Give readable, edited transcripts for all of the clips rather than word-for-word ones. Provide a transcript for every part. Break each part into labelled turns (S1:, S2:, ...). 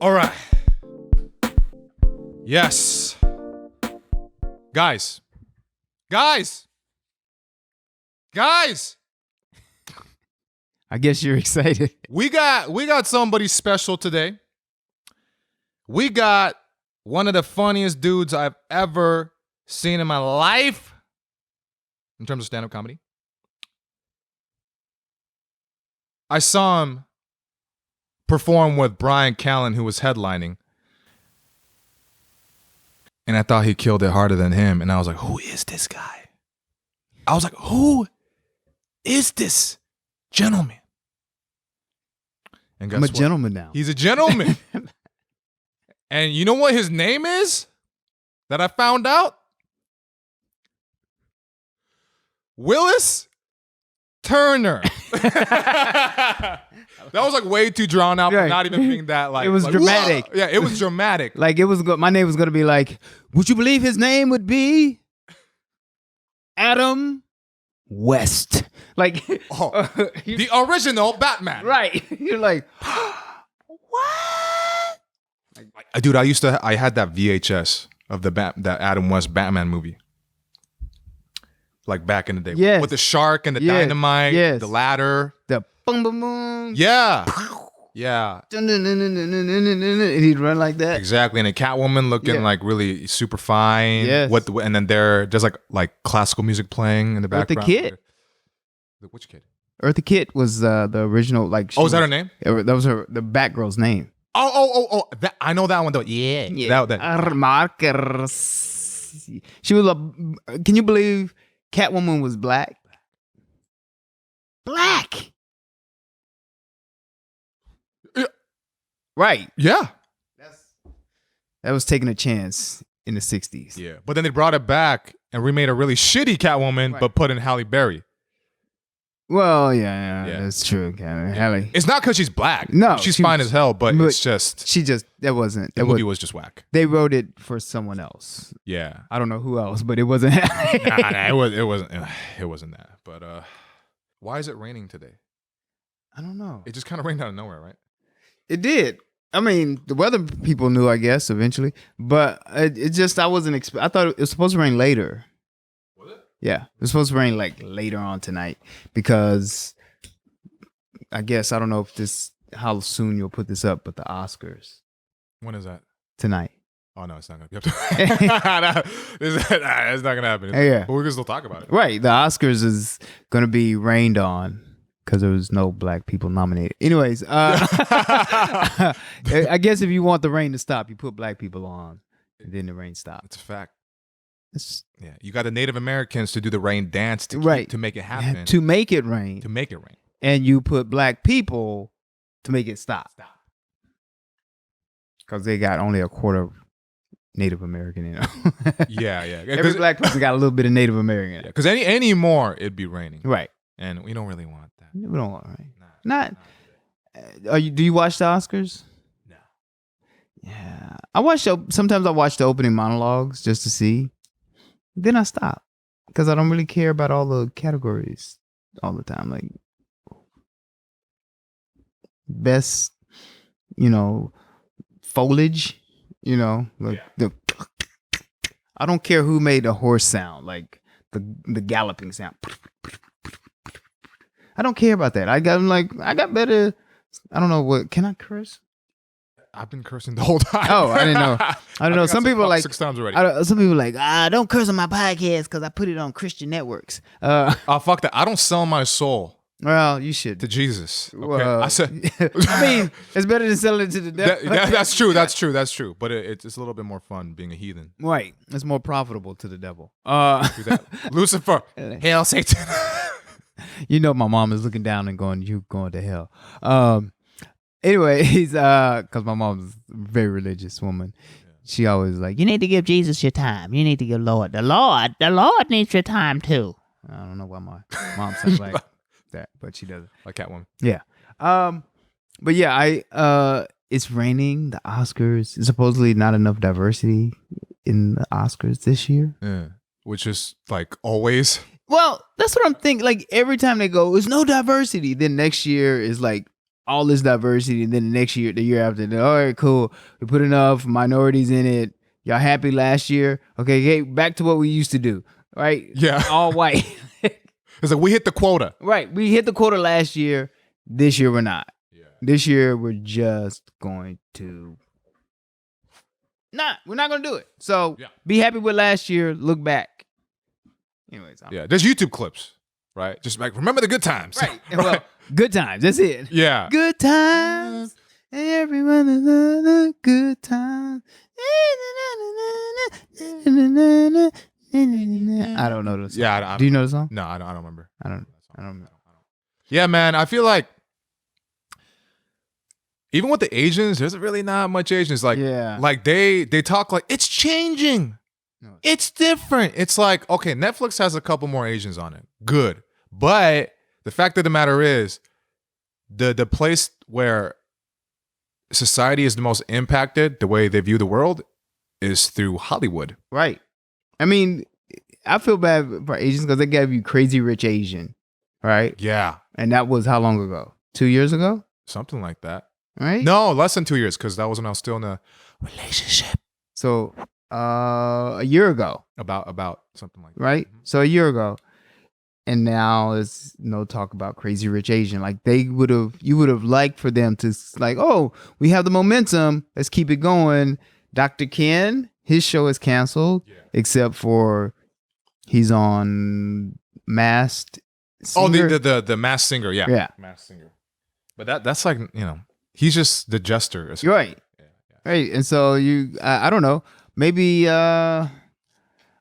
S1: All right. Yes. Guys.
S2: I guess you're excited.
S1: We got somebody special today. We got one of the funniest dudes I've ever seen in my life in terms of stand-up comedy. I saw him perform with Brian Callen, who was headlining. And I thought he killed it harder than him. And I was like, who is this guy? I was like, who is this gentleman? And guess
S2: I'm a
S1: what?
S2: gentleman now.
S1: He's a gentleman. And you know what his name is that I found out? Willis Turner. That was like way too drawn out,
S2: Right.
S1: not even being that like.
S2: It was
S1: like,
S2: dramatic.
S1: "Whoa." Yeah, it was dramatic.
S2: Like it was my name was gonna be like, would you believe his name would be Adam West? Like
S1: The original Batman.
S2: right. You're like,
S1: What? Dude, I had that VHS of that Adam West Batman movie. Like back in the day.
S2: Yes.
S1: With the shark and the dynamite, the ladder.
S2: the boom boom boom.
S1: Yeah. Yeah.
S2: And he'd run like that.
S1: Exactly. And a Catwoman looking like really super fine.
S2: Yes.
S1: And then there's like classical music playing in the background.
S2: Eartha Kitt.
S1: Which kid?
S2: Eartha Kitt was the original like.
S1: Oh, is that her name?
S2: That was the Batgirl's name.
S1: Oh! I know that one though. Yeah. That.
S2: Markers. She was a. Can you believe Catwoman was black? Black.
S1: Yeah.
S2: Right.
S1: Yeah.
S2: That was taking a chance in the 60s.
S1: Yeah. But then they brought it back and remade a really shitty Catwoman,
S2: Right.
S1: but put in Halle Berry.
S2: Well, yeah, that's true. Halle.
S1: It's not because she's black.
S2: No,
S1: she's
S2: she
S1: fine
S2: was-
S1: as hell, but
S2: but
S1: it's just
S2: That wasn't.
S1: the movie was just whack.
S2: They wrote it for someone else.
S1: Yeah.
S2: I don't know who else, but it wasn't.
S1: Nah, it wasn't that. But why is it raining today?
S2: I don't know.
S1: It just kind of rained out of nowhere, right?
S2: It did. I mean, the weather people knew, I guess, eventually. But it just, I wasn't I thought it was supposed to rain later.
S1: Was it?
S2: Yeah. It was supposed to rain like later on tonight because I guess, I don't know if how soon you'll put this up, but the Oscars
S1: When is that?
S2: tonight.
S1: Oh no, it's not gonna be up to. It's not gonna happen.
S2: Yeah.
S1: But we can still talk about it.
S2: Right. The Oscars is going to be rained on because there was no black people nominated. Anyways, I guess if you want the rain to stop, you put black people on and then the rain stops.
S1: It's a fact.
S2: It's,
S1: Yeah, you got the Native Americans to do the rain dance to
S2: Right.
S1: to make it happen.
S2: to make it rain.
S1: To make it rain.
S2: And you put black people to make it stop. Because they got only a quarter Native American, you know.
S1: Yeah, yeah.
S2: Every black person got a little bit of Native American.
S1: Because any more, it'd be raining.
S2: Right.
S1: And we don't really want that.
S2: We don't want rain.
S1: Nah,
S2: Not. Do you watch the Oscars?
S1: No.
S2: Yeah, sometimes I watch the opening monologues just to see. Then I stop because I don't really care about all the categories all the time. Like best, foliage. Like the. I don't care who made the horse sound, like the galloping sound. I don't care about that. I got better. I don't know what. Can I curse?
S1: I've been cursing the whole time.
S2: Oh, I didn't know. I don't know. Some people like
S1: 6 times already.
S2: some people like don't curse on my podcast because I put it on Christian networks.
S1: Oh, fuck that. I don't sell my soul
S2: Well, you should.
S1: to Jesus. Okay?
S2: Well,
S1: I said
S2: I mean, it's better than selling it to the devil.
S1: that's true. That's true. That's true. But it's a little bit more fun being a heathen.
S2: Right. It's more profitable to the devil.
S1: Do that. Lucifer. Hail Satan.
S2: My mom is looking down and going, "You going to hell." Anyways, because my mom's a very religious woman. Yeah. She always like, you need to give Jesus your time. You need to give Lord. The Lord needs your time too. I don't know why my mom sounds like that, but she doesn't.
S1: Like Catwoman.
S2: Yeah. But yeah, it's raining. The Oscars. Supposedly not enough diversity in the Oscars this year.
S1: Yeah. Which is like always.
S2: Well, that's what I'm thinking. Like every time they go, there's no diversity. Then next year is like all this diversity, and then the next year, the year after, all right, cool, we put enough minorities in it. Y'all happy last year? Okay, back to what we used to do, right?
S1: Yeah.
S2: All white.
S1: It's like we hit the quota.
S2: Right, we hit the quota last year. This year we're not.
S1: Yeah.
S2: This year we're just going to we're not gonna do it. So be happy with last year. Look back. Anyways,
S1: yeah, there's YouTube clips, right? Just like remember the good times,
S2: right? Well, good times. That's it.
S1: Yeah,
S2: good times. Everyone is a good time. I don't know the song.
S1: Yeah,
S2: do you know the song?
S1: No, I don't remember.
S2: I don't know.
S1: Yeah, man, I feel like even with the Asians, there's really not much Asians. Like, like they talk like it's changing. No. It's different. It's like, okay, Netflix has a couple more Asians on it. Good. But the fact of the matter is, the place where society is the most impacted, the way they view the world, is through Hollywood.
S2: Right. I mean, I feel bad for Asians because they gave you Crazy Rich Asian, right?
S1: Yeah.
S2: And that was how long ago? 2 years ago?
S1: Something like that.
S2: Right?
S1: No, less than 2 years, because that was when I was still in a relationship.
S2: So a year ago.
S1: About something like that.
S2: Right? Mm-hmm. So a year ago. And now there's no talk about Crazy Rich Asian. Like you would have liked for them to like, oh, we have the momentum. Let's keep it going. Dr. Ken, his show is canceled, except for he's on Masked Singer.
S1: Oh, the Masked Singer, yeah. Masked Singer. But that's like, he's just the jester.
S2: Right. Yeah. Right. And so I don't know. Maybe I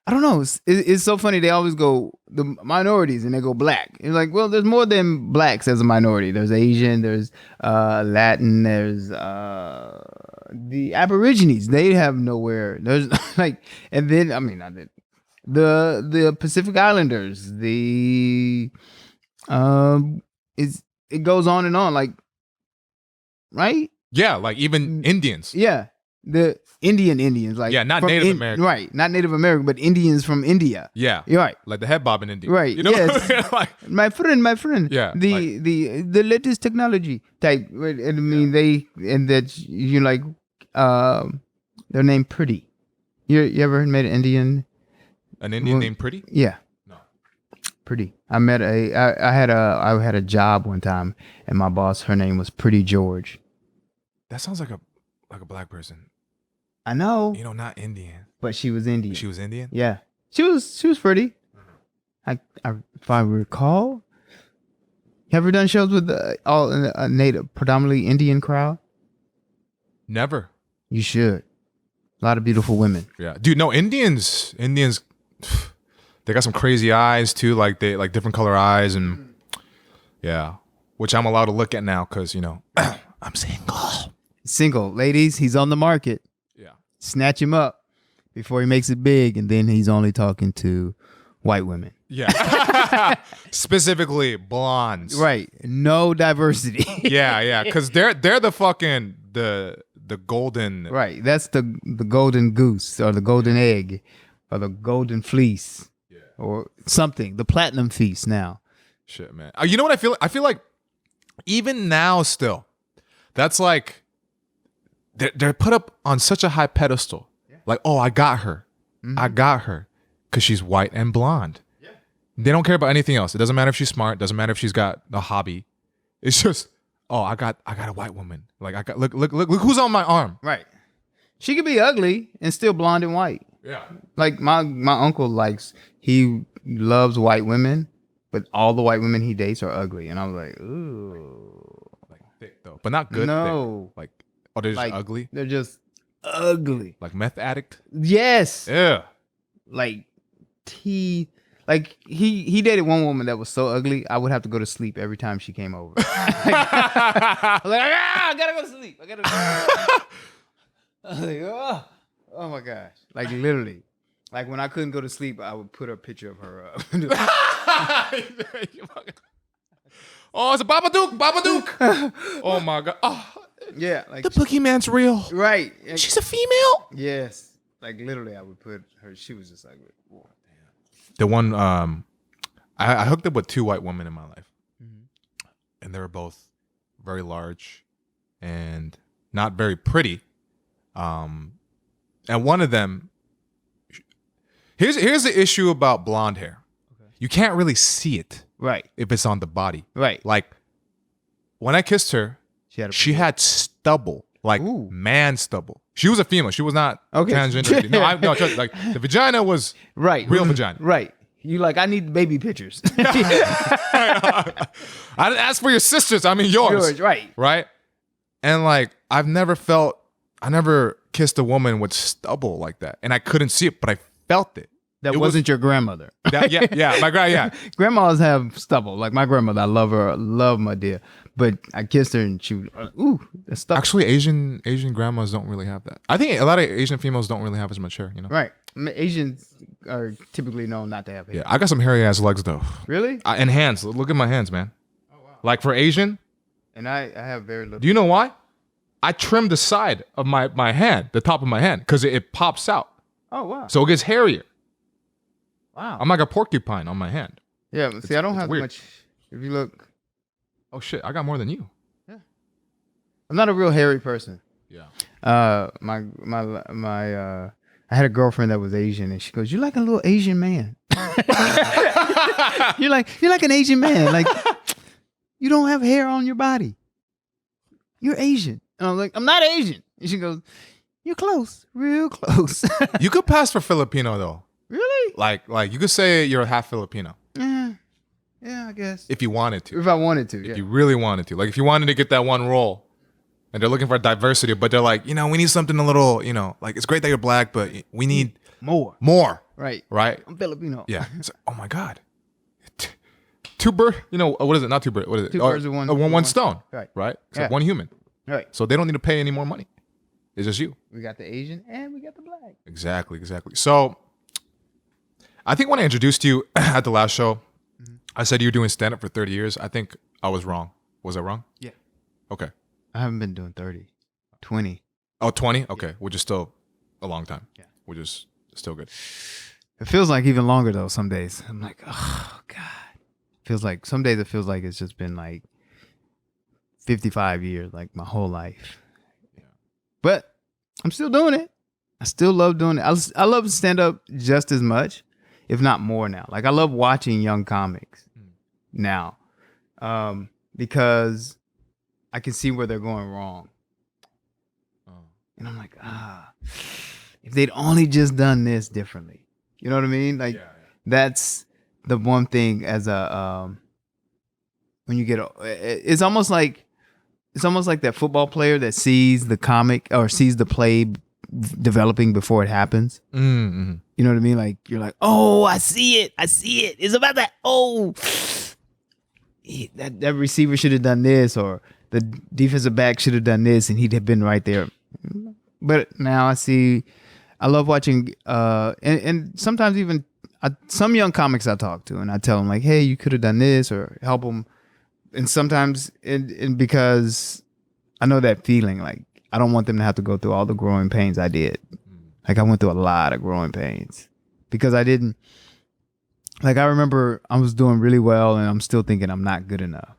S2: don't know. It's so funny. They always go the minorities and they go black. It's like, well, there's more than blacks as a minority. There's Asian, there's Latin, there's the Aborigines. They have nowhere. There's like, and then I mean, the Pacific Islanders. It goes on and on. Like, right?
S1: Yeah, like even Indians.
S2: Yeah. The Indians, like
S1: not Native American,
S2: right? Not Native American, but Indians from India.
S1: Yeah,
S2: you're right.
S1: Like the head bobbing Indian,
S2: right?
S1: You know,
S2: yes.
S1: like,
S2: my friend.
S1: Yeah,
S2: the latest technology type. I mean, you like they're named Pretty. You ever met an Indian?
S1: An Indian named Pretty?
S2: Yeah.
S1: No.
S2: Pretty. I had a job one time, and my boss, her name was Pretty George.
S1: That sounds like a black person.
S2: I know.
S1: Not Indian.
S2: But she was Indian.
S1: She was Indian?
S2: Yeah. She was pretty. I if I recall. Have you done shows with all a native, predominantly Indian crowd?
S1: Never.
S2: You should. A lot of beautiful women.
S1: Yeah. Dude, no, Indians, they got some crazy eyes too, like they like different color eyes and yeah. Which I'm allowed to look at now because, I'm single.
S2: Single. Ladies, he's on the market.
S1: Yeah.
S2: Snatch him up before he makes it big, and then he's only talking to white women.
S1: Yeah. Specifically blondes.
S2: Right. No diversity.
S1: Yeah. Because they're the fucking the golden.
S2: Right. That's the golden goose or the golden egg or the golden fleece. Yeah. Or something. The platinum feast now.
S1: Shit, man. You know what I feel? I feel like even now still, that's like they're put up on such a high pedestal. Yeah. Like, oh, I got her. Mm-hmm. I got her because she's white and blonde. Yeah. They don't care about anything else. It doesn't matter if she's smart. It doesn't matter if she's got a hobby. It's just, oh, I got a white woman. Like I got look who's on my arm.
S2: Right. She could be ugly and still blonde and white.
S1: Yeah.
S2: Like my uncle he loves white women, but all the white women he dates are ugly, and I was like, ooh.
S1: Like thick though, but not good.
S2: No.
S1: Thick. Like, oh, they're just ugly.
S2: They're just ugly.
S1: Like meth addict.
S2: Yes.
S1: Yeah.
S2: Like he dated one woman that was so ugly, I would have to go to sleep every time she came over. I was like, I gotta go to sleep. I was like, oh my gosh. Like literally. Like when I couldn't go to sleep, I would put a picture of her up.
S1: Oh, it's a Babadook. Oh my God. Oh,
S2: yeah. Like
S1: the Boogeyman's real.
S2: Right.
S1: She's a female?
S2: Yes. Like literally I would put her, she was just like, whoa, damn.
S1: The one, I hooked up with two white women in my life. Mm-hmm. And they were both very large, and not very pretty. And one of them, here's the issue about blonde hair. Okay. You can't really see it,
S2: right,
S1: if it's on the body,
S2: right.
S1: Like when I kissed her, she had stubble, like
S2: Ooh.
S1: man stubble. She was a female. She was not
S2: Okay.
S1: transgender. No, like the vagina was
S2: right,
S1: real vagina.
S2: Right. You like, I need baby pictures.
S1: I didn't ask for your sisters. I mean yours.
S2: Right.
S1: Right. And like I never kissed a woman with stubble like that, and I couldn't see it, but I felt it.
S2: That wasn't your grandmother.
S1: Yeah.
S2: Grandmas have stubble. Like my grandmother, I love my dear. But I kissed her and she was, that's stubble.
S1: Actually, Asian grandmas don't really have that. I think a lot of Asian females don't really have as much hair, you know?
S2: Right. Asians are typically known not to have hair.
S1: Yeah, I got some hairy ass legs though.
S2: Really?
S1: And hands. Look at my hands, man. Oh, wow. Like for Asian.
S2: And I have very little.
S1: Do you know why? I trimmed the side of my hand, the top of my hand, because it pops out.
S2: Oh, wow.
S1: So it gets hairier.
S2: Wow.
S1: I'm like a porcupine on my hand.
S2: Yeah, see, I don't have
S1: weird.
S2: much. If you look.
S1: Oh, shit. I got more than you.
S2: Yeah. I'm not a real hairy person.
S1: Yeah.
S2: I had a girlfriend that was Asian, and she goes, "You're like a little Asian man." you're like an Asian man. Like you don't have hair on your body. You're Asian. And I'm like, I'm not Asian. And she goes, "You're close, real close."
S1: You could pass for Filipino though.
S2: Really?
S1: Like you could say you're half Filipino.
S2: Yeah, I guess.
S1: If you wanted to.
S2: If I wanted to, yeah.
S1: If you really wanted to. Like if you wanted to get that one role. And they're looking for diversity, but they're like, we need something a little, like it's great that you're black, but we need
S2: more.
S1: Right.
S2: I'm Filipino.
S1: Yeah. It's like, oh my God. Two birds, what is it? Not two birds. What is it?
S2: Two birds with
S1: one stone.
S2: Right.
S1: Right? It's
S2: Yeah.
S1: like one human.
S2: Right.
S1: So they don't need to pay any more money. It's just you.
S2: We got the Asian and we got the black.
S1: Exactly. So I think when I introduced you at the last show, I said you were doing stand-up for 30 years. I think I was wrong. Was I wrong?
S2: Yeah.
S1: Okay.
S2: I haven't been doing 30. 20.
S1: Oh, 20? Okay. Which is still a long time.
S2: Yeah.
S1: Which is still good.
S2: It feels like even longer though some days. I'm like, oh God. Feels like some days it feels like it's just been like 55 years, like my whole life. Yeah. But I'm still doing it. I still love doing it. I love stand up just as much, if not more now. Like I love watching young comics now. Because I can see where they're going wrong. And I'm like, if they'd only just done this differently. You know what I mean? Like that's the one thing as a when you get it's almost like that football player that sees the comic or sees the play developing before it happens.
S1: Mm-hmm.
S2: You know what I mean? Like you're like, oh, I see it. It's about that. Oh, that receiver should have done this, or the defensive back should have done this, and he'd have been right there. But now I love watching, and sometimes even some young comics I talk to, and I tell them like, hey, you could have done this, or help them. And sometimes, and because I know that feeling, like I don't want them to have to go through all the growing pains I did. Like I went through a lot of growing pains because I didn't. Like I remember I was doing really well, and I'm still thinking I'm not good enough.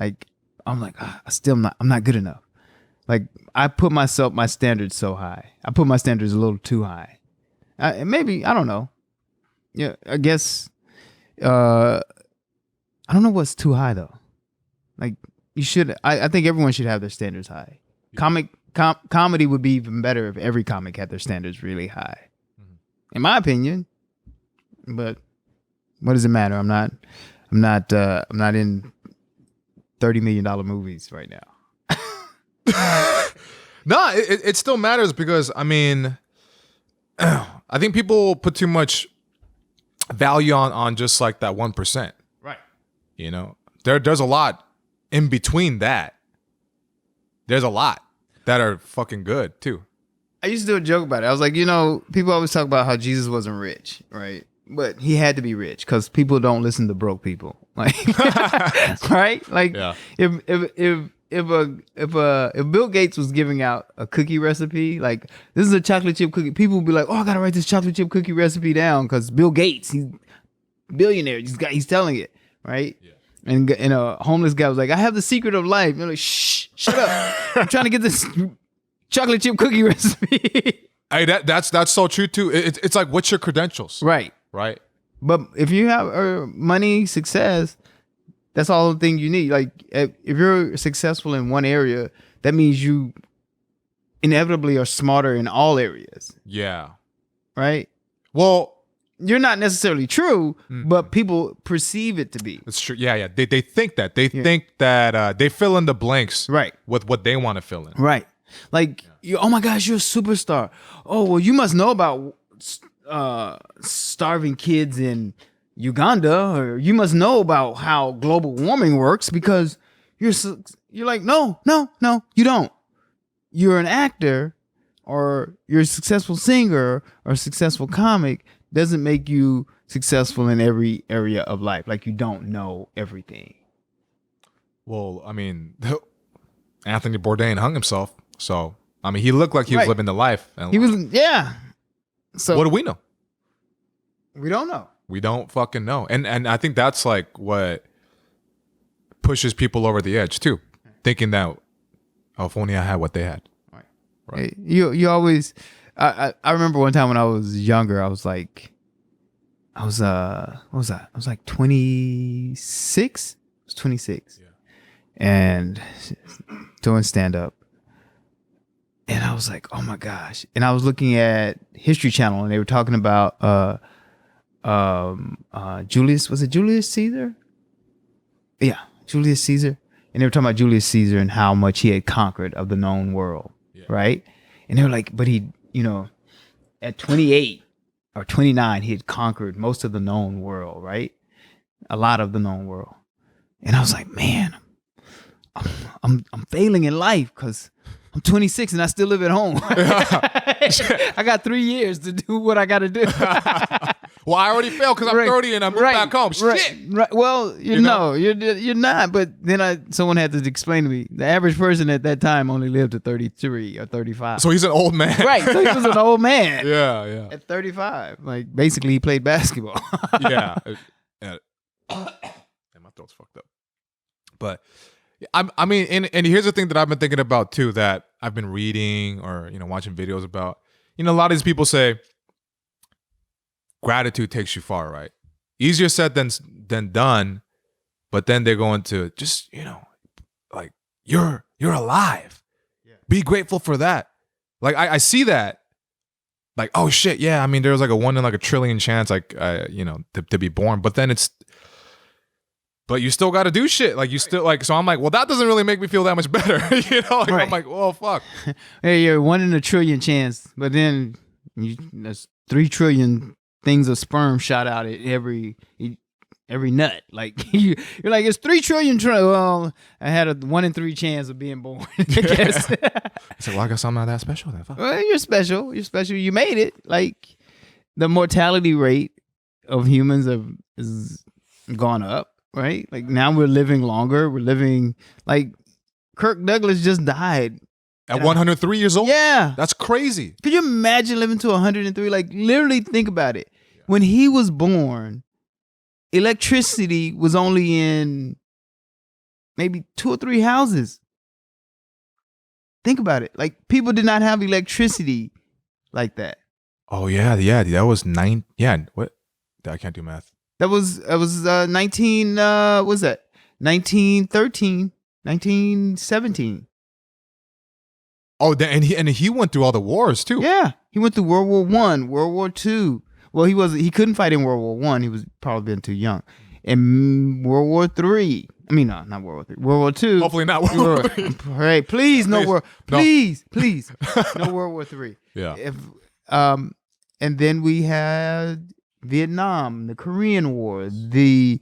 S2: Like I'm like, I'm not good enough. Like I put my standards so high. I put my standards a little too high. Maybe, I don't know. Yeah, I guess, I don't know what's too high though. Like you should, I think everyone should have their standards high. Comedy would be even better if every comic had their standards really high. In my opinion. But what does it matter? I'm not in $30 million movies right now.
S1: No, it still matters because I mean, I think people put too much value on just like that 1%.
S2: Right.
S1: There's a lot in between that. There's a lot that are fucking good too.
S2: I used to do a joke about it. I was like, people always talk about how Jesus wasn't rich, right? But he had to be rich because people don't listen to broke people, like, right? Like,
S1: yeah.
S2: If Bill Gates was giving out a cookie recipe, like this is a chocolate chip cookie, people would be like, oh, I gotta write this chocolate chip cookie recipe down because Bill Gates, he's billionaire, he's telling it, right? Yeah. And a homeless guy was like, I have the secret of life. You're like, shh, shut up. I'm trying to get this chocolate chip cookie recipe.
S1: Hey, that's so true too. It's like, what's your credentials?
S2: Right.
S1: Right.
S2: But if you have money, success, that's all the thing you need. Like if you're successful in one area, that means you inevitably are smarter in all areas.
S1: Yeah.
S2: Right?
S1: Well,
S2: you're not necessarily true, but people perceive it to be.
S1: It's true. Yeah. They think that. They think that they fill in the blanks with what they want to fill in.
S2: Right. Like, oh my gosh, you're a superstar. Oh, well, you must know about starving kids in Uganda, or you must know about how global warming works because you're like, no, you don't. You're an actor, or you're a successful singer or a successful comic doesn't make you successful in every area of life. Like, you don't know everything.
S1: Well, I mean, Anthony Bourdain hung himself. So, I mean, he looked like he was living the life. And
S2: he was, So
S1: what do we know?
S2: We don't know.
S1: We don't fucking know. And I think that's like what pushes people over the edge too. Thinking that, oh, if only I had what they had. Right.
S2: You always, I remember one time when I was younger, I was like, what was that? I was like 26. I was 26. Yeah. And doing stand up. And I was like, oh my gosh. And I was looking at History Channel and they were talking about Julius, was it Julius Caesar? Yeah, Julius Caesar. And they were talking about Julius Caesar and how much he had conquered of the known world. Yeah. Right? And they were like, but he, at 28 or 29, he had conquered most of the known world, right? A lot of the known world. And I was like, man, I'm failing in life because I'm 26 and I still live at home. I got 3 years to do what I got to do.
S1: Well, I already failed because I'm 30 and I moved back home. Shit.
S2: Right. Well, you're not. But then someone had to explain to me the average person at that time only lived to 33 or 35.
S1: So he's an old man.
S2: Right. So he was an old man.
S1: Yeah.
S2: At 35, like basically he played basketball.
S1: Yeah. My throat's fucked up. But I mean, and here's the thing that I've been thinking about too, that I've been reading or watching videos about. A lot of these people say gratitude takes you far, right? Easier said than done, but then they're going to just like you're alive. Yeah. Be grateful for that. Like I see that. Like, oh shit, yeah. I mean, there's like a 1 in like a trillion chance, like to be born, but then but you still got to do shit. Like you still so I'm like, well, that doesn't really make me feel that much better. Right. I'm like, well, fuck.
S2: Hey, you're 1 in a trillion chance, but then there's 3 trillion things of sperm shot out at every nut. Like you're like, it's 3 trillion. Well, I had a 1 in 3 chance of being born. I guess.
S1: So, well, I guess I'm not that special. Then.
S2: Well, you're special. You're special. You made it. Like the mortality rate of humans has gone up. Right? Like now we're living longer. We're living like Kirk Douglas just died.
S1: At 103 years old?
S2: Yeah.
S1: That's crazy.
S2: Could you imagine living to 103? Like literally think about it. Yeah. When he was born, electricity was only in maybe 2 or 3 houses. Think about it. Like people did not have electricity like that.
S1: Oh yeah. That was 9. Yeah. What? I can't do math.
S2: That was 19 what's that? 1913, 1917.
S1: Oh, and he went through all the wars too.
S2: Yeah. He went through World War I, World War II. Well, he couldn't fight in World War I. He was probably been too young. And World War III. I mean, no, not World War III. World War II.
S1: Hopefully not World War III.
S2: Hey, please, no World. Please, no World War III.
S1: Yeah.
S2: And then we had Vietnam, the Korean War, and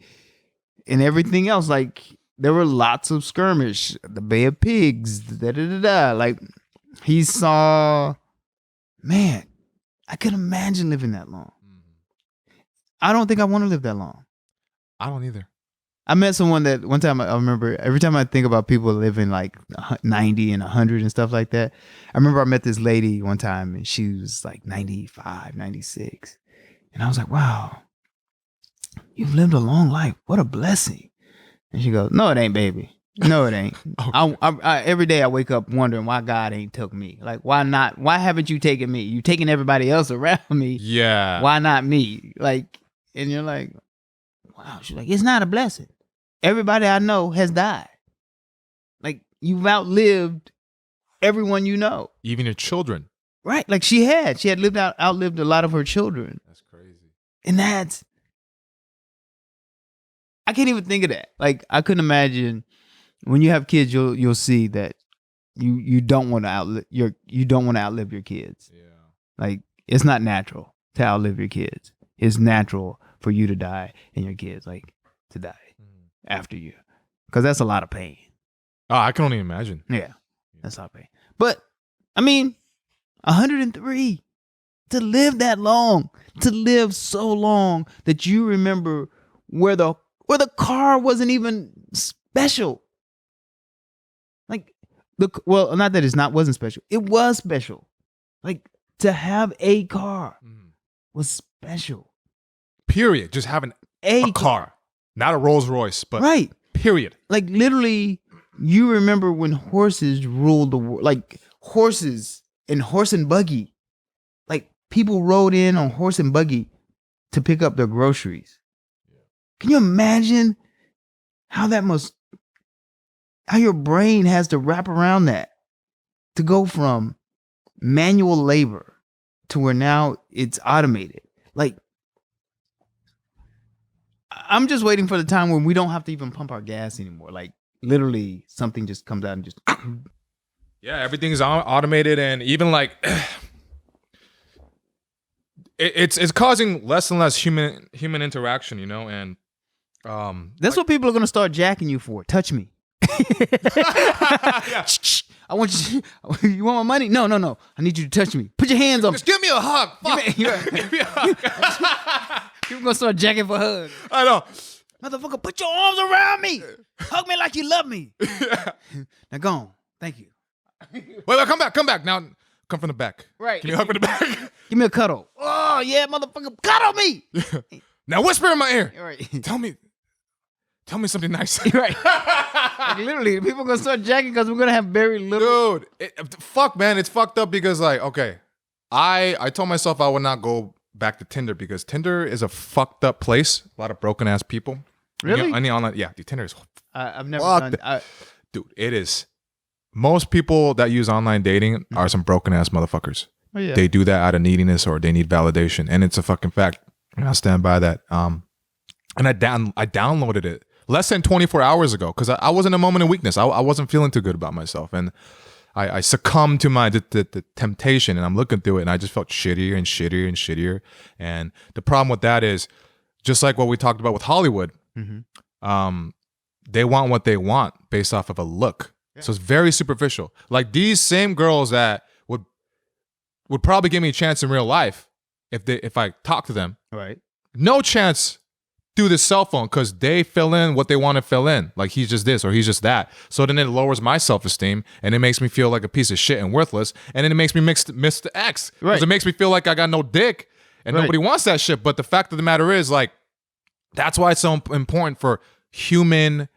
S2: everything else. Like there were lots of skirmish, the Bay of Pigs, Like he saw, man, I could imagine living that long. I don't think I want to live that long.
S1: I don't either.
S2: I met someone that one time, I remember every time I think about people living like 90 and 100 and stuff like that. I remember I met this lady one time and she was like 95, 96. And I was like, wow, you've lived a long life. What a blessing. And she goes, no, it ain't, baby. No, it ain't.
S1: Okay.
S2: I every day I wake up wondering why God ain't took me. Like, why not? Why haven't you taken me? You taking everybody else around me.
S1: Yeah.
S2: Why not me? Like, and you're like, wow. She's like, it's not a blessing. Everybody I know has died. Like, you've outlived everyone you know.
S1: Even your children.
S2: Right. Like she had outlived a lot of her children.
S1: That's crazy.
S2: And I can't even think of that. Like, I couldn't imagine when you have kids, you'll see that you don't want to outlive your kids.
S1: Yeah.
S2: Like, it's not natural to outlive your kids. It's natural for you to die and your kids to die after you, because that's a lot of pain.
S1: Oh, I can only imagine.
S2: Yeah, that's a lot of pain. But I mean, 103 to live that long, to live so long that you remember where the car wasn't even special. Like, not that wasn't special. It was special. Like, to have a car was special.
S1: Period. Just having a car. Not a Rolls Royce, but
S2: right.
S1: Period.
S2: Like, literally, you remember when horses ruled the world. Like, horses and horse and buggy. Like, people rode in on horse and buggy to pick up their groceries. Can you imagine how your brain has to wrap around that to go from manual labor to where now it's automated? Like, I'm just waiting for the time when we don't have to even pump our gas anymore. Like, literally, something just comes out and just.
S1: Yeah, everything's automated, and even it's causing less and less human interaction, and
S2: that's what people are gonna start jacking you for. Touch me.
S1: Yeah.
S2: I want you. You want my money? No. I need you to touch me. Put your hands on me.
S1: Just give me a hug.
S2: Give me a hug. People gonna start jacking for hugs.
S1: I know.
S2: Motherfucker, put your arms around me. Hug me like you love me.
S1: Yeah.
S2: Now go on. Thank you.
S1: Wait, come back. Now, come from the back.
S2: Right.
S1: Can you hug from the back?
S2: Give me a cuddle. Oh, yeah, motherfucker. Cuddle me.
S1: Now whisper in my ear.
S2: Right.
S1: Tell me something nice.
S2: Right. Like, literally, people are going to start jacking because we're going to have very little.
S1: Dude, fuck, man. It's fucked up because, okay, I told myself I would not go back to Tinder because Tinder is a fucked up place. A lot of broken ass people.
S2: Really?
S1: Any online, yeah, dude, Tinder is
S2: I've never done.
S1: Dude, it is. Most people that use online dating are some broken ass motherfuckers.
S2: Oh, yeah.
S1: They do that out of neediness or they need validation, and it's a fucking fact. And I stand by that. And I downloaded it less than 24 hours ago because I was in a moment of weakness. I wasn't feeling too good about myself, and I succumbed to the temptation, and I'm looking through it, and I just felt shittier and shittier and shittier. And the problem with that is, just like what we talked about with Hollywood, they want what they want based off of a look. Yeah. So it's very superficial. Like these same girls that would probably give me a chance in real life if I talk to them.
S2: Right.
S1: No chance through the cell phone because they fill in what they want to fill in. Like he's just this or he's just that. So then it lowers my self-esteem and it makes me feel like a piece of shit and worthless. And then it makes me miss the X. Because
S2: right.
S1: It makes me feel like I got no dick and nobody wants that shit. But the fact of the matter is, like, that's why it's so important for human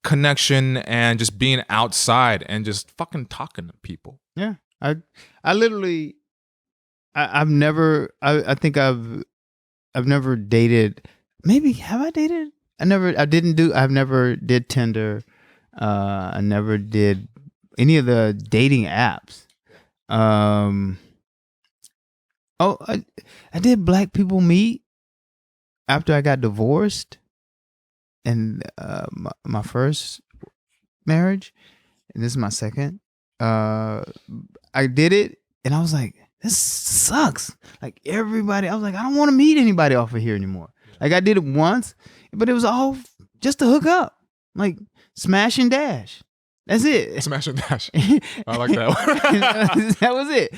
S1: connection and just being outside and just fucking talking to people.
S2: Yeah. I literally I've never dated. Maybe have I dated? I've never did Tinder. I never did any of the dating apps. I did Black People Meet after I got divorced and my first marriage, and this is my second. I did it and I was like, this sucks. Like everybody, I was like, I don't want to meet anybody off of here anymore. Like I did it once, but it was all just to hook up. Like smash and dash. That's it.
S1: Smash and dash. I like that.
S2: That was it.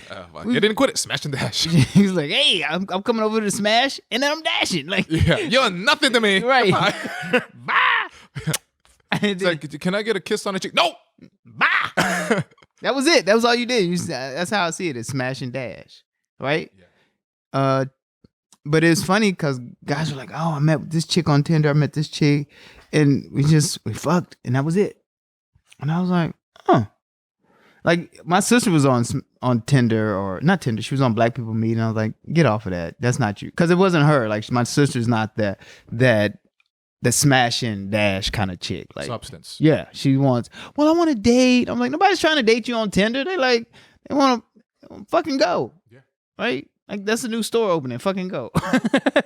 S1: You didn't quit it. Smash and dash.
S2: He was like, hey, I'm coming over to smash and then I'm dashing. Like,
S1: yeah, you're nothing to me.
S2: Right. Bye.
S1: It's like, can I get a kiss on the cheek? No.
S2: Bye. That was it. That was all you did. That's how I see it. It's smash and dash. Right?
S1: Yeah.
S2: but it's funny because guys are like, oh, I met this chick on Tinder. I met this chick, and we fucked, and that was it. And I was like, huh. Like my sister was on Tinder, or not Tinder. She was on Black People Meet, and I was like, get off of that. That's not you, because it wasn't her. Like my sister's not that the smash and dash kind of chick. Like
S1: substance.
S2: Yeah, she wants. Well, I want to date. I'm like, nobody's trying to date you on Tinder. They want to fucking go.
S1: Yeah.
S2: Right. Like that's a new store opening. Fucking go.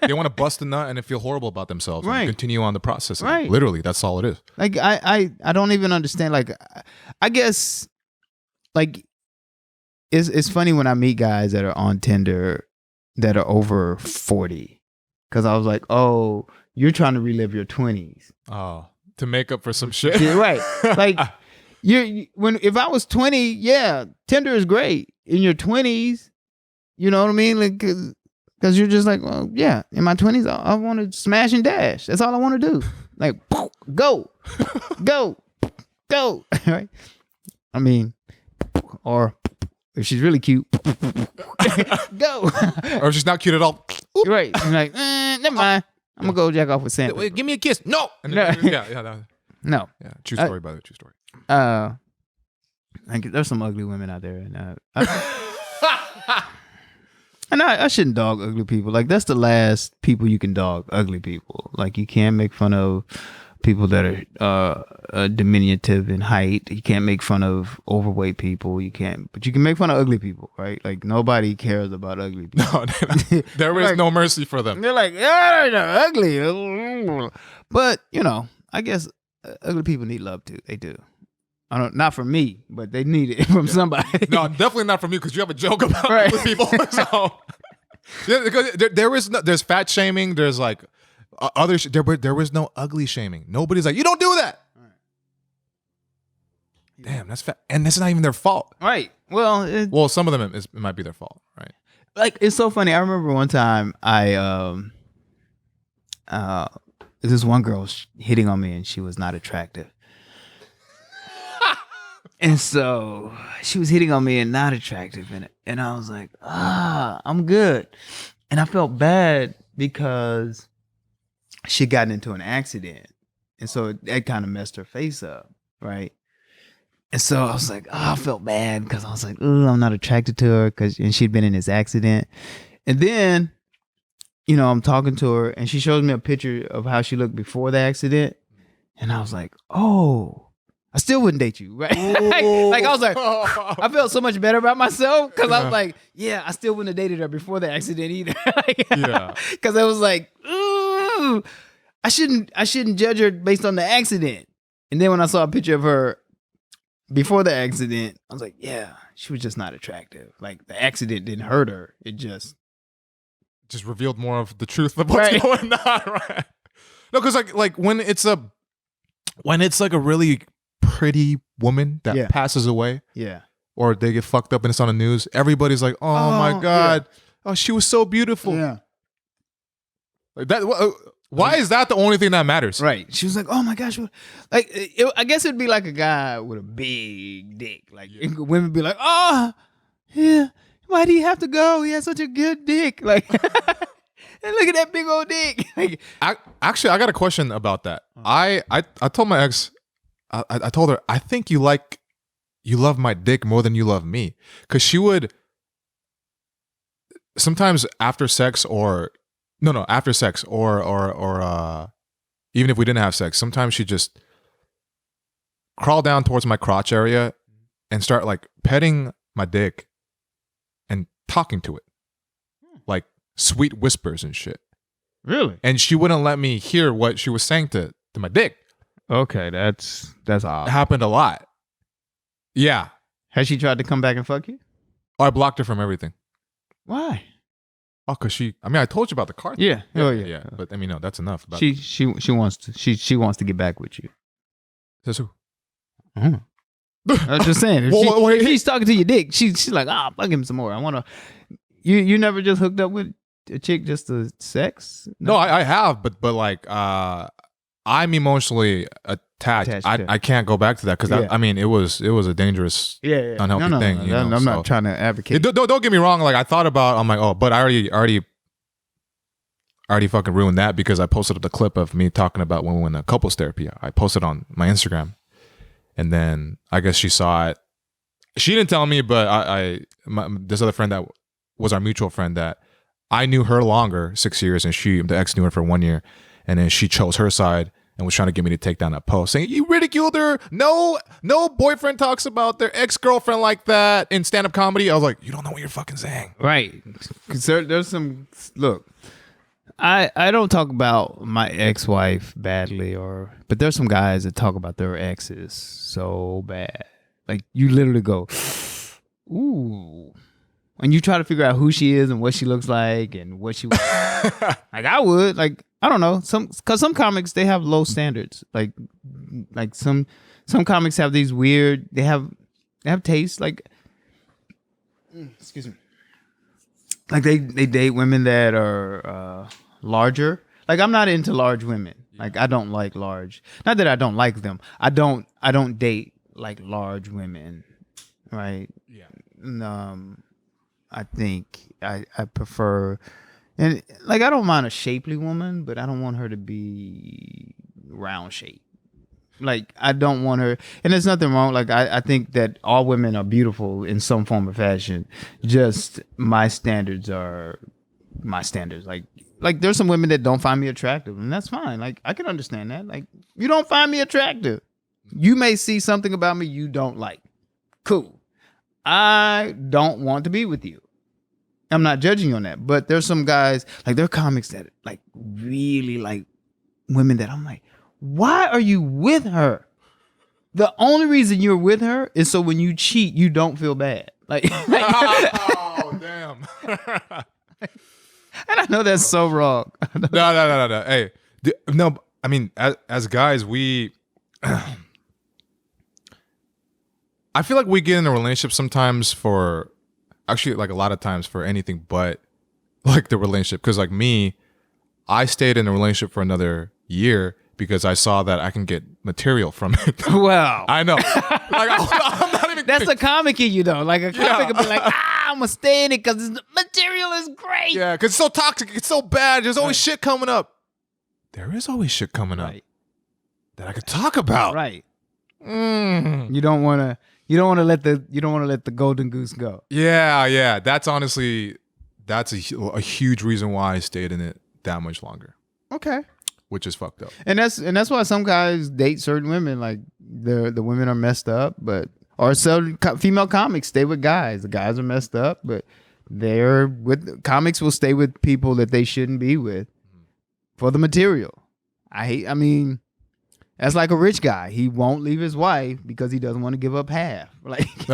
S1: They want to bust a nut and feel horrible about themselves.
S2: Right.
S1: And continue on the process.
S2: Right.
S1: Literally, that's all it is.
S2: Like I don't even understand. Like I guess like it's funny when I meet guys that are on Tinder that are over 40, because I was like, oh, you're trying to relive your 20s.
S1: Oh, to make up for some shit.
S2: Yeah, right. Like if I was 20, yeah, Tinder is great. In your 20s, you know what I mean? Like, because you're just like, well, yeah, in my 20s, I want to smash and dash. That's all I want to do. Like, go, right? I mean, or if she's really cute, go.
S1: Or if she's not cute at all.
S2: Right. I'm like, never mind. I'm going to go jack off with Sam.
S1: Wait, give me a kiss. No. And
S2: No.
S1: Yeah.
S2: No.
S1: Yeah. True story, by the way. True story.
S2: Like, there's some ugly women out there, and I shouldn't dog ugly people. Like, that's the last people you can dog, ugly people. Like, you can't make fun of people that are diminutive in height. You can't make fun of overweight people. You can't, but you can make fun of ugly people, right? Like, nobody cares about ugly people.
S1: No, there is no mercy for them.
S2: They're like, yeah, they're ugly. But, I guess ugly people need love too. They do. Not from me, but they need it from somebody.
S1: No, definitely not from you, because you have a joke about ugly people. So, yeah, because there's fat shaming. There's like other. There was no ugly shaming. Nobody's like, you don't do that. Damn, that's fat, and that's not even their fault.
S2: Right. Well,
S1: some of them it might be their fault. Right.
S2: Like, it's so funny. I remember one time this one girl was hitting on me, and she was not attractive. And so she was hitting on me and not attractive in it. And I was like, I'm good. And I felt bad because she gotten into an accident. And so that kind of messed her face up. Right. And so I was like, I felt bad because I was like, I'm not attracted to her, and she'd been in this accident. And then, I'm talking to her, and she shows me a picture of how she looked before the accident. And I was like, oh, I still wouldn't date you, right? Like I was like, I felt so much better about myself, because I was like, yeah, I still wouldn't have dated her before the accident either. Yeah, because I was like, ooh, I shouldn't judge her based on the accident. And then when I saw a picture of her before the accident, I was like, yeah, she was just not attractive. Like, the accident didn't hurt her; it just
S1: revealed more of the truth of what's going on, right? No, because like when it's like a really pretty woman that passes away, or they get fucked up and it's on the news, everybody's like, oh my God, oh, she was so beautiful.
S2: Yeah.
S1: Like that. Why is that the only thing that matters?
S2: Right. She was like, oh my gosh. Like, I guess it'd be like a guy with a big dick. Like, women be like, oh, yeah, why do you have to go? He has such a good dick. Like, and look at that big old dick. Like,
S1: actually, I got a question about that. I told my ex, I told her, I think you love my dick more than you love me. Because she would sometimes after sex or even if we didn't have sex, sometimes she'd just crawl down towards my crotch area and start like petting my dick and talking to it. Like sweet whispers and shit.
S2: Really?
S1: And she wouldn't let me hear what she was saying to my dick.
S2: Okay, that's odd.
S1: It happened a lot. Yeah.
S2: Has she tried to come back and fuck you?
S1: Oh, I blocked her from everything.
S2: Why?
S1: Oh, because I told you about the car thing.
S2: Yeah. Oh, yeah.
S1: But no, that's enough.
S2: She wants to get back with you.
S1: Says who?
S2: I was just saying. If she's talking to your dick, she's like, fuck him some more. I want to. You never just hooked up with a chick just to sex?
S1: No, I have, but like, I'm emotionally attached. I can't go back to that because it was a dangerous, unhealthy thing.
S2: I'm not trying to advocate.
S1: Don't get me wrong. Like I thought about, I'm like, but I already I already fucking ruined that because I posted up the clip of me talking about when we went to couples therapy. I posted on my Instagram, and then I guess she saw it. She didn't tell me, but this other friend that was our mutual friend that I knew her longer, 6 years, and the ex knew her for 1 year, and then she chose her side and was trying to get me to take down that post, saying you ridiculed her. No boyfriend talks about their ex-girlfriend like that in stand-up comedy. I was like, you don't know what you're fucking saying,
S2: right? Because there's some look. I don't talk about my ex-wife badly, but there's some guys that talk about their exes so bad. Like you literally go, ooh, and you try to figure out who she is and what she looks like and what she like. I would like I don't know because some comics they have low standards. Like some comics have these weird. They have taste. Like excuse me. Like they date women that are larger. Like I'm not into large women. Like I don't like large. Not that I don't like them. I don't date like large women, right?
S1: Yeah.
S2: I think I prefer, and like I don't mind a shapely woman, but I don't want her to be round shape. Like I don't want her, and there's nothing wrong. Like I think that all women are beautiful in some form or fashion. Just my standards are my standards. Like there's some women that don't find me attractive, and that's fine. Like I can understand that. Like you don't find me attractive. You may see something about me you don't like. Cool. I don't want to be with you. I'm not judging you on that, but there's some guys like there are comics that like really like women that I'm like, why are you with her? The only reason you're with her is so when you cheat, you don't feel bad. Like
S1: oh damn.
S2: And I know that's so wrong.
S1: No. Hey, no. I mean, as guys, we. I feel like we get in a relationship sometimes for, actually, like a lot of times for anything but like the relationship. Because like me, I stayed in a relationship for another year because I saw that I can get material from it.
S2: Well,
S1: I know. Like I'm not even.
S2: That's a comic in you though. Like a comic would be like, I'm gonna stay in it because the material is great.
S1: Yeah, because it's so toxic. It's so bad. There's always shit coming up. There is always shit coming up that I could talk about.
S2: Right. You don't want to let the golden goose go.
S1: Yeah. That's honestly, that's a huge reason why I stayed in it that much longer.
S2: Okay.
S1: Which is fucked up.
S2: And that's why some guys date certain women. Like the women are messed up, or some female comics stay with guys. The guys are messed up, but comics will stay with people that they shouldn't be with for the material. I mean, that's like a rich guy. He won't leave his wife because he doesn't want to give up half. Like he's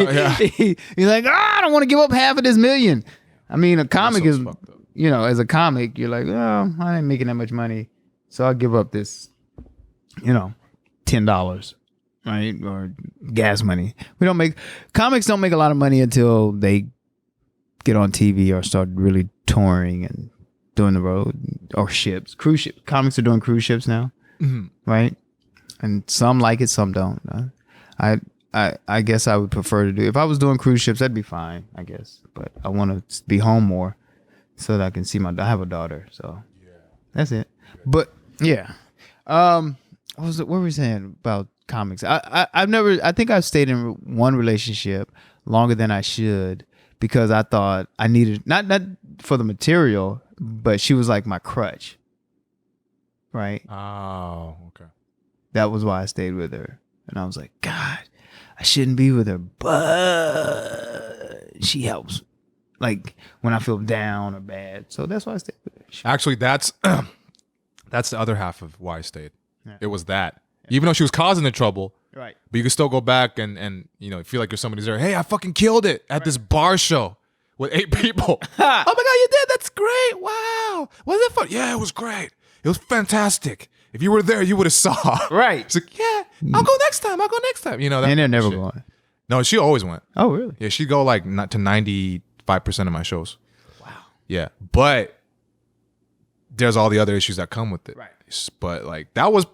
S2: like, I don't want to give up half of this million. I mean, a comic is, as a comic, you're like, oh, I ain't making that much money, so I'll give up this, $10, right, or gas money. Comics don't make a lot of money until they get on TV or start really touring and doing the road or cruise ships. Comics are doing cruise ships now, right? And some like it, some don't. I guess I would prefer to do. If I was doing cruise ships, that'd be fine, I guess. But I want to be home more so that I can see I have a daughter, so that's it. But yeah, what were we saying about comics? I think I've stayed in one relationship longer than I should because I thought I needed not for the material, but she was like my crutch, right?
S1: Oh, okay.
S2: That was why I stayed with her. And I was like, God, I shouldn't be with her, but she helps. Like when I feel down or bad. So that's why I stayed with her.
S1: Actually, that's the other half of why I stayed.
S2: Yeah.
S1: It was that. Even though she was causing the trouble.
S2: Right.
S1: But you can still go back and feel like you're somebody's there. Hey, I fucking killed it at this bar show with 8 people. Oh my God, you did? That's great. Wow. Wasn't it fun? Yeah, it was great. It was fantastic. If you were there, you would have saw.
S2: Right.
S1: It's like, yeah, I'll go next time. That
S2: and they're never
S1: shit.
S2: going.
S1: No, she always went.
S2: Oh, really?
S1: Yeah, she'd go like not to 95% of my shows.
S2: Wow.
S1: Yeah, but there's all the other issues that come with it.
S2: Right.
S1: But like that was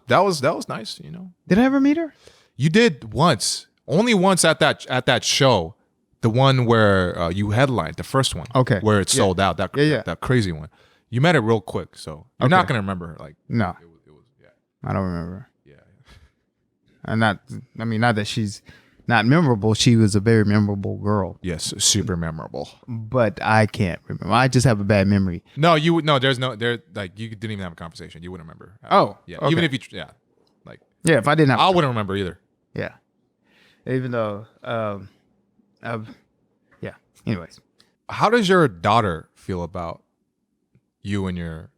S1: nice.
S2: Did I ever meet her?
S1: You did once, only once at that show, the one where you headlined, the first one.
S2: Okay.
S1: Where it sold out. That crazy one. You met it real quick, so you're not gonna remember. Like,
S2: No,
S1: it was yeah,
S2: I don't remember.
S1: yeah.
S2: And not that she's not memorable. She was a very memorable girl,
S1: Yes, super memorable.
S2: but I can't remember. I just have a bad memory.
S1: No, you would no. There's no there. Like you didn't even have a conversation. You wouldn't remember.
S2: Oh,
S1: yeah.
S2: okay.
S1: Even if you like
S2: Yeah, if I didn't have,
S1: I wouldn't remember either.
S2: yeah. Even though, yeah. Anyways,
S1: How does your daughter feel about you and your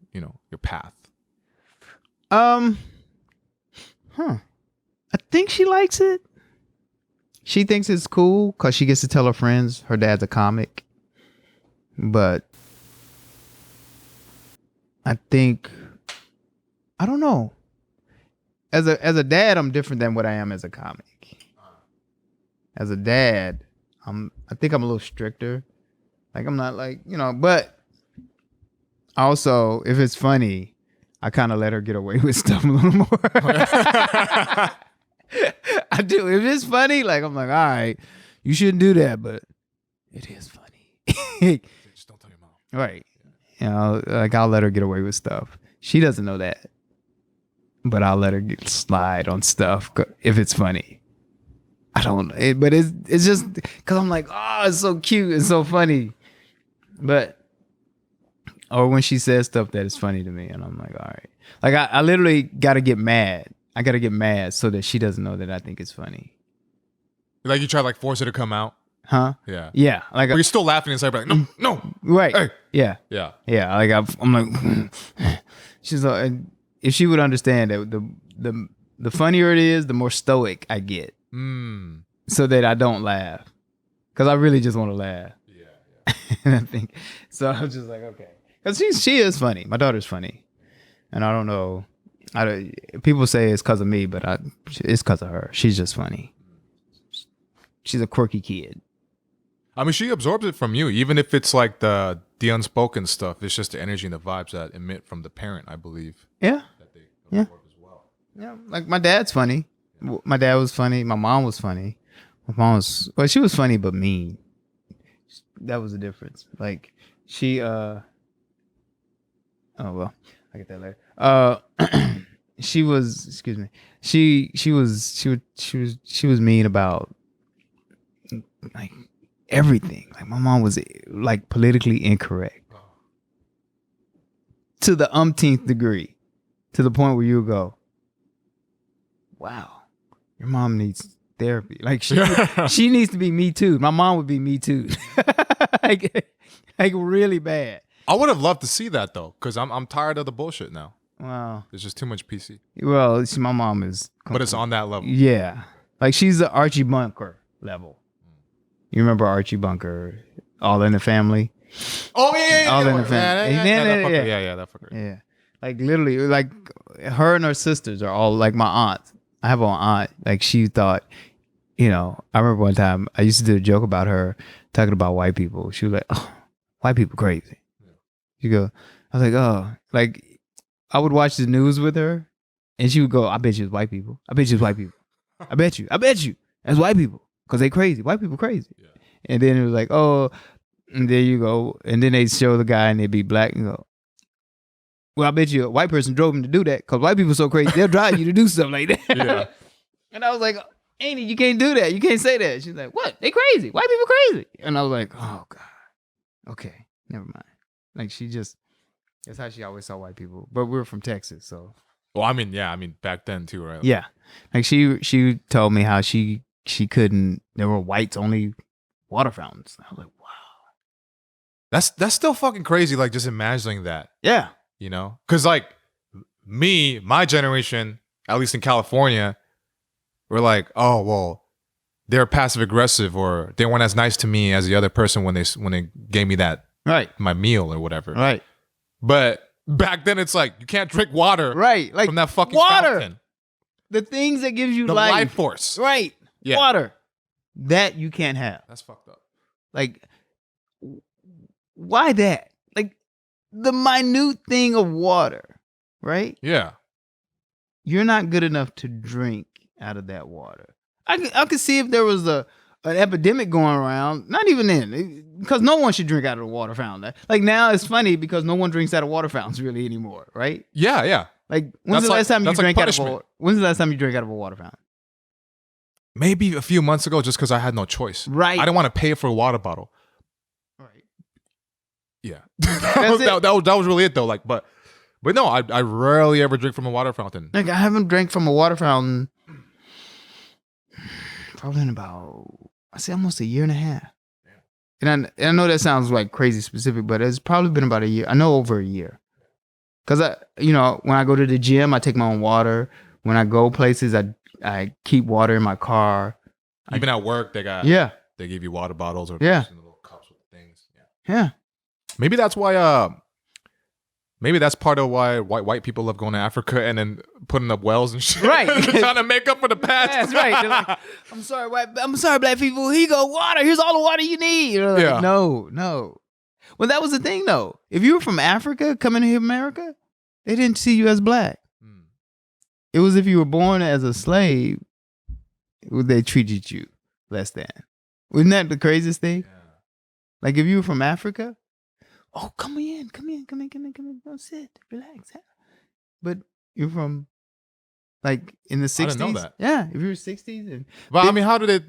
S1: path?
S2: I think she likes it. She thinks it's cool because she gets to tell her friends her dad's a comic. But I think, I don't know. As a dad, I'm different than what I am as a comic. As a dad, I think I'm a little stricter. Like I'm not like, but also if it's funny, I kind of let her get away with stuff a little more. I do. If it's funny, like I'm like, all right, you shouldn't do that, but it is funny.
S1: Just don't tell your mom.
S2: Right. Like I'll let her get away with stuff. She doesn't know that. But I'll let her slide on stuff if it's funny. I don't know. But it's just because I'm like, oh, it's so cute. It's so funny. Or when she says stuff that is funny to me and I'm like, all right. Like I literally got to get mad. I got to get mad so that she doesn't know that I think it's funny.
S1: Like you try to like force her to come out.
S2: Huh?
S1: Yeah.
S2: Yeah. Like
S1: But you're still laughing inside, but like, no.
S2: Right.
S1: Hey.
S2: Yeah.
S1: Yeah.
S2: Yeah. Like I'm like, she's like, if she would understand that the funnier it is, the more stoic I get. So that I don't laugh. Because I really just want to laugh.
S1: Yeah.
S2: And I think, so I'm just like, okay. Because she is funny. My daughter's funny. And I don't know. People say it's because of me, but it's because of her. She's just funny. She's a quirky kid.
S1: I mean, she absorbs it from you, even if it's like the unspoken stuff. It's just the energy and the vibes that emit from the parent, I believe.
S2: Yeah.
S1: That they absorb as well.
S2: Yeah. Like my dad's funny. My dad was funny. My mom was funny. My mom was, well, she was funny, but mean. That was the difference. Like she, oh, well, I get that later. She was, excuse me. She was mean about like everything. Like my mom was like politically incorrect to the umpteenth degree, to the point where you go, wow, your mom needs therapy. Like she needs to be Me Too. My mom would be Me Too. like really bad.
S1: I would have loved to see that though, because I'm tired of the bullshit now.
S2: Wow.
S1: There's just too much PC.
S2: Well, my mom is.
S1: But it's on that level.
S2: Yeah. Like she's the Archie Bunker level. You remember Archie Bunker, All in the Family?
S1: Oh yeah.
S2: All in the Family.
S1: Yeah, that fucker.
S2: Yeah. Like literally, like her and her sisters are all like my aunt. I have an aunt. Like she thought, I remember one time I used to do a joke about her talking about white people. She was like, oh, white people crazy. She go, I was like, oh, like I would watch the news with her and she would go, I bet you it's white people. I bet you it's white people. I bet you. That's white people. Because they crazy. White people crazy. Yeah. And then it was like, oh, and there you go. And then they show the guy and they'd be black and go, well, I bet you a white person drove him to do that because white people so crazy. They'll drive you to do stuff like that.
S1: Yeah.
S2: And I was like, Annie, you can't do that. You can't say that. She's like, what? They crazy. White people crazy. And I was like, oh, God. Okay. Never mind. Like that's how she always saw white people. But we're from Texas, so.
S1: Well, I mean, back then too, right?
S2: Yeah. Like she told me how she couldn't, there were whites only water fountains. I was like, wow.
S1: That's still fucking crazy, like just imagining that.
S2: Yeah.
S1: Because like my generation, at least in California, we're like, oh, well, they're passive aggressive or they weren't as nice to me as the other person when they gave me that,
S2: right,
S1: my meal or whatever.
S2: Right.
S1: But back then it's like, you can't drink water.
S2: Right. Like
S1: from that fucking
S2: water.
S1: fountain.
S2: The things that gives you
S1: The life force.
S2: Right.
S1: Yeah.
S2: Water. That you can't have.
S1: That's fucked up.
S2: Like, why that? Like, the minute thing of water, right?
S1: Yeah.
S2: You're not good enough to drink out of that water. I could see if there was a an epidemic going around. Not even then, because no one should drink out of the water fountain. Like now, it's funny because no one drinks out of water fountains really anymore, right?
S1: Yeah.
S2: Like when's the last time you drank out of a? When's the last time you drank out of a water fountain?
S1: Maybe a few months ago, just because I had no choice.
S2: Right.
S1: I didn't want to pay for a water bottle.
S2: Right.
S1: Yeah. that was really it though. Like, but no, I rarely ever drink from a water fountain.
S2: Like I haven't drank from a water fountain probably in about, I say almost a year and a half. Yeah. And I know that sounds like crazy specific, but it's probably been about a year. I know over a year. Because when I go to the gym, I take my own water. When I go places, I keep water in my car.
S1: Even at work, they give you water bottles or little cups with things.
S2: Yeah.
S1: Maybe that's why. Maybe that's part of why white people love going to Africa and then putting up wells and shit. Right. Trying to make up for the past.
S2: That's right. They're like, I'm sorry, black people. Here you go, water. Here's all the water you need. Like, no. Well, that was the thing, though. If you were from Africa coming to America, they didn't see you as black. It was if you were born as a slave, they treated you less than. Wasn't that the craziest thing? Yeah. Like if you were from Africa, oh, come in. Go sit, relax. But you're from, like, in the 60s.
S1: I didn't know that.
S2: Yeah, if you're 60s.
S1: But I mean, how do they,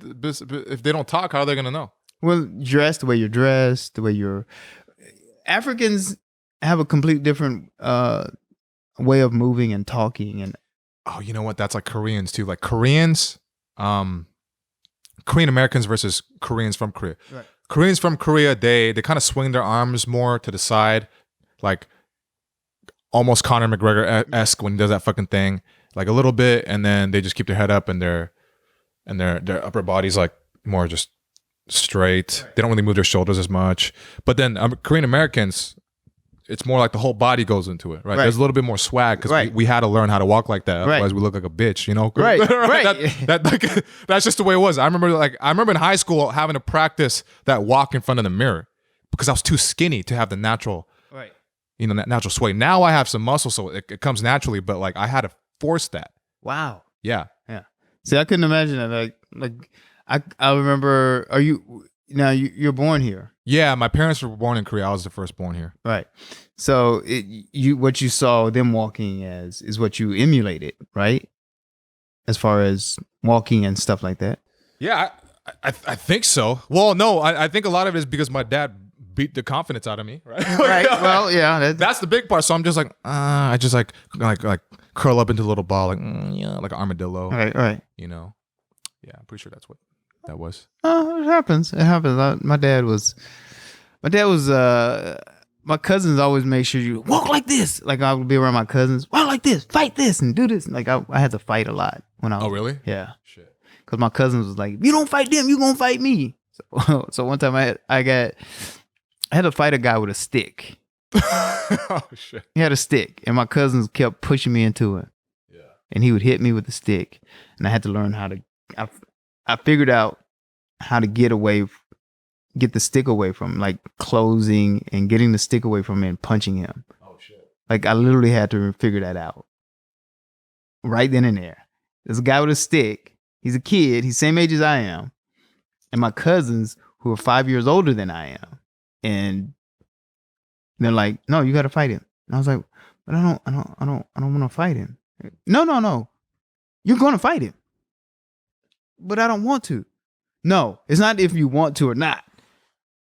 S1: if they don't talk, how are they going to know?
S2: Well, dress the way you're dressed, the way you're, Africans have a completely different way of moving and talking. And
S1: oh, you know what? That's like Koreans too. Like Koreans, Korean Americans versus Koreans from Korea. Right. Koreans from Korea, they kind of swing their arms more to the side, like almost Conor McGregor-esque when he does that fucking thing, like a little bit, and then they just keep their head up and their upper body's like more just straight. Right. They don't really move their shoulders as much. But then Korean Americans, it's more like the whole body goes into it, right? There's a little bit more swag because we had to learn how to walk like that. Otherwise, we look like a bitch, you know?
S2: Right.
S1: That's just the way it was. I remember in high school having to practice that walk in front of the mirror because I was too skinny to have the natural, natural sway. Now I have some muscle, so it comes naturally. But like I had to force that.
S2: Wow.
S1: Yeah.
S2: See, I couldn't imagine that. Like I remember. You're born here.
S1: Yeah, my parents were born in Korea. I was the firstborn here.
S2: Right. So what you saw them walking as is what you emulated, right? As far as walking and stuff like that.
S1: Yeah, I think so. Well, no, I think a lot of it is because my dad beat the confidence out of me, right?
S2: Right. Well, yeah,
S1: that's the big part. So I'm just like, I just like curl up into a little ball, like like an armadillo.
S2: Right.
S1: You know. Yeah, I'm pretty sure that's what that was.
S2: It happens. My dad was. My cousins always make sure you walk like this. Like I would be around my cousins, walk like this, fight this, and do this. Like I had to fight a lot when I was.
S1: Oh really?
S2: Yeah.
S1: Shit.
S2: Because my cousins was like, you don't fight them, you gonna fight me. So one time I had to fight a guy with a stick.
S1: Oh shit.
S2: He had a stick, and my cousins kept pushing me into it. Yeah. And he would hit me with the stick, and I had to learn how to. I figured out how to get the stick away from him, like closing and getting the stick away from him and punching him. Oh shit. Like I literally had to figure that out. Right then and there. There's a guy with a stick. He's a kid. He's the same age as I am. And my cousins, who are 5 years older than I am. And they're like, no, you gotta fight him. And I was like, but I don't wanna fight him. No. You're gonna fight him. But I don't want to. No, it's not if you want to or not.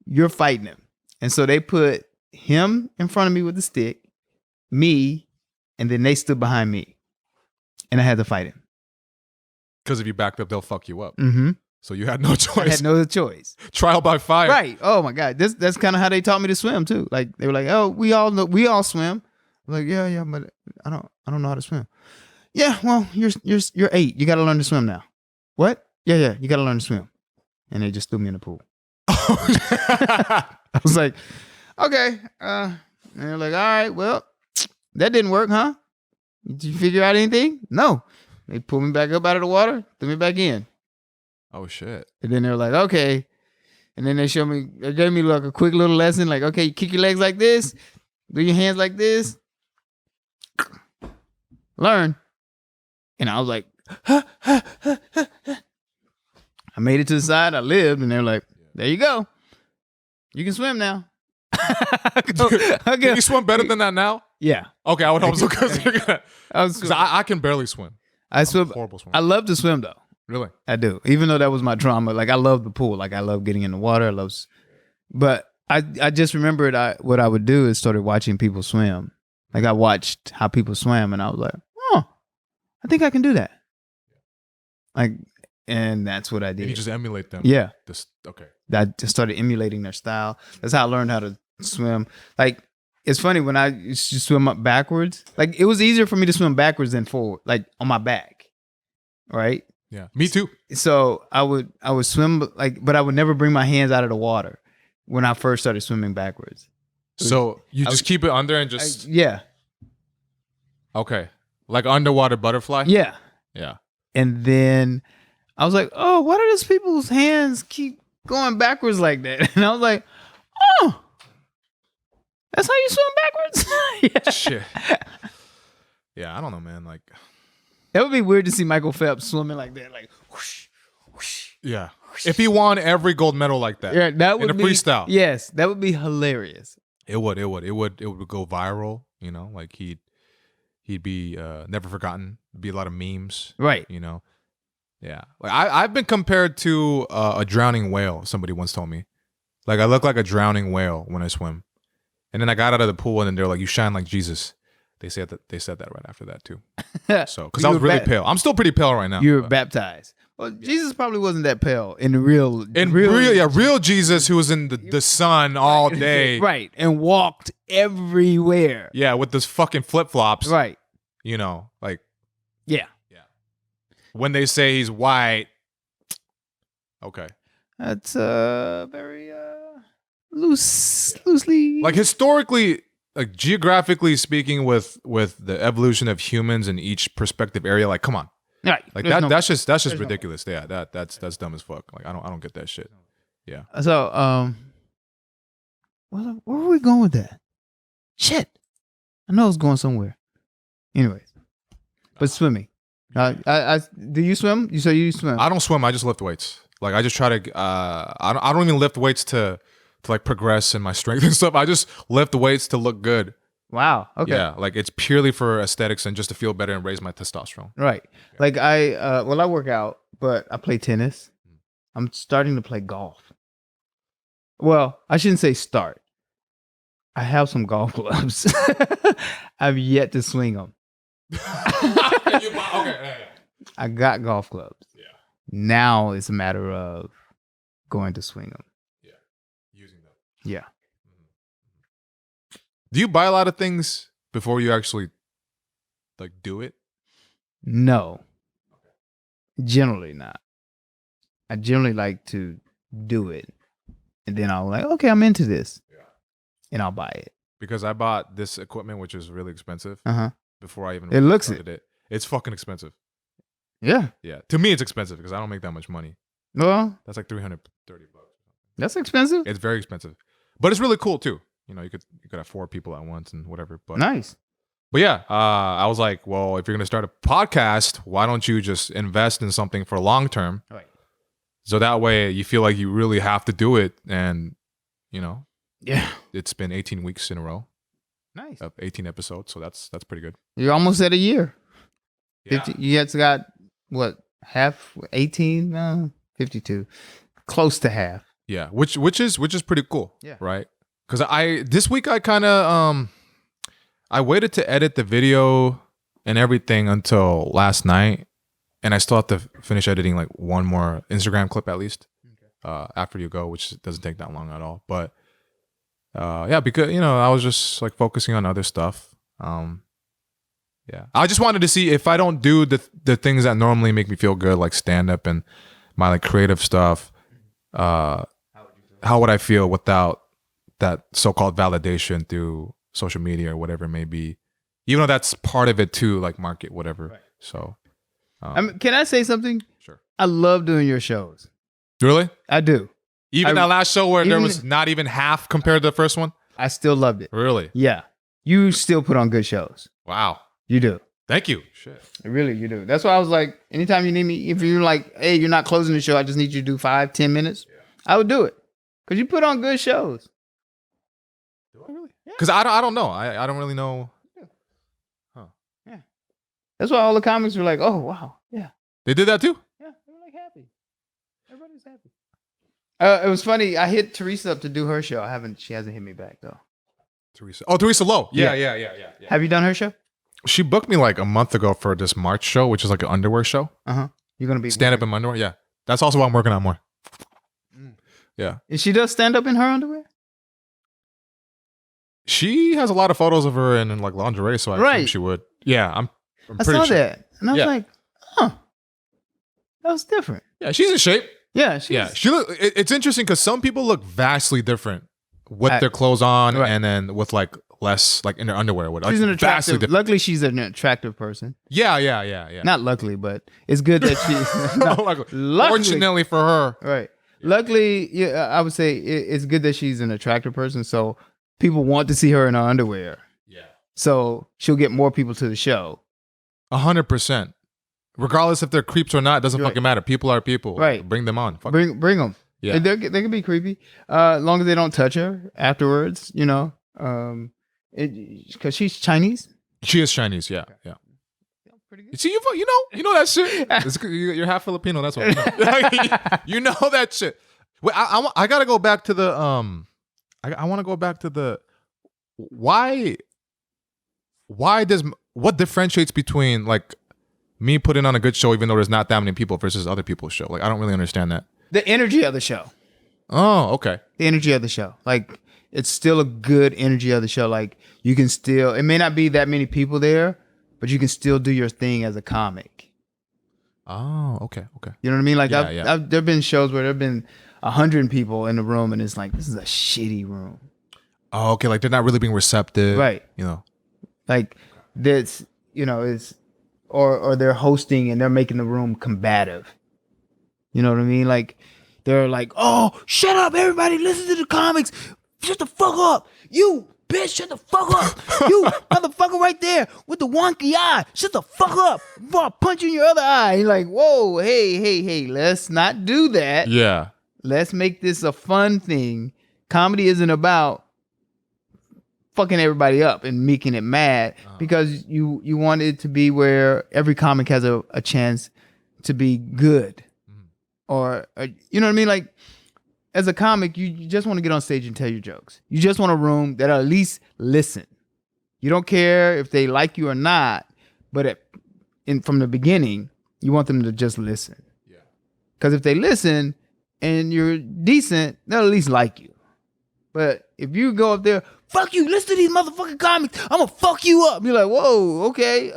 S2: You're fighting him. And so they put him in front of me with the stick, me, and then they stood behind me. And I had to fight him.
S1: Because if you backed up, they'll fuck you up.
S2: Mm-hmm.
S1: So you had no choice.
S2: I had no choice.
S1: Trial by fire.
S2: Right. Oh my God. That's kind of how they taught me to swim too. Like they were like, oh, we all swim. I'm like, yeah, but I don't know how to swim. Yeah, well, you're 8. You gotta learn to swim now. What? Yeah, you gotta learn to swim. And they just threw me in the pool. I was like, okay. And they're like, all right, well, that didn't work, huh? Did you figure out anything? No. They pulled me back up out of the water, threw me back in.
S1: Oh shit.
S2: And then they were like, okay. And then they gave me like a quick little lesson, like, okay, you kick your legs like this, do your hands like this. Learn. And I was like, I I made it to the side. I lived, and they're like, "There you go. You can swim now."
S1: Can you swim better than that now?
S2: Yeah.
S1: Okay, I would hope so because I can barely swim.
S2: I swim.
S1: Horrible swim.
S2: I love to swim though.
S1: Really?
S2: I do. Even though that was my trauma. Like I love the pool. Like I love getting in the water. But I just remembered what I would do is started watching people swim. Like I watched how people swam, and I was like, oh, I think I can do that. Like, and that's what I did.
S1: And you just emulate them.
S2: Yeah.
S1: Okay.
S2: I just started emulating their style. That's how I learned how to swim. Like, it's funny when I used to swim up backwards. Like, it was easier for me to swim backwards than forward, like on my back. Right?
S1: Yeah. Me too.
S2: So I would swim but I would never bring my hands out of the water when I first started swimming backwards.
S1: So you just keep it under and just
S2: yeah.
S1: Okay. Like underwater butterfly?
S2: Yeah.
S1: Yeah.
S2: And then I was like, oh, why do these people's hands keep going backwards like that? And I was like, oh, that's how you swim backwards? Yeah.
S1: Shit. Yeah, I don't know, man. Like
S2: that would be weird to see Michael Phelps swimming like that, like whoosh, whoosh.
S1: Yeah. If he won every gold medal like that.
S2: Yeah, that would
S1: in a
S2: be
S1: freestyle.
S2: Yes, that would be hilarious.
S1: It would go viral, you know, like he'd be never forgotten. Be a lot of memes.
S2: Right.
S1: You know. Yeah. Like I've been compared to a drowning whale, somebody once told me. Like I look like a drowning whale when I swim. And then I got out of the pool and then they're like, you shine like Jesus. They said that right after that too. So because I was really pale. I'm still pretty pale right now.
S2: You were baptized. Well, yeah. Jesus probably wasn't that pale in the real
S1: Jesus who was in the sun all day.
S2: Right. And walked everywhere.
S1: Yeah, with those fucking flip-flops.
S2: Right.
S1: You know, like
S2: yeah.
S1: When they say he's white, okay.
S2: That's very loosely.
S1: Like historically, like geographically speaking, with the evolution of humans in each perspective area, like come on.
S2: Right.
S1: Like that's just ridiculous. Yeah, that's dumb as fuck. Like I don't get that shit. Yeah.
S2: So where were we going with that? Shit. I know I was going somewhere. Anyways. But swimming. Do you swim? You say you swim?
S1: I don't swim. I just lift weights. Like I just try to. I don't even lift weights to like progress in my strength and stuff. I just lift weights to look good.
S2: Wow. Okay.
S1: Yeah. Like it's purely for aesthetics and just to feel better and raise my testosterone.
S2: Right. Yeah. Like I work out, but I play tennis. I'm starting to play golf. Well, I shouldn't say start. I have some golf clubs. I've yet to swing them.
S1: Okay.
S2: I got golf clubs.
S1: Yeah.
S2: Now it's a matter of going to swing them.
S1: Yeah. Using them.
S2: Yeah.
S1: Mm-hmm. Do you buy a lot of things before you actually like do it?
S2: No. Generally not. I generally like to do it. And then I'll like, okay, I'm into this. Yeah. And I'll buy it.
S1: Because I bought this equipment, which is really expensive. Before I even started it. It's fucking expensive.
S2: Yeah.
S1: Yeah. To me, it's expensive because I don't make that much money.
S2: Well,
S1: that's like $330.
S2: That's expensive.
S1: It's very expensive, but it's really cool too. You know, you could have 4 people at once and whatever. But
S2: nice.
S1: But yeah, I was like, well, if you're gonna start a podcast, why don't you just invest in something for long term?
S2: Right.
S1: So that way you feel like you really have to do it, and you know,
S2: yeah, it's
S1: been 18 weeks in a row.
S2: Nice.
S1: 18 episodes, so that's pretty good.
S2: You're almost at a year.
S1: Yeah.
S2: 50, you guys got what, half? 18? No, 52. Close to half.
S1: Yeah, which is pretty cool.
S2: Yeah.
S1: Right. Because this week I kind of I waited to edit the video and everything until last night, and I still have to finish editing like one more Instagram clip at least after you go, which doesn't take that long at all. But yeah, because you know I was just like focusing on other stuff. Yeah, I just wanted to see if I don't do the things that normally make me feel good, like stand up and my like creative stuff. How would I feel without that so-called validation through social media or whatever it may be? Even though that's part of it too, like market, whatever. Right. So,
S2: can I say something?
S1: Sure.
S2: I love doing your shows.
S1: Really?
S2: I do.
S1: Even that last show where there was not even half compared to the first one?
S2: I still loved it.
S1: Really?
S2: Yeah. You still put on good shows.
S1: Wow.
S2: You do.
S1: Thank you. Shit.
S2: Really, you do. That's why I was like, anytime you need me, if you're like, hey, you're not closing the show, I just need you to do 5-10 minutes. Yeah. I would do it because you put on good shows.
S1: Do I really? Because I don't know. I don't really know.
S2: Huh. Yeah. That's why all the comics were like, oh wow, yeah.
S1: They did that too.
S2: Yeah, they were like happy. Everybody's happy. It was funny. I hit Teresa up to do her show. She hasn't hit me back though.
S1: Teresa Lu. Yeah.
S2: Have you done her show?
S1: She booked me like a month ago for this March show, which is like an underwear show.
S2: You're gonna be
S1: stand up in my underwear. Yeah, that's also what I'm working on more. Yeah.
S2: And she does stand up in her underwear.
S1: She has a lot of photos of her in like lingerie, so I think she would. Yeah, I'm
S2: I
S1: pretty
S2: saw
S1: sure.
S2: that, and I was like, huh, that was different.
S1: Yeah, she's in shape.
S2: Yeah,
S1: she look. It's interesting because some people look vastly different with their clothes on, and then with like less like in their underwear.
S2: She's an attractive. Luckily, she's an attractive person.
S1: Yeah.
S2: Not luckily, but it's good that she's. Luckily,
S1: fortunately for her,
S2: right? Yeah. Luckily, I would say it's good that she's an attractive person. So people want to see her in her underwear.
S1: Yeah.
S2: So she'll get more people to the show.
S1: 100%. Regardless if they're creeps or not, it doesn't fucking matter. People are people.
S2: Right.
S1: Bring them on.
S2: Bring them. Yeah. They can be creepy. As long as they don't touch her afterwards, you know. Because she's Chinese.
S1: She is Chinese. Yeah. Pretty good. See, you know that shit. You're half Filipino. That's what you know that shit. Wait, I gotta go back to the I want to go back to the what differentiates between like me putting on a good show even though there's not that many people versus other people's show. Like I don't really understand that.
S2: The energy of the show.
S1: Oh, okay.
S2: The energy of the show. Like it's still a good energy of the show. Like you can still, it may not be that many people there, but you can still do your thing as a comic.
S1: Oh, okay.
S2: You know what I mean? Like there've been shows where there've been 100 people in the room and it's like, this is a shitty room.
S1: Oh, okay. Like they're not really being receptive.
S2: Right.
S1: You know,
S2: like that's, it's, or they're hosting and they're making the room combative. You know what I mean? Like they're like, oh, shut up, everybody, listen to the comics. Shut the fuck up. You bitch, shut the fuck up. You motherfucker right there with the wonky eye. Shut the fuck up before I punch you in your other eye. You're like, whoa, hey, let's not do that.
S1: Yeah.
S2: Let's make this a fun thing. Comedy isn't about fucking everybody up and making it mad because you want it to be where every comic has a chance to be good. Or you know what I mean? Like as a comic, you just want to get on stage and tell your jokes. You just want a room that'll at least listen. You don't care if they like you or not, but from the beginning, you want them to just listen. Yeah. Because if they listen and you're decent, they'll at least like you. But if you go up there, fuck you, listen to these motherfucking comics, I'm gonna fuck you up. You're like, whoa, okay.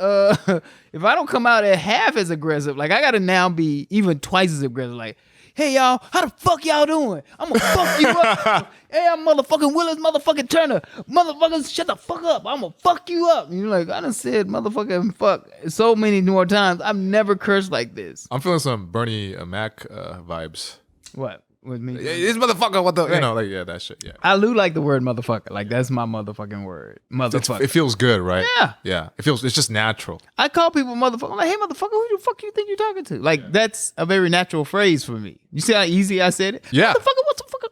S2: If I don't come out at half as aggressive, like I gotta now be even twice as aggressive. Like, hey y'all, how the fuck y'all doing? I'm gonna fuck you up. Hey, I'm motherfucking Willis motherfucking Turner. Motherfuckers, shut the fuck up. I'm gonna fuck you up. And you're like, I done said motherfucking fuck so many more times. I've never cursed like this.
S1: I'm feeling some Bernie Mac vibes.
S2: What? With me?
S1: This motherfucker, what the, right. Like, yeah, that shit, yeah.
S2: I do like the word motherfucker. Like, that's my motherfucking word. Motherfucker.
S1: It feels good, right?
S2: Yeah.
S1: Yeah. It's just natural.
S2: I call people motherfucker. I'm like, hey, motherfucker, who the fuck you think you're talking to? Like, that's a very natural phrase for me. You see how easy I said it?
S1: Yeah.
S2: Motherfucker, what's the fuck?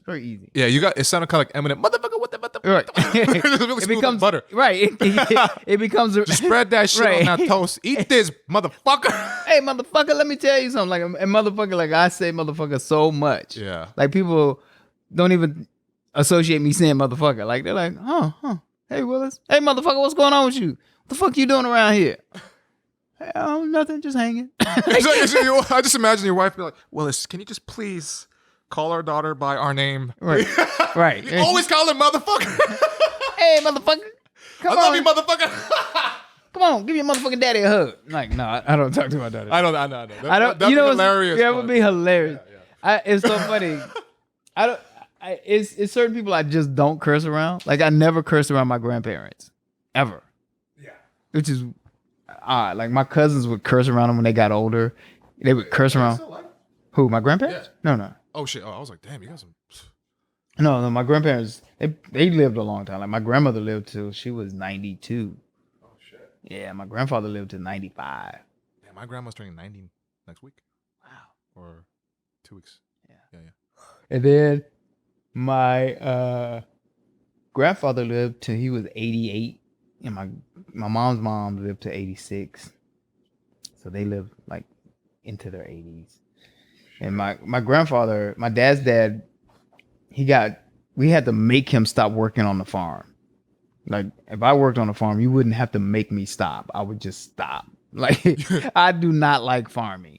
S2: Very easy.
S1: Yeah, it sounded kind of like Eminem. Motherfucker, what the
S2: right.
S1: It becomes
S2: butter. Right. It becomes
S1: just spread that shit on that toast. Eat this, motherfucker.
S2: Hey, motherfucker, let me tell you something. Like a motherfucker, like I say motherfucker so much.
S1: Yeah.
S2: Like people don't even associate me saying motherfucker. Like they're like, huh. Hey, Willis. Hey, motherfucker, what's going on with you? What the fuck you doing around here? Hey, nothing, just hanging.
S1: I just imagine your wife be like, Willis, can you just please call our daughter by our name?
S2: Right. Right.
S1: You always call her motherfucker.
S2: Hey, motherfucker.
S1: I love you, motherfucker.
S2: Come on, give your motherfucking daddy a hug. Like, no, I don't talk to my daddy.
S1: I know.
S2: That'd
S1: be hilarious.
S2: Yeah, it would be hilarious. Yeah. It's so funny. It's certain people I just don't curse around. Like, I never cursed around my grandparents. Ever. Yeah. Which is odd. Like, my cousins would curse around them when they got older. They would curse around. Who, my grandparents?
S1: Yeah.
S2: No.
S1: Oh, shit. Oh, I was like, damn, you got some...
S2: No, my grandparents, they lived a long time. Like, my grandmother lived till she was 92. Yeah, my grandfather lived to 95.
S1: Yeah, my grandma's turning 90 next week.
S2: Wow.
S1: Or 2 weeks. Yeah.
S2: And then my grandfather lived till he was 88, and my mom's mom lived to 86. So they lived like into their 80s. And my grandfather, my dad's dad, we had to make him stop working on the farm. Like if I worked on the farm, you wouldn't have to make me stop. I would just stop. Like I do not like farming.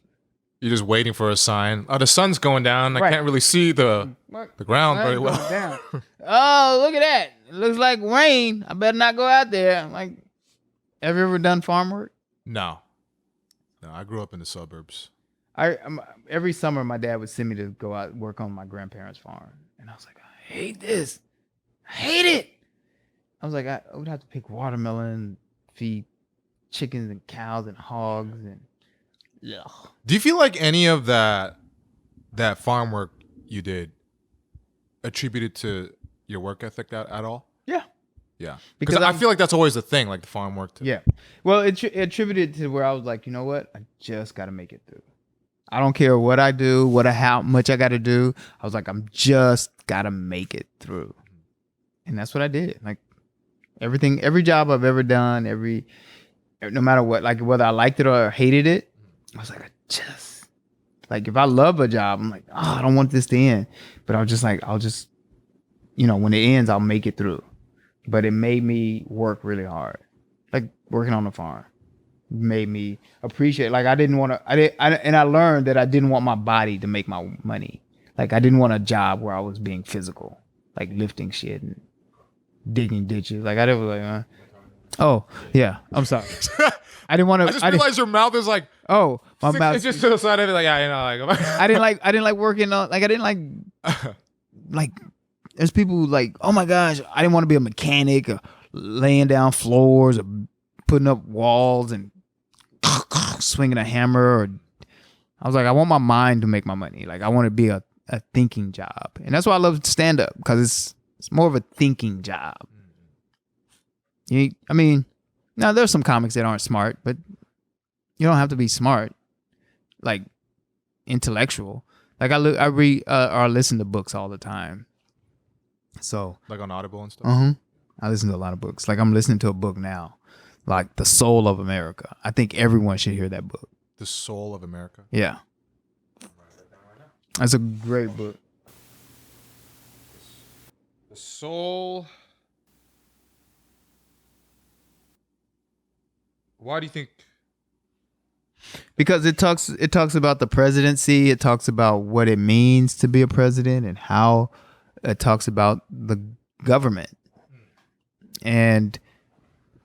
S1: You're just waiting for a sign. Oh, the sun's going down. I
S2: Right.
S1: can't really see the ground very well.
S2: Down. Oh, look at that. It looks like rain. I better not go out there. Like, have you ever done farm work?
S1: No, I grew up in the suburbs.
S2: Every summer, my dad would send me to go out and work on my grandparents' farm. And I was like, I hate this. I hate it. I was like, I would have to pick watermelon, feed chickens and cows and hogs. And
S1: Do you feel like any of that farm work you did attributed to your work ethic at all?
S2: Yeah.
S1: Yeah. Because I feel like that's always the thing, like the farm work.
S2: Yeah. Well, it attributed to where I was like, you know what? I just got to make it through. I don't care what I do, how much I got to do. I was like, I'm just got to make it through. And that's what I did. Like every job I've ever done, no matter what, like whether I liked it or hated it, I was like, if I love a job, I'm like, oh, I don't want this to end. But I was just like, I'll just, when it ends, I'll make it through. But it made me work really hard. Like working on the farm made me appreciate, like I learned that I didn't want my body to make my money. Like I didn't want a job where I was being physical, like lifting shit and digging ditches. Like I didn't like, oh yeah, I'm sorry. I didn't want to.
S1: I just realized your mouth is like,
S2: oh, my mouth.
S1: It's just to the side of it, like like.
S2: I didn't like working on, like I didn't like there's people who like, oh my gosh, I didn't want to be a mechanic or laying down floors or putting up walls and swinging a hammer. Or I was like, I want my mind to make my money. Like I want to be a thinking job, and that's why I love stand up, because it's more of a thinking job. Now there's some comics that aren't smart, but you don't have to be smart, like intellectual. Like I read or listen to books all the time. So
S1: like on Audible and stuff.
S2: I listen to a lot of books. Like I'm listening to a book now, like The Soul of America. I think everyone should hear that book.
S1: The Soul of America.
S2: Yeah, that's a great book.
S1: The Soul. Why do you think?
S2: Because it talks about the presidency. It talks about what it means to be a president, and how it talks about the government, and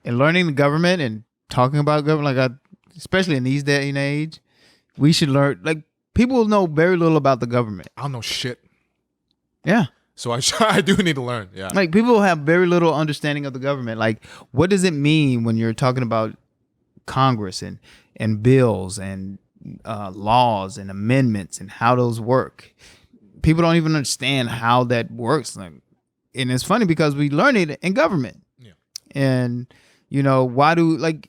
S2: learning the government and talking about government. Like especially in these day and age, we should learn. Like people know very little about the government.
S1: I don't know shit.
S2: Yeah.
S1: So I do need to learn. Yeah.
S2: Like people have very little understanding of the government. Like what does it mean when you're talking about Congress and bills and laws and amendments and how those work? People don't even understand how that works. Like, and it's funny because we learn it in government.
S1: Yeah.
S2: And why do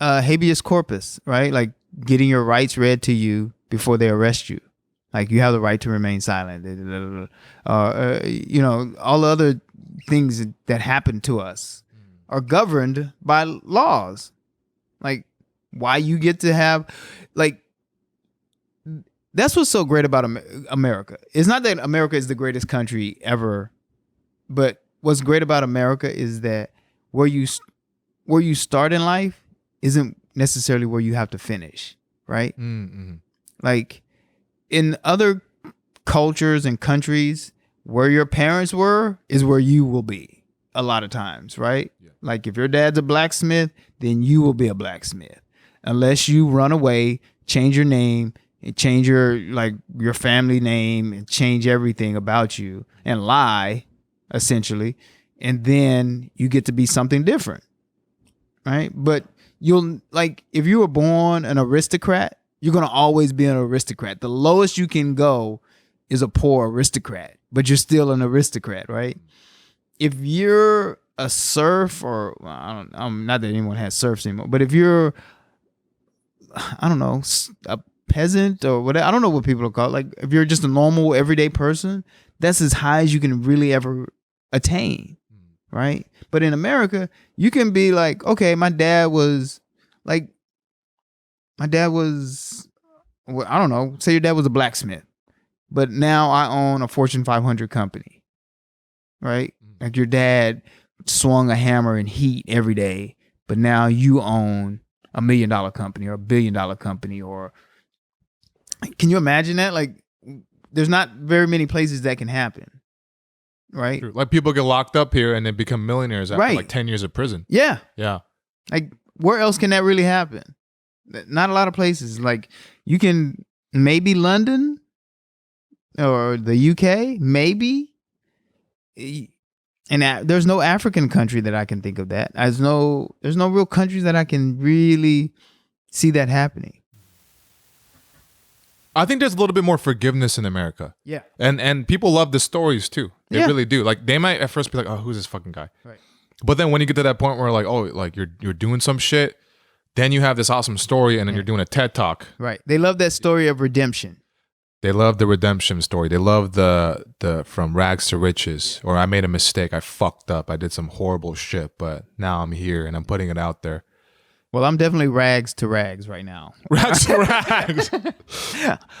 S2: habeas corpus, right? Like getting your rights read to you before they arrest you. Like you have the right to remain silent. All the other things that happen to us are governed by laws. Like why you get to have, like, that's what's so great about America. It's not that America is the greatest country ever, but what's great about America is that where you start in life isn't necessarily where you have to finish, right?
S1: Mm-hmm.
S2: Like in other cultures and countries, where your parents were is where you will be a lot of times, right? Yeah. Like if your dad's a blacksmith, then you will be a blacksmith. Unless you run away, change your name, and change your family name, and change everything about you and lie, essentially, and then you get to be something different, right? But if you were born an aristocrat, you're gonna always be an aristocrat. The lowest you can go is a poor aristocrat, but you're still an aristocrat, right? If you're a serf, or I don't, not that anyone has serfs anymore, but if you're, I don't know, a peasant or whatever, I don't know what people are called. Like if you're just a normal everyday person, that's as high as you can really ever attain, right? But in America, you can be like, okay, my dad was, well, I don't know, say your dad was a blacksmith, but now I own a Fortune 500 company, right? Like your dad swung a hammer in heat every day, but now you own $1 million company or $1 billion company. Or can you imagine that? Like there's not very many places that can happen, right?
S1: True. Like people get locked up here and they become millionaires after like 10 years of prison.
S2: Yeah.
S1: Yeah.
S2: Like where else can that really happen? Not a lot of places. Like you can maybe London or the UK, maybe. And there's no African country that I can think of that. There's no real countries that I can really see that happening.
S1: I think there's a little bit more forgiveness in America.
S2: Yeah.
S1: And people love the stories too. They really do. Like they might at first be like, oh, who's this fucking guy?
S2: Right.
S1: But then when you get to that point where like, oh, like you're doing some shit, then you have this awesome story and then you're doing a TED Talk.
S2: Right. They love that story of redemption.
S1: They love the redemption story. They love the from rags to riches, or I made a mistake. I fucked up. I did some horrible shit, but now I'm here and I'm putting it out there.
S2: Well, I'm definitely rags to rags right now.
S1: Rags to rags.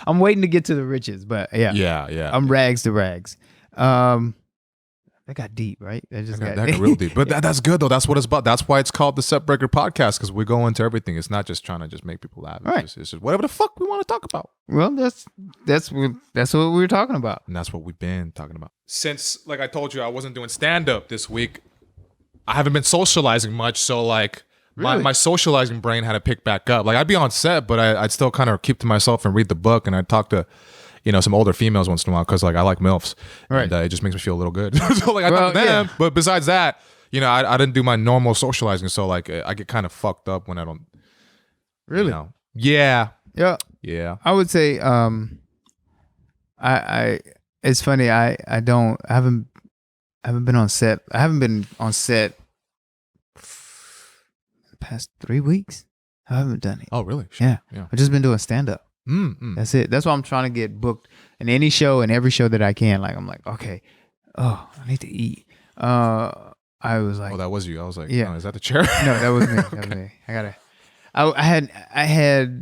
S2: I'm waiting to get to the riches, but yeah.
S1: Yeah.
S2: I'm rags to rags. That got deep, right? That
S1: got real deep. But that's good though. That's what it's about. That's why it's called the Set Breaker Podcast, because we go into everything. It's not just trying to just make people laugh. It's just whatever the fuck we want to talk about.
S2: Well, that's what we were talking about.
S1: And that's what we've been talking about. Since, like I told you, I wasn't doing stand-up this week, I haven't been socializing much. So like my socializing brain had to pick back up. Like I'd be on set, but I'd still kind of keep to myself and read the book, and I'd talk to some older females once in a while, because like I like MILFs, right? And it just makes me feel a little good. So like I talk to them, but besides that, I didn't do my normal socializing, so like I get kind of fucked up when I don't.
S2: Really?
S1: Yeah.
S2: I would say I it's funny, I haven't been on set. I haven't been on set the past 3 weeks. I haven't done it.
S1: Oh really?
S2: Yeah. I've just been doing stand up. That's it. That's why I'm trying to get booked in any show and every show that I can. Like I'm like, okay, I need to eat. I was like,
S1: oh, that was you. I was like, yeah, is that the chair?
S2: No, that was me. That was me.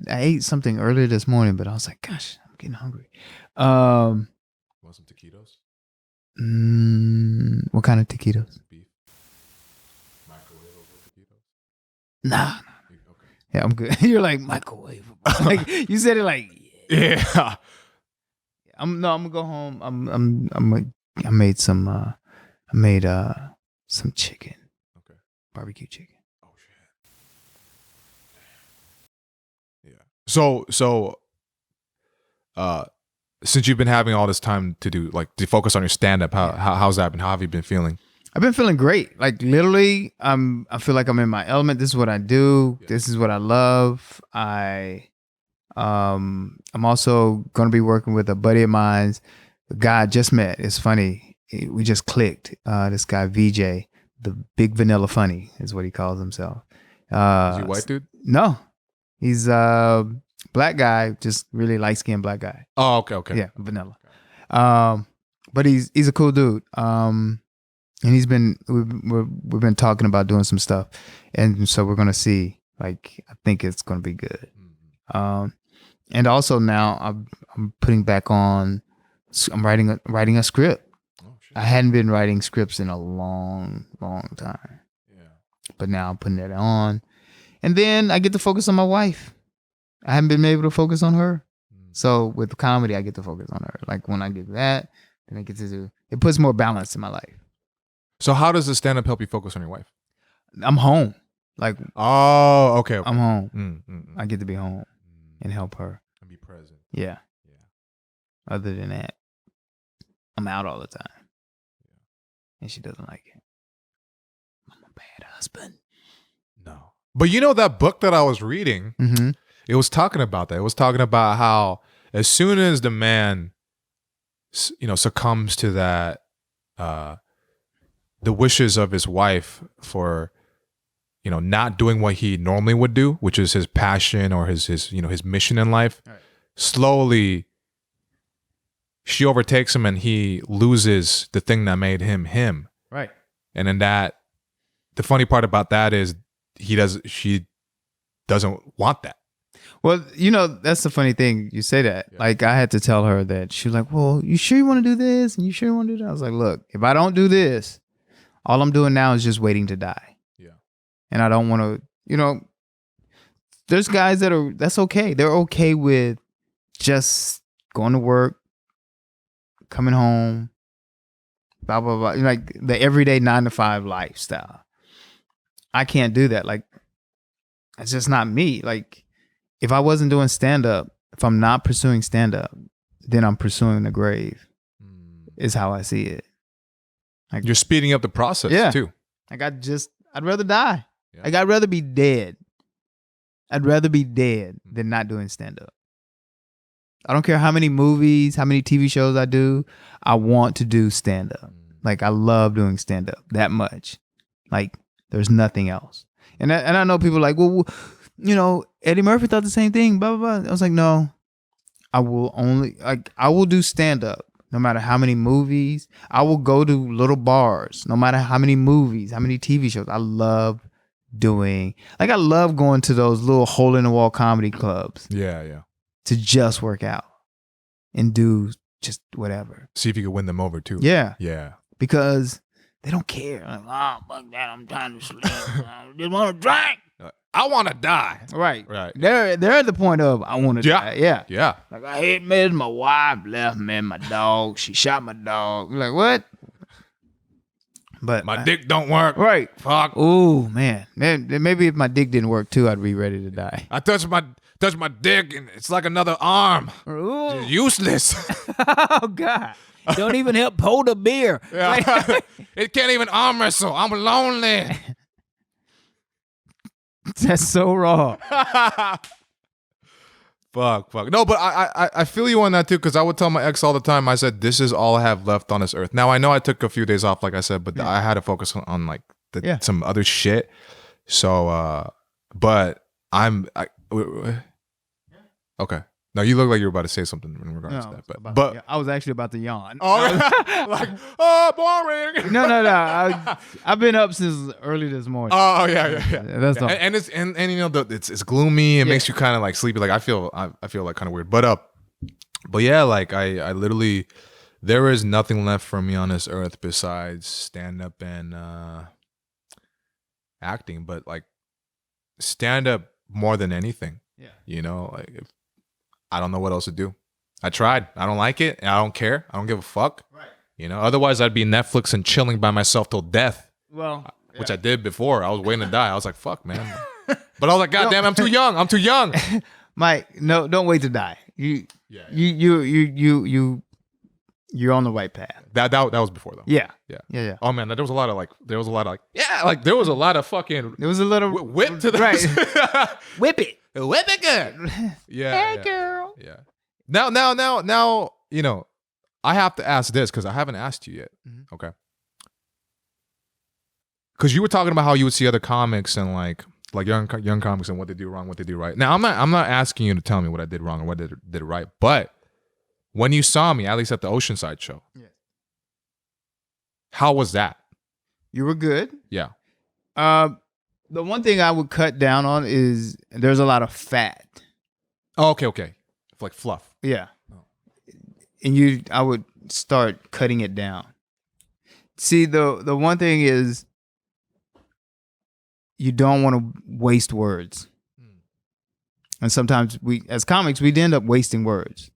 S2: I ate something earlier this morning, but I was like, gosh, I'm getting hungry.
S1: Want some taquitos?
S2: What kind of taquitos?
S1: Beef. Microwave taquitos?
S2: Nah.
S1: Okay.
S2: Yeah, I'm good. You're like microwave. Like you said it like I'm gonna go home. I made some chicken.
S1: Okay.
S2: Barbecue chicken.
S1: Oh shit. Yeah. So since you've been having all this time to focus on your stand up, how's that been? How have you been feeling?
S2: I've been feeling great. Like literally, I feel like I'm in my element. This is what I do. Yeah. This is what I love. I'm also going to be working with a buddy of mine's, the guy I just met. It's funny. We just clicked. This guy, VJ, the Big Vanilla Funny is what he calls himself.
S1: Is he a white dude?
S2: No, he's a black guy, just really light-skinned black guy.
S1: Oh, okay.
S2: Yeah, vanilla. Okay. But he's a cool dude. And we've been talking about doing some stuff. And so we're going to see, like, I think it's going to be good. And also now I'm putting back on. I'm writing a script. Oh, shit. I hadn't been writing scripts in a long time. Yeah. But now I'm putting it on, and then I get to focus on my wife. I haven't been able to focus on her. So with comedy, I get to focus on her. Like when I get that, then I get to do. It puts more balance in my life.
S1: So how does the stand up help you focus on your wife?
S2: I'm home. Like
S1: okay.
S2: I'm home. I get to be home and help her
S1: and be present.
S2: Yeah. Other than that, I'm out all the time. Yeah. And she doesn't like it. I'm a bad husband.
S1: No. But that book that I was reading, it was talking about that. It was talking about how as soon as the man, succumbs to that the wishes of his wife for, not doing what he normally would do, which is his passion or his mission in life.
S2: Right.
S1: Slowly, she overtakes him and he loses the thing that made him him.
S2: Right.
S1: And then the funny part about that is she doesn't want that.
S2: Well, that's the funny thing. You say that.
S1: Yeah.
S2: Like, I had to tell her that. She was like, well, you sure you want to do this? And you sure you want to do that? I was like, look, if I don't do this, all I'm doing now is just waiting to die.
S1: Yeah.
S2: And I don't want to, there's guys that's okay. They're okay with just going to work, coming home, blah, blah, blah. Like the everyday 9-to-5 lifestyle. I can't do that. Like, it's just not me. Like, if I wasn't doing stand-up, if I'm not pursuing stand-up, then I'm pursuing the grave, is how I see it. Like,
S1: you're speeding up the process too.
S2: Like, I'd rather die.
S1: Yeah.
S2: Like, I'd rather be dead. I'd rather be dead than not doing stand-up. I don't care how many movies, how many TV shows I do. I want to do stand-up. Like, I love doing stand-up that much. Like, there's nothing else. And I know people are like, well, Eddie Murphy thought the same thing, blah, blah, blah. I was like, no, I will do stand-up no matter how many movies. I will go to little bars no matter how many movies, how many TV shows. I love going to those little hole-in-the-wall comedy clubs.
S1: Yeah, yeah.
S2: To just work out and do just whatever.
S1: See if you can win them over too.
S2: Yeah.
S1: Yeah.
S2: Because they don't care. Like, oh, fuck that, I'm trying to sleep. I just want to drink.
S1: I want to die.
S2: Right.
S1: Right.
S2: They're at the point of, I want to die. Yeah.
S1: Yeah.
S2: Like, I hate me, my wife left me, my dog. She shot my dog. You're like, what? But
S1: my dick don't work.
S2: Right.
S1: Fuck.
S2: Oh, man. Maybe if my dick didn't work too, I'd be ready to die.
S1: I touch my dick and it's like another arm.
S2: Ooh.
S1: It's useless.
S2: Oh, God. Don't even help hold a beer.
S1: Yeah. It can't even arm wrestle. I'm lonely.
S2: That's so raw.
S1: Fuck. No, but I feel you on that too, because I would tell my ex all the time. I said, this is all I have left on this earth. Now, I know I took a few days off, like I said, but I had to focus on like some other shit. So, but okay. No, you look like you were about to say something in regards to that. But
S2: I was actually about to yawn.
S1: Oh, boring.
S2: No. I've been up since early this morning.
S1: Oh, yeah.
S2: That's all.
S1: And it's gloomy. It makes you kind of like sleepy. Like I feel like kind of weird. But yeah, like I literally, there is nothing left for me on this earth besides stand up and acting. But like stand up more than anything. Yeah. Like I don't know what else to do. I tried. I don't like it. And I don't care. I don't give a fuck. Right. Otherwise I'd be Netflix and chilling by myself till death. Well, which I did before. I was waiting to die. I was like, fuck, man. But I was like, God damn, I'm too young.
S2: Mike, no, don't wait to die. You're on the right path.
S1: That was before though.
S2: Yeah.
S1: Oh man, there was a lot of there was a lot of fucking.
S2: There was a little
S1: whip to the
S2: right. Whip it
S1: good. Yeah.
S2: Hey girl.
S1: Yeah. Now, I have to ask this because I haven't asked you yet. Mm-hmm. Okay. Because you were talking about how you would see other comics and like young comics and what they do wrong, what they do right. Now I'm not asking you to tell me what I did wrong or what I did right, but when you saw me, at least at the Oceanside show, how was that?
S2: You were good.
S1: Yeah.
S2: The one thing I would cut down on is there's a lot of fat.
S1: Oh, okay. Like fluff.
S2: Yeah. Oh. And I would start cutting it down. See, the one thing is you don't want to waste words. And sometimes as comics, we end up wasting words.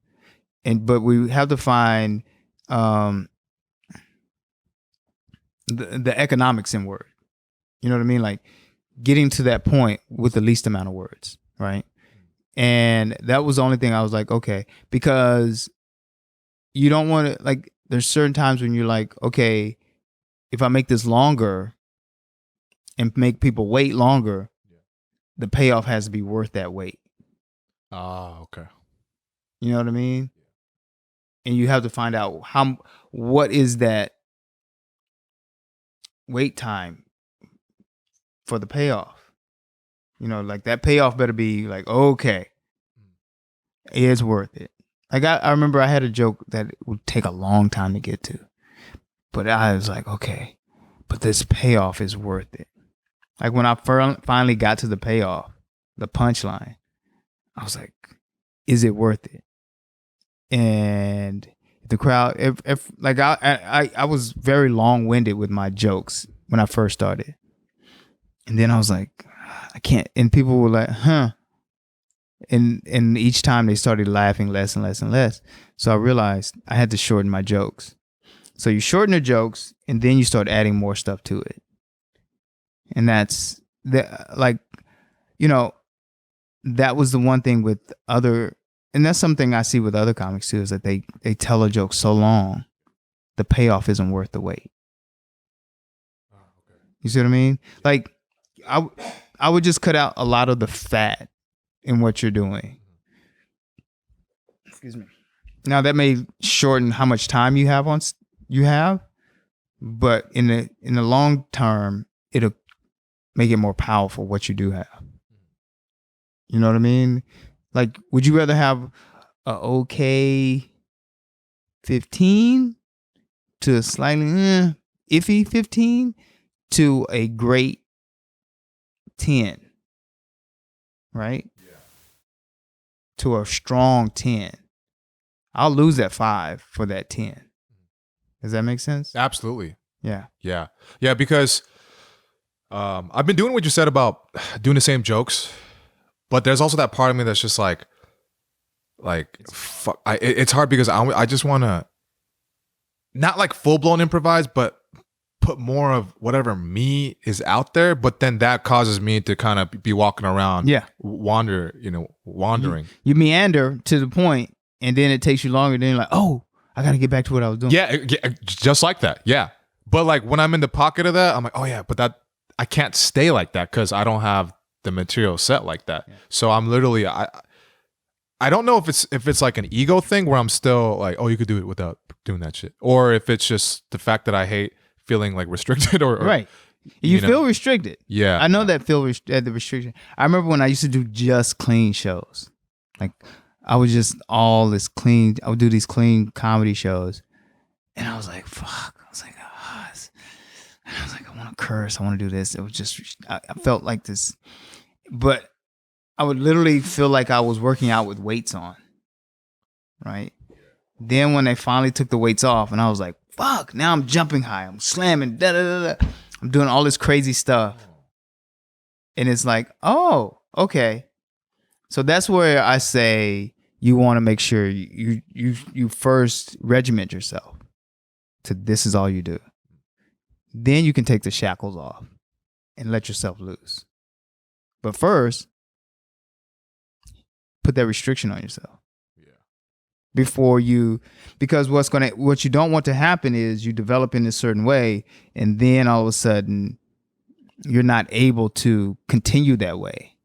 S2: But we have to find the economics in word. You know what I mean? Like getting to that point with the least amount of words, right? And that was the only thing I was like, okay, because you don't want to, like, there's certain times when you're like, okay, if I make this longer and make people wait longer, the payoff has to be worth that wait.
S1: Ah, okay.
S2: You know what I mean? And you have to find out what is that wait time for the payoff. You know, like that payoff better be like, okay, it's worth it. Like I remember I had a joke that would take a long time to get to, but I was like, okay, but this payoff is worth it. Like when I finally got to the payoff, the punchline, I was like, is it worth it? And the crowd, if like I was very long-winded with my jokes when I first started, and then I was like, I can't. And people were like, huh. And each time they started laughing less and less and less. So I realized I had to shorten my jokes. So you shorten the jokes, and then you start adding more stuff to it. And that's like, you know, that was the one thing with other, and that's something I see with other comics too, is that they tell a joke so long, the payoff isn't worth the wait. You see what I mean? Like, I would just cut out a lot of the fat in what you're doing. Excuse me. Now that may shorten how much time you have but in the long term, it'll make it more powerful what you do have. You know what I mean? Like, would you rather have a okay 15 to a slightly iffy 15 to a great 10, right? Yeah. To a strong 10. I'll lose that 5 for that 10. Does that make sense?
S1: Absolutely.
S2: Yeah.
S1: Yeah. Yeah, because I've been doing what you said about doing the same jokes, but there's also that part of me that's just like fuck. It's hard because I just want to not like full blown improvise, but put more of whatever me is out there. But then that causes me to kind of be walking around, wandering.
S2: You meander to the point, and then it takes you longer. Then you're like, oh, I got to get back to what I was doing.
S1: Yeah, just like that. Yeah, but like when I'm in the pocket of that, I'm like, oh yeah, but that I can't stay like that because I don't have the material set like that. Yeah. So I'm literally I don't know if it's like an ego thing where I'm still like, oh, you could do it without doing that shit, or if it's just the fact that I hate feeling like restricted or
S2: right. You feel restricted.
S1: Yeah,
S2: I know that the restriction. I remember when I used to do just clean shows. Like I would just I would do these clean comedy shows, and I was like, fuck. I was like, I want to curse. I want to do this. It was just I felt like this, but I would literally feel like I was working out with weights on, right? Then when they finally took the weights off, and I was like, fuck, now I'm jumping high. I'm slamming, I'm doing all this crazy stuff. And it's like, oh, okay. So that's where I say you want to make sure you first regiment yourself to this is all you do. Then you can take the shackles off and let yourself loose. But first, put that restriction on yourself. Because what you don't want to happen is you develop in a certain way, and then all of a sudden you're not able to continue that way.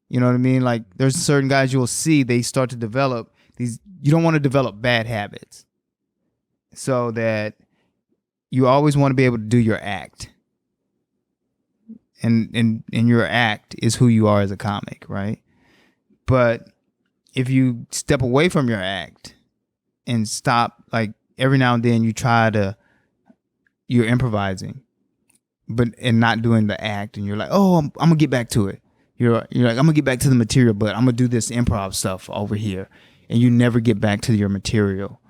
S2: You know what I mean? Like there's certain guys you'll see, they start to develop these, you don't want to develop bad habits, so that you always want to be able to do your act. And your act is who you are as a comic, right? But if you step away from your act and stop, like every now and then you're improvising, and not doing the act, and you're like, oh, I'm gonna get back to it. You're like, I'm gonna get back to the material, but I'm gonna do this improv stuff over here, and you never get back to your material.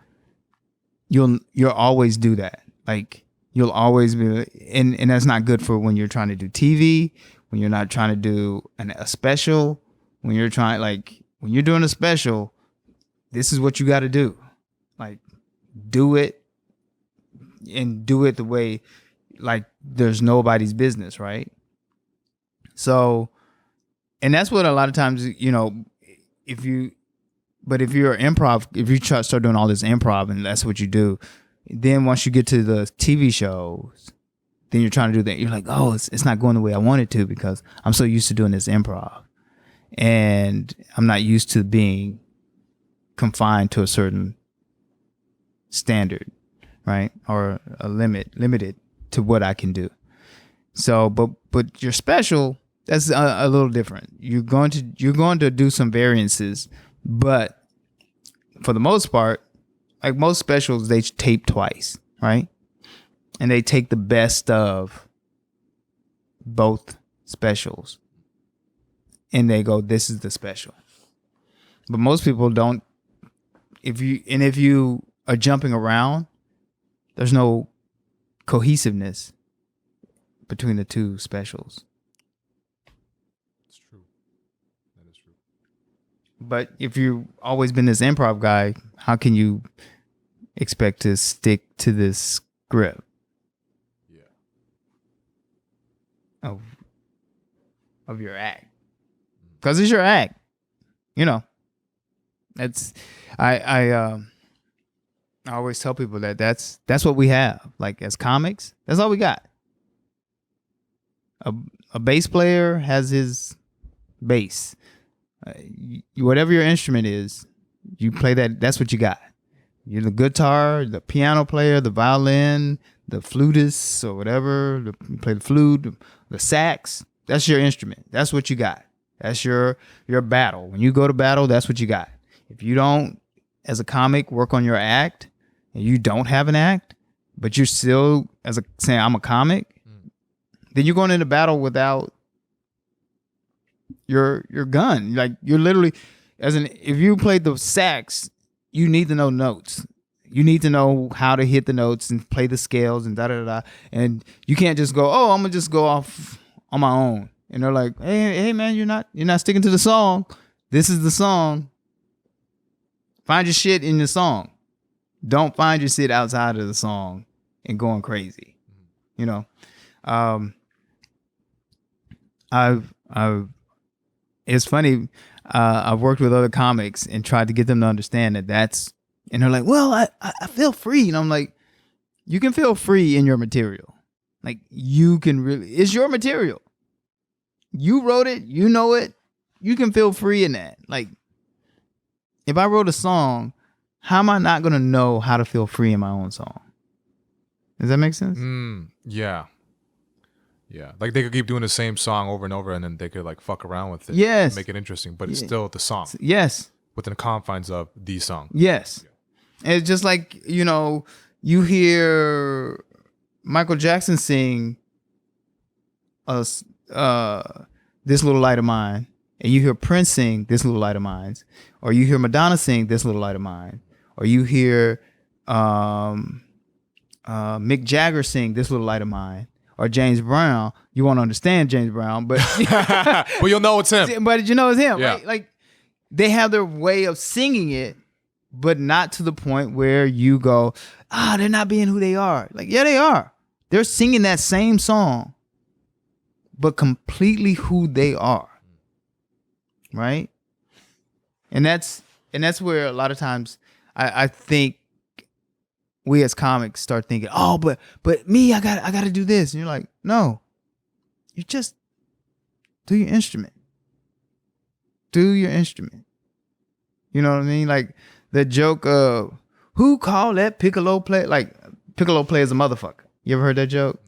S2: You'll always do that. Like you'll always be, and that's not good for when you're trying to do TV, when you're not trying to do a special, when you're trying when you're doing a special, this is what you got to do. Like, do it, and do it the way, like, there's nobody's business, right? So, and that's what a lot of times, if you're improv, if you start doing all this improv and that's what you do, then once you get to the TV shows, then you're trying to do that. You're like, oh, it's not going the way I want it to because I'm so used to doing this improv. And I'm not used to being confined to a certain standard, right? Or a limited to what I can do. So, but your special, that's a little different. You're going to do some variances, but for the most part, like most specials, they tape twice, right? And they take the best of both specials, and they go, "This is the special." But most people don't. If you are jumping around, there's no cohesiveness between the two specials.
S1: It's true. That is true.
S2: But if you've always been this improv guy, how can you expect to stick to this script?
S1: Yeah.
S2: Of your act, because it's your act. You know, that's I always tell people that's what we have. Like as comics, that's all we got. A bass player has his bass. Whatever your instrument is, you play that. That's what you got. You're the guitar, the piano player, the violin, the flutist, or whatever. You play the flute, the sax. That's your instrument. That's what you got. That's your battle. When you go to battle, that's what you got. If you don't, as a comic, work on your act, and you don't have an act, but you're still saying I'm a comic, then you're going into battle without your gun. Like you're literally, if you played the sax, you need to know notes. You need to know how to hit the notes and play the scales and da-da-da-da. And you can't just go, oh, I'm going to just go off on my own. And they're like, hey man, you're not sticking to the song. This is the song. Find your shit in the song. Don't find your shit outside of the song and going crazy. You know, it's funny. I've worked with other comics and tried to get them to understand that and they're like, well, I feel free. And I'm like, you can feel free in your material. Like you can it's your material. You wrote it, you know it. You can feel free in that. Like if I wrote a song, how am I not going to know how to feel free in my own song? Does that make sense?
S1: Yeah. Yeah. Like they could keep doing the same song over and over and then they could like fuck around with it.
S2: Yes.
S1: Make it interesting, but it's still the song.
S2: Yes.
S1: Within the confines of the song.
S2: Yes. Yeah. It's just like, you hear Michael Jackson sing This Little Light of Mine, and you hear Prince sing This Little Light of Mine, or you hear Madonna sing This Little Light of Mine, or you hear Mick Jagger sing This Little Light of Mine, or James Brown. You won't understand James Brown, but
S1: but you'll know it's him.
S2: But you know it's him,
S1: yeah.
S2: Right? Like they have their way of singing it, but not to the point where you go, they're not being who they are. Like, yeah, they are. They're singing that same song, but completely who they are. Right? And that's where a lot of times I think we as comics start thinking, oh, but me, I gotta do this. And you're like, no, you just do your instrument. Do your instrument. You know what I mean? Like the joke of who called that piccolo play? Like piccolo play is a motherfucker. You ever heard that joke?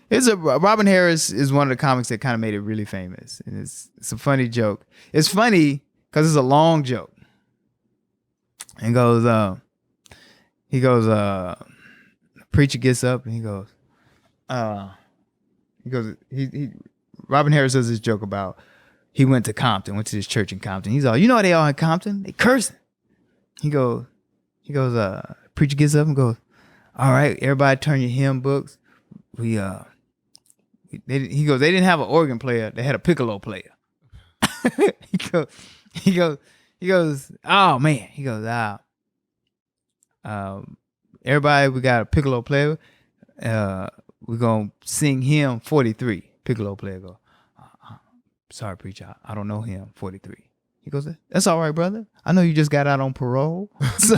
S2: It's Robin Harris is one of the comics that kind of made it really famous. And it's a funny joke. It's funny because it's a long joke. And he goes, preacher gets up and he goes, Robin Harris does this joke about he went to Compton, went to this church in Compton. He's all, you know how they all in Compton? They cursing. He goes, preacher gets up and goes, all right, everybody turn your hymn books. He goes, they didn't have an organ player. They had a piccolo player. he goes, oh man. He goes, everybody, we got a piccolo player. We're going to sing hymn 43. Piccolo player go, sorry, preacher, I don't know him 43. He goes, that's all right, brother. I know you just got out on parole. So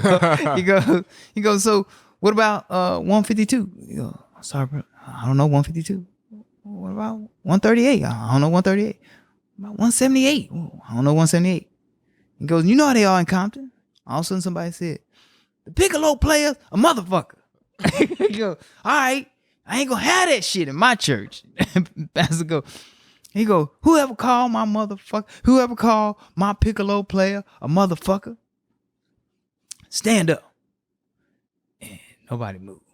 S2: he goes, so what about 152? He goes, sorry, bro, I don't know 152. What about 138? I don't know 138. About 178? I don't know 178. He goes, you know how they are in Compton? All of a sudden somebody said, the piccolo player's a motherfucker. He goes, all right. I ain't gonna have that shit in my church. Pastor he go, whoever call my piccolo player a motherfucker, stand up. And nobody moved.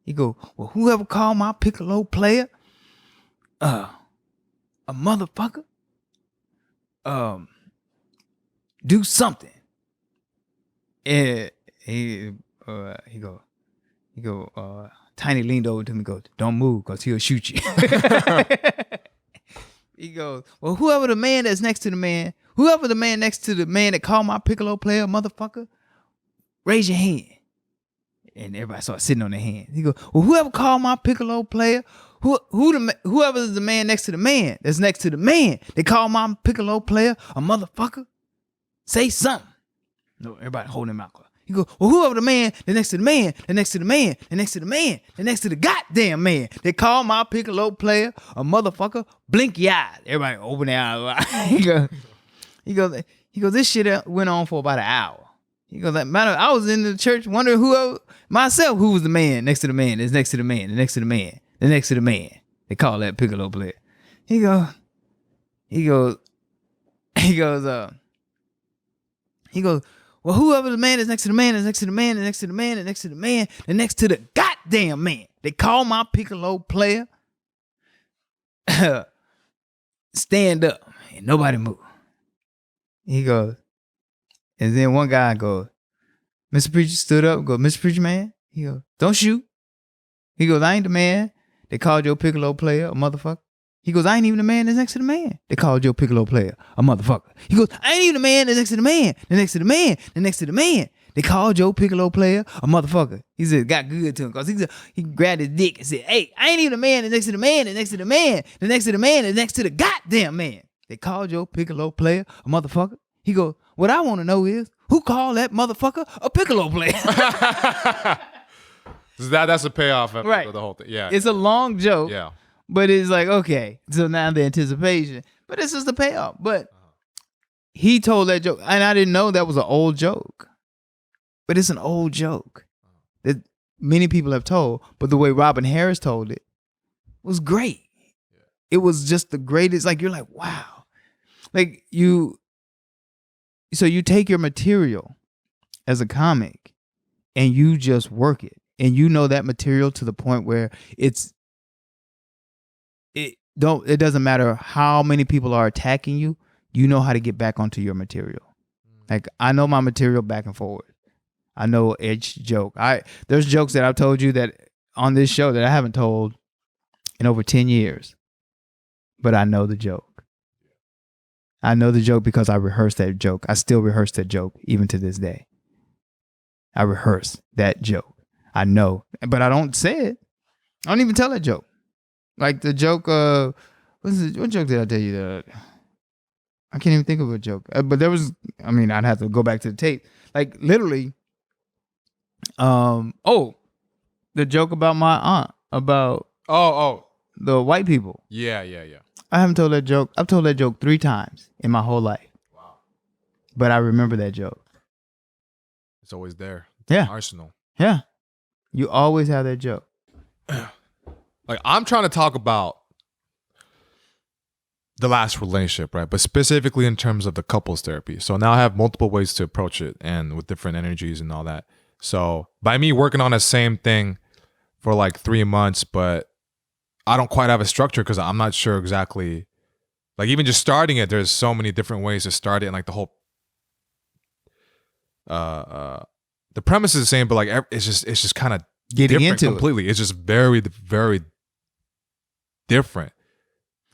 S2: He go, well, whoever call my piccolo player a motherfucker, do something. And he go, Tiny leaned over to me and goes, don't move because he'll shoot you. He goes, well, whoever the man next to the man that called my piccolo player motherfucker, raise your hand. And everybody started sitting on their hands. He goes, well, whoever called my piccolo player, whoever's the man next to the man that's next to the man, they call my piccolo player a motherfucker, say something. No, everybody holding him out. He goes, well, whoever the man, the next to the man, the next to the man, the next to the man, the next to the goddamn man, they call my piccolo player a motherfucker, blink your eyes. Everybody open their eyes. He goes, this shit went on for about an hour. He goes, I was in the church wondering who was the man next to the man, that's next to the man, the next to the man, the next to the man. They call that piccolo player. He goes, well, whoever the man is next to the man is next to the man, and next to the man, and next to the man, and next to the goddamn man. They call my piccolo player stand up, and nobody move. He goes, and then one guy goes, Mr. Preacher stood up and goes, Mr. Preacher man, he goes, don't shoot. He goes, I ain't the man. They called your piccolo player a motherfucker. He goes, I ain't even the man that's next to the man. They called your piccolo player a motherfucker. He goes, I ain't even the man that's next to the man. The next to the man. The next to the man. They called your piccolo player a motherfucker. He said, got good to him because he grabbed his dick and said, hey, I ain't even the man that's next to the man. The next to the man. The next to the man. The next to the goddamn man. They called your piccolo player a motherfucker. He goes, what I want to know is who called that motherfucker a piccolo player?
S1: That's a payoff of
S2: right.
S1: The whole thing. Yeah.
S2: It's a long joke.
S1: Yeah.
S2: But it's like, okay, so now the anticipation. But this is the payoff. But he told that joke, and I didn't know that was an old joke. But it's an old joke that many people have told. But the way Robin Harris told it was great. Yeah. It was just the greatest. Like, you're like, wow. Like, so you take your material as a comic and you just work it. And you know that material to the point where it doesn't matter how many people are attacking you, you know how to get back onto your material. Like, I know my material back and forward. I know each joke. There's jokes that I've told you that on this show that I haven't told in over 10 years. But I know the joke. I know the joke because I rehearsed that joke. I still rehearse that joke even to this day. I rehearse that joke. I know, but I don't say it. I don't even tell that joke. Like the joke, what joke did I tell you that? I can't even think of a joke. But there was, I'd have to go back to the tape. Like literally, the joke about my aunt, about the white people.
S1: Yeah.
S2: I haven't told that joke. I've told that joke 3 times in my whole life.
S1: Wow.
S2: But I remember that joke.
S1: It's always there.
S2: Yeah.
S1: Arsenal.
S2: Yeah. You always have that joke.
S1: Like, I'm trying to talk about the last relationship, right? But specifically in terms of the couples therapy. So now I have multiple ways to approach it and with different energies and all that. So by me working on the same thing for like 3 months, but I don't quite have a structure because I'm not sure exactly, like even just starting it, there's so many different ways to start it. And like the whole, the premise is the same, but like it's just kind of
S2: getting into
S1: completely. It's just very, very different.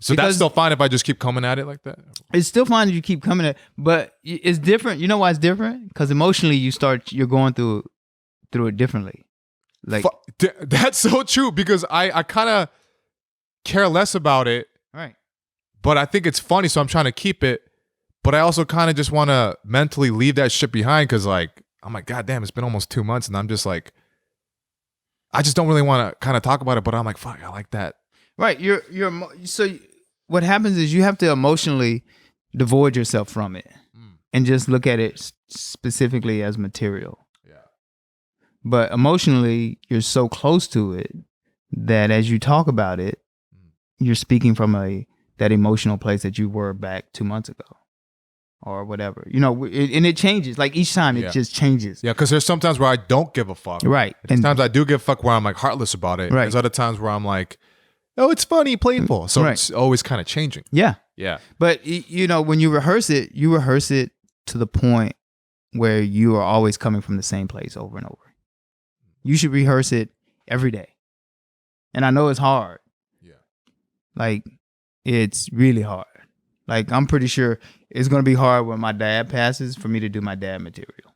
S1: So because that's still fine if I just keep coming at it like that?
S2: It's still fine if you keep coming at it, but it's different. You know why it's different? Because emotionally you're going through it differently. Like
S1: that's so true because I kind of care less about it.
S2: Right.
S1: But I think it's funny, so I'm trying to keep it. But I also kind of just want to mentally leave that shit behind because like, I'm like, God damn, it's been almost 2 months and I'm just like, I just don't really want to kind of talk about it, but I'm like, fuck, I like that.
S2: Right. So what happens is you have to emotionally devoid yourself from it and just look at it specifically as material.
S1: Yeah.
S2: But emotionally, you're so close to it that as you talk about it, you're speaking from that emotional place that you were back 2 months ago or whatever. You know, and it changes. Like each time it just changes.
S1: Yeah, because there's sometimes where I don't give a fuck.
S2: Right.
S1: And times I do give a fuck where I'm like heartless about it.
S2: Right.
S1: There's other times where I'm like, oh, it's funny, playful. So it's always kind of changing.
S2: Yeah.
S1: Yeah.
S2: But, you know, when you rehearse it to the point where you are always coming from the same place over and over. You should rehearse it every day. And I know it's hard.
S1: Yeah.
S2: Like, it's really hard. Like, I'm pretty sure it's going to be hard when my dad passes for me to do my dad material.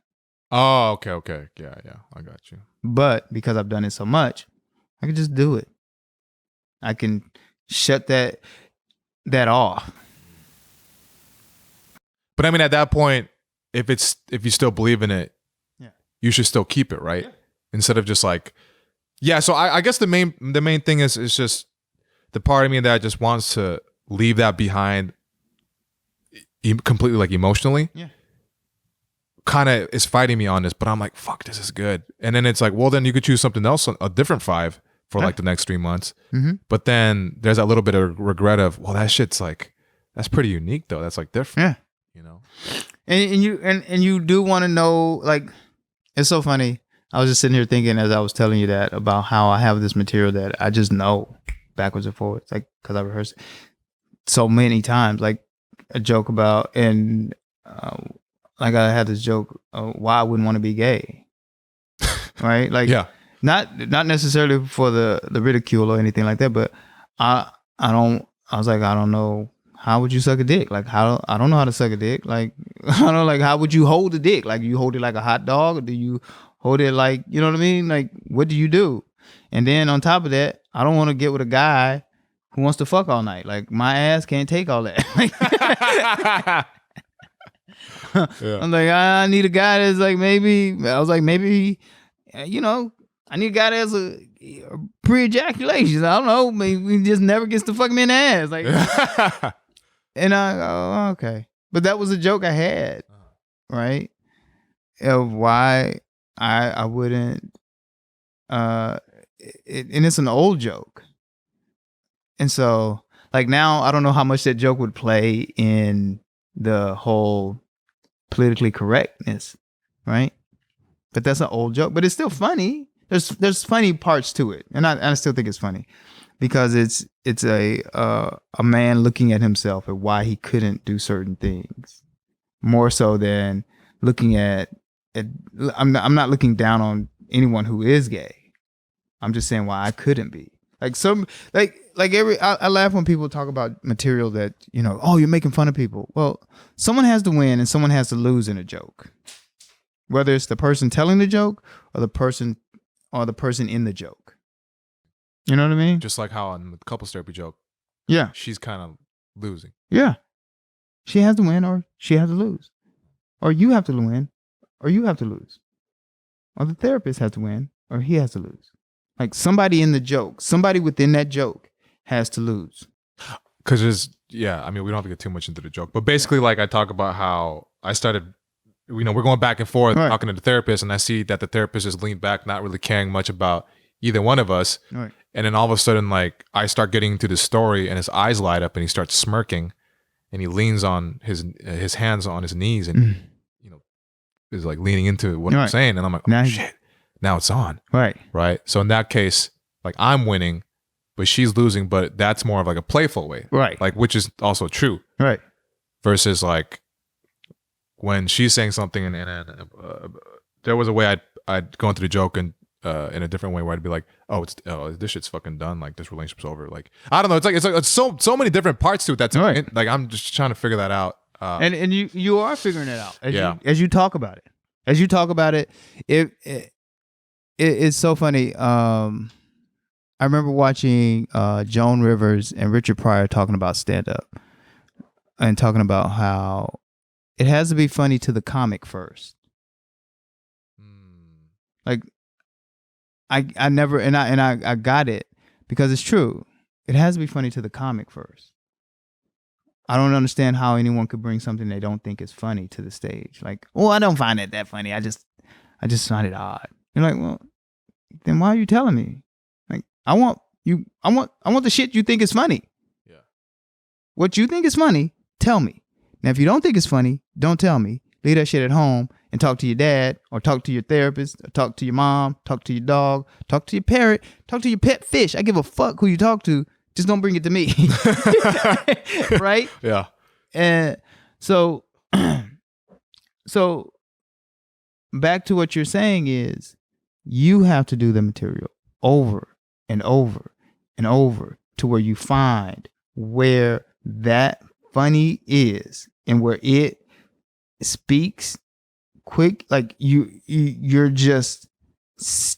S1: Oh, okay. Yeah, I got you.
S2: But because I've done it so much, I can just do it. I can shut that off.
S1: But I mean, at that point, if you still believe in it, you should still keep it, right? Yeah. Instead of just like, so I guess the main thing is just the part of me that just wants to leave that behind completely, like emotionally. Yeah. Kind of is fighting me on this, but I'm like, fuck, this is good. And then it's like, well, then you could choose something else, a different 5 for like the next 3 months. Mm-hmm. But then there's that little bit of regret of, well, that shit's like, that's pretty unique though. That's like different. Yeah. You know?
S2: And you do want to know, like, it's so funny. I was just sitting here thinking as I was telling you that about how I have this material that I just know backwards and forwards, like, because I rehearsed it so many times, like a joke about, and like I had this joke, why I wouldn't want to be gay, right? Like, not necessarily for the ridicule or anything like that, but I was like, I don't know. How would you suck a dick? Like, I don't know how to suck a dick. Like, I don't know, like, how would you hold a dick? Like, you hold it like a hot dog, or do you hold it like, you know what I mean? Like, what do you do? And then on top of that, I don't want to get with a guy who wants to fuck all night. Like, my ass can't take all that. I'm like, I need a guy that's like, maybe, you know, I need a guy that's a pre-ejaculation. I don't know, maybe he just never gets to fuck me in the ass. Like, and I go, oh, okay. But that was a joke I had, right? Of why I wouldn't, and it's an old joke. And so, like, now I don't know how much that joke would play in the whole politically correctness, right? But that's an old joke, but it's still funny. There's funny parts to it, and I still think it's funny because it's a man looking at himself and why he couldn't do certain things, more so than looking at. I'm not looking down on anyone who is gay. I'm just saying why I couldn't be. Like I laugh when people talk about material that, you know, oh, you're making fun of people. Well, someone has to win and someone has to lose in a joke. Whether it's the person telling the joke or the person in the joke. You know what I mean?
S1: Just like how on the couples therapy joke.
S2: Yeah.
S1: She's kind of losing.
S2: Yeah. She has to win or she has to lose. Or you have to win or you have to lose. Or the therapist has to win or he has to lose. Like somebody in the joke, somebody within that joke has to lose.
S1: Because I mean, we don't have to get too much into the joke. But basically, like I talk about how I started, you know, we're going back and forth talking to the therapist, and I see that the therapist is leaned back, not really caring much about either one of us. Right. And then all of a sudden, like, I start getting into the story and his eyes light up and he starts smirking and he leans on his hands on his knees and, you know, is like leaning into what I'm saying. And I'm like, oh, shit, now it's on. Right. Right. So in that case, like, I'm winning, but she's losing, but that's more of like a playful way. Right. Like, which is also true. Right. Versus like, when she's saying something and there was a way I'd go into the joke and in a different way where I'd be like, this shit's fucking done. Like, this relationship's over. Like, I don't know. It's so many different parts to it. That's like, I'm just trying to figure that out.
S2: And you are figuring it out as you talk about it. As you talk about it, it's so funny. I remember watching Joan Rivers and Richard Pryor talking about stand-up and talking about how it has to be funny to the comic first. Like, I never, and I got it because it's true. It has to be funny to the comic first. I don't understand how anyone could bring something they don't think is funny to the stage. Like, oh, I don't find it that funny. I just find it odd. You're like, well, then why are you telling me? Like, I want I want the shit you think is funny.
S1: Yeah.
S2: What you think is funny, tell me. Now, if you don't think it's funny, don't tell me. Leave that shit at home and talk to your dad or talk to your therapist or talk to your mom, talk to your dog, talk to your parrot, talk to your pet fish. I give a fuck who you talk to. Just don't bring it to me. Right?
S1: Yeah.
S2: And so back to what you're saying is you have to do the material over and over and over to where you find where that funny is and where it speaks quick, like you're just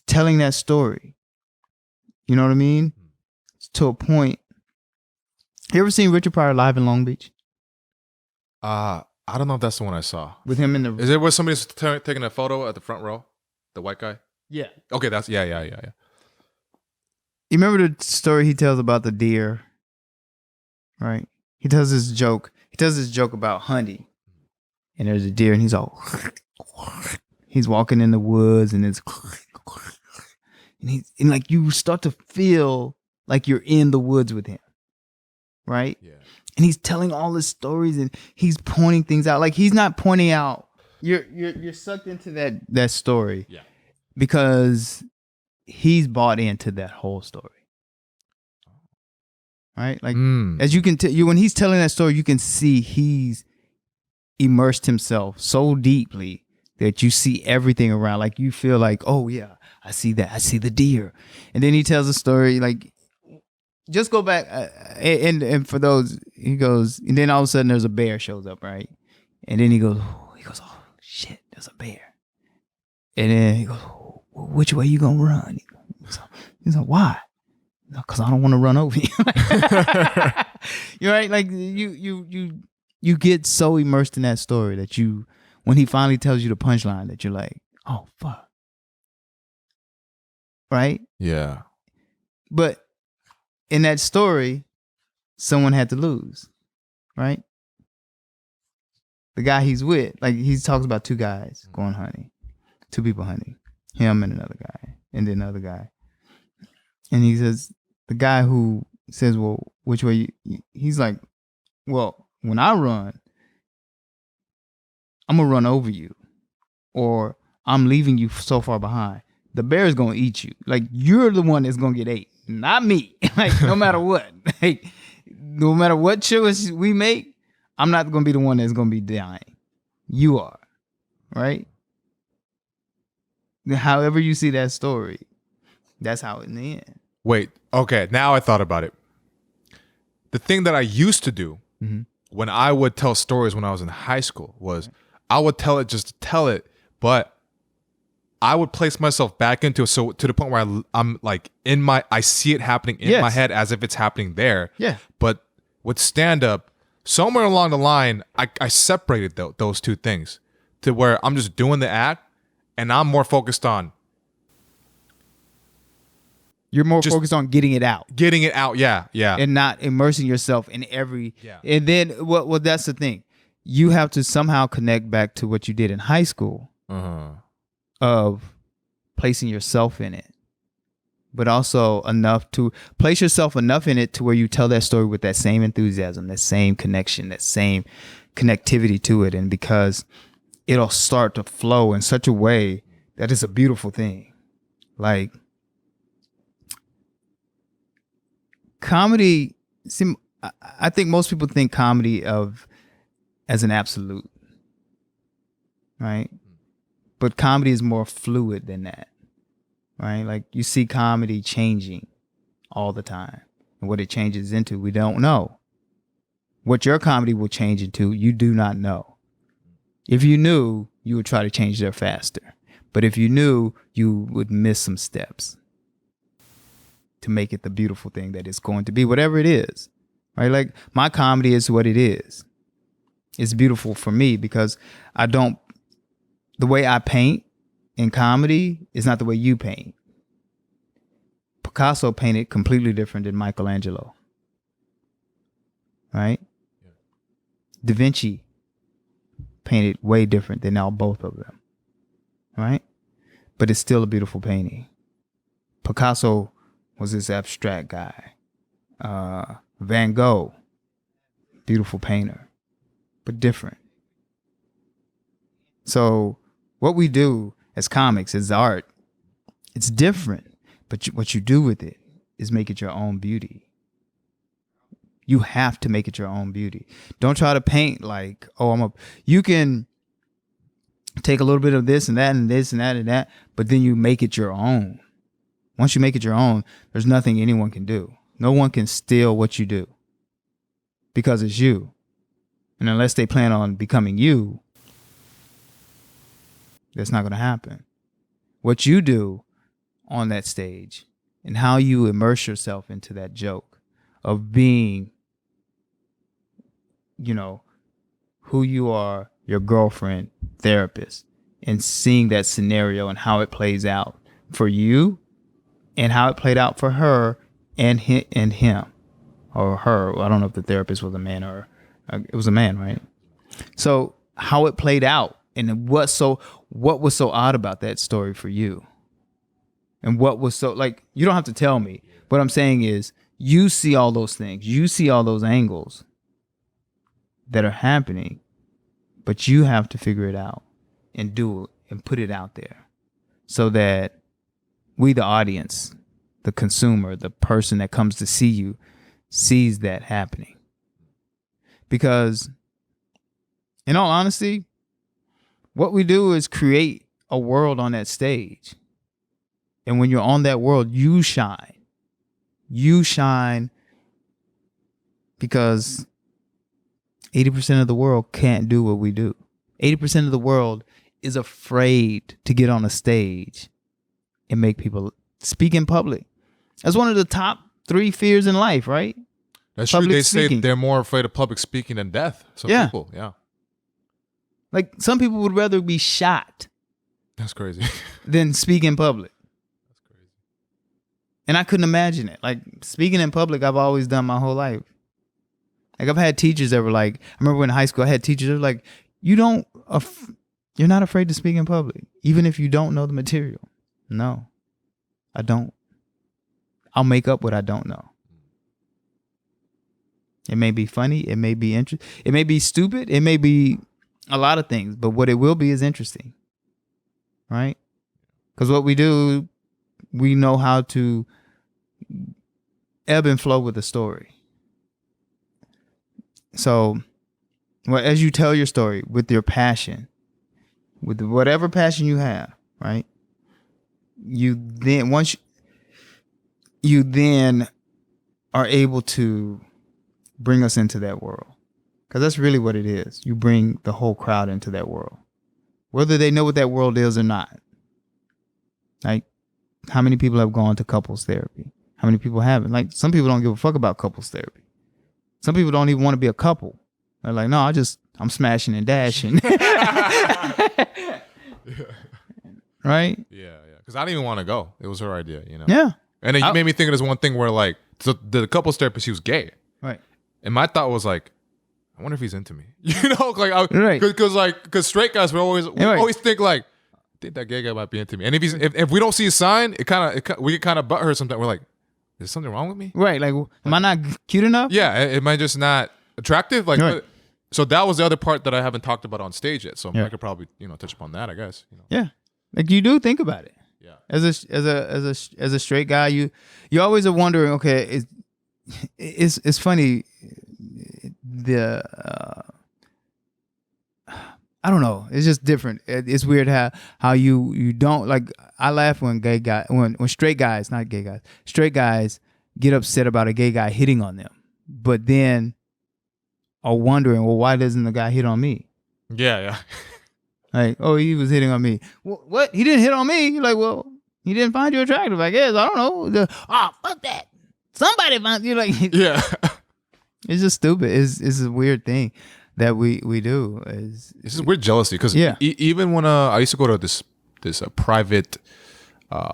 S2: telling that story. You know what I mean? To a point. You ever seen Richard Pryor live in Long Beach?
S1: I don't know if that's the one I saw.
S2: With him in the...
S1: Is it where somebody's taking a photo at the front row? The white guy?
S2: Yeah.
S1: Okay, that's... Yeah.
S2: You remember the story he tells about the deer? Right? He tells this joke. He tells this joke about hunting. And there's a deer and he's all... He's walking in the woods and it's... And like you start to feel like you're in the woods with him. Right?
S1: Yeah.
S2: And he's telling all his stories and he's pointing things out. Like he's not pointing out. You're sucked into that story.
S1: Yeah.
S2: Because he's bought into that whole story. Right? Like as you can tell, when he's telling that story, you can see he's immersed himself so deeply that you see everything around. Like you feel like, oh yeah, I see that. I see the deer. And then he tells a story like, just go back and for those, he goes, and then all of a sudden there's a bear shows up, right? And then he goes, oh shit, there's a bear. And then he goes, oh, which way you gonna run? He's like, why? Because I don't want to run over you. You're right, like you get so immersed in that story that you, when he finally tells you the punchline, that you're like, oh fuck, right?
S1: Yeah.
S2: But in that story, someone had to lose, right? The guy he's with, like he talks about two guys going hunting, two people hunting, him and another guy, and then another guy. And he says, the guy who says, well, which way he's like, well, when I run, I'm going to run over you, or I'm leaving you so far behind. The bear is going to eat you. Like, you're the one that's going to get ate, not me. Like, no matter what. Like, no matter what choice we make, I'm not going to be the one that's going to be dying. You are. Right? However you see that story, that's how in the end.
S1: Wait, okay, now I thought about it. The thing that I used to do when I would tell stories when I was in high school was I would tell it just to tell it, but I would place myself back into it, so to the point where I'm like I see it happening in my head as if it's happening there.
S2: Yeah.
S1: But with stand-up, somewhere along the line, I separated those two things to where I'm just doing the act and I'm more focused on...
S2: You're more focused on getting it out.
S1: Getting it out, yeah.
S2: And not immersing yourself in every...
S1: Yeah.
S2: And then, well, that's the thing. You have to somehow connect back to what you did in high school of placing yourself in it. But also enough to... Place yourself enough in it to where you tell that story with that same enthusiasm, that same connection, that same connectivity to it. And because it'll start to flow in such a way that it's a beautiful thing. Like... Comedy, I think most people think comedy as an absolute, right? But comedy is more fluid than that, right? Like you see comedy changing all the time. And what it changes into, we don't know. What your comedy will change into, you do not know. If you knew, you would try to change there faster. But if you knew, you would miss some steps to make it the beautiful thing that it's going to be, whatever it is, right? Like my comedy is what it is. It's beautiful for me because the way I paint in comedy is not the way you paint. Picasso painted completely different than Michelangelo, right? Yeah. Da Vinci painted way different than now both of them, right? But it's still a beautiful painting. Picasso was this abstract guy. Van Gogh, beautiful painter, but different. So what we do as comics, as art, it's different. But what you do with it is make it your own beauty. You have to make it your own beauty. Don't try to paint like, you can take a little bit of this and that and this and that and that, but then you make it your own. Once you make it your own, there's nothing anyone can do. No one can steal what you do because it's you. And unless they plan on becoming you, that's not going to happen. What you do on that stage and how you immerse yourself into that joke of being, who you are, your girlfriend, therapist, and seeing that scenario and how it plays out for you and how it played out for her and him or her. I don't know if the therapist was a man or it was a man, right? So how it played out and what was so odd about that story for you? And what was so, like, you don't have to tell me. What I'm saying is you see all those things. You see all those angles that are happening, but you have to figure it out and do it and put it out there so that we, the audience, the consumer, the person that comes to see you, sees that happening. Because in all honesty, what we do is create a world on that stage. And when you're on that world, you shine. You shine because 80% of the world can't do what we do. 80% of the world is afraid to get on a stage and make people speak in public. That's one of the top 3 fears in life, right?
S1: That's
S2: public
S1: true. They
S2: speaking.
S1: say they're more afraid of public speaking than death. Some people, yeah.
S2: Like some people would rather be shot
S1: That's crazy.
S2: than speak in public.
S1: That's crazy.
S2: And I couldn't imagine it. Like speaking in public, I've always done my whole life. Like I've had teachers that were like, I remember in high school, I had teachers that were like, you're not afraid to speak in public, even if you don't know the material. No, I don't. I'll make up what I don't know. It may be funny. It may be interesting. It may be stupid. It may be a lot of things, but what it will be is interesting. Right? Because what we do, we know how to ebb and flow with the story. So, as you tell your story with your passion, with whatever passion you have, right? You then are able to bring us into that world. Because that's really what it is. You bring the whole crowd into that world. Whether they know what that world is or not. Like, how many people have gone to couples therapy? How many people haven't? Like, some people don't give a fuck about couples therapy. Some people don't even want to be a couple. They're like, no, I'm smashing and dashing.
S1: Yeah.
S2: Right?
S1: Yeah. Because I didn't even want to go. It was her idea,
S2: Yeah.
S1: And then you made me think of this one thing where, like, so the couples therapist, she was gay.
S2: Right.
S1: And my thought was like, I wonder if he's into me.
S2: Right.
S1: Because straight guys always think like, I think that gay guy might be into me. And if we don't see a sign, we get kind of butthurt sometimes. We're like, is something wrong with me?
S2: Right. Like, am I not cute enough?
S1: Yeah. Am I just not attractive? Like,
S2: right.
S1: So that was the other part that I haven't talked about on stage yet. So
S2: yeah.
S1: I could probably touch upon that, I guess.
S2: Yeah. Like you do think about it.
S1: Yeah.
S2: As a straight guy, you always are wondering. Okay, it's funny. I don't know. It's just different. It's weird how you don't like. I laugh when straight guys, not gay guys, straight guys get upset about a gay guy hitting on them, but then are wondering, well, why doesn't the guy hit on me?
S1: Yeah.
S2: Like, oh, he was hitting on me. What? He didn't hit on me. You're like, well, he didn't find you attractive, I guess. I don't know. Fuck that. Somebody found you. Like,
S1: yeah.
S2: It's just stupid. It's a weird thing that we do.
S1: This is weird jealousy because even when I used to go to this private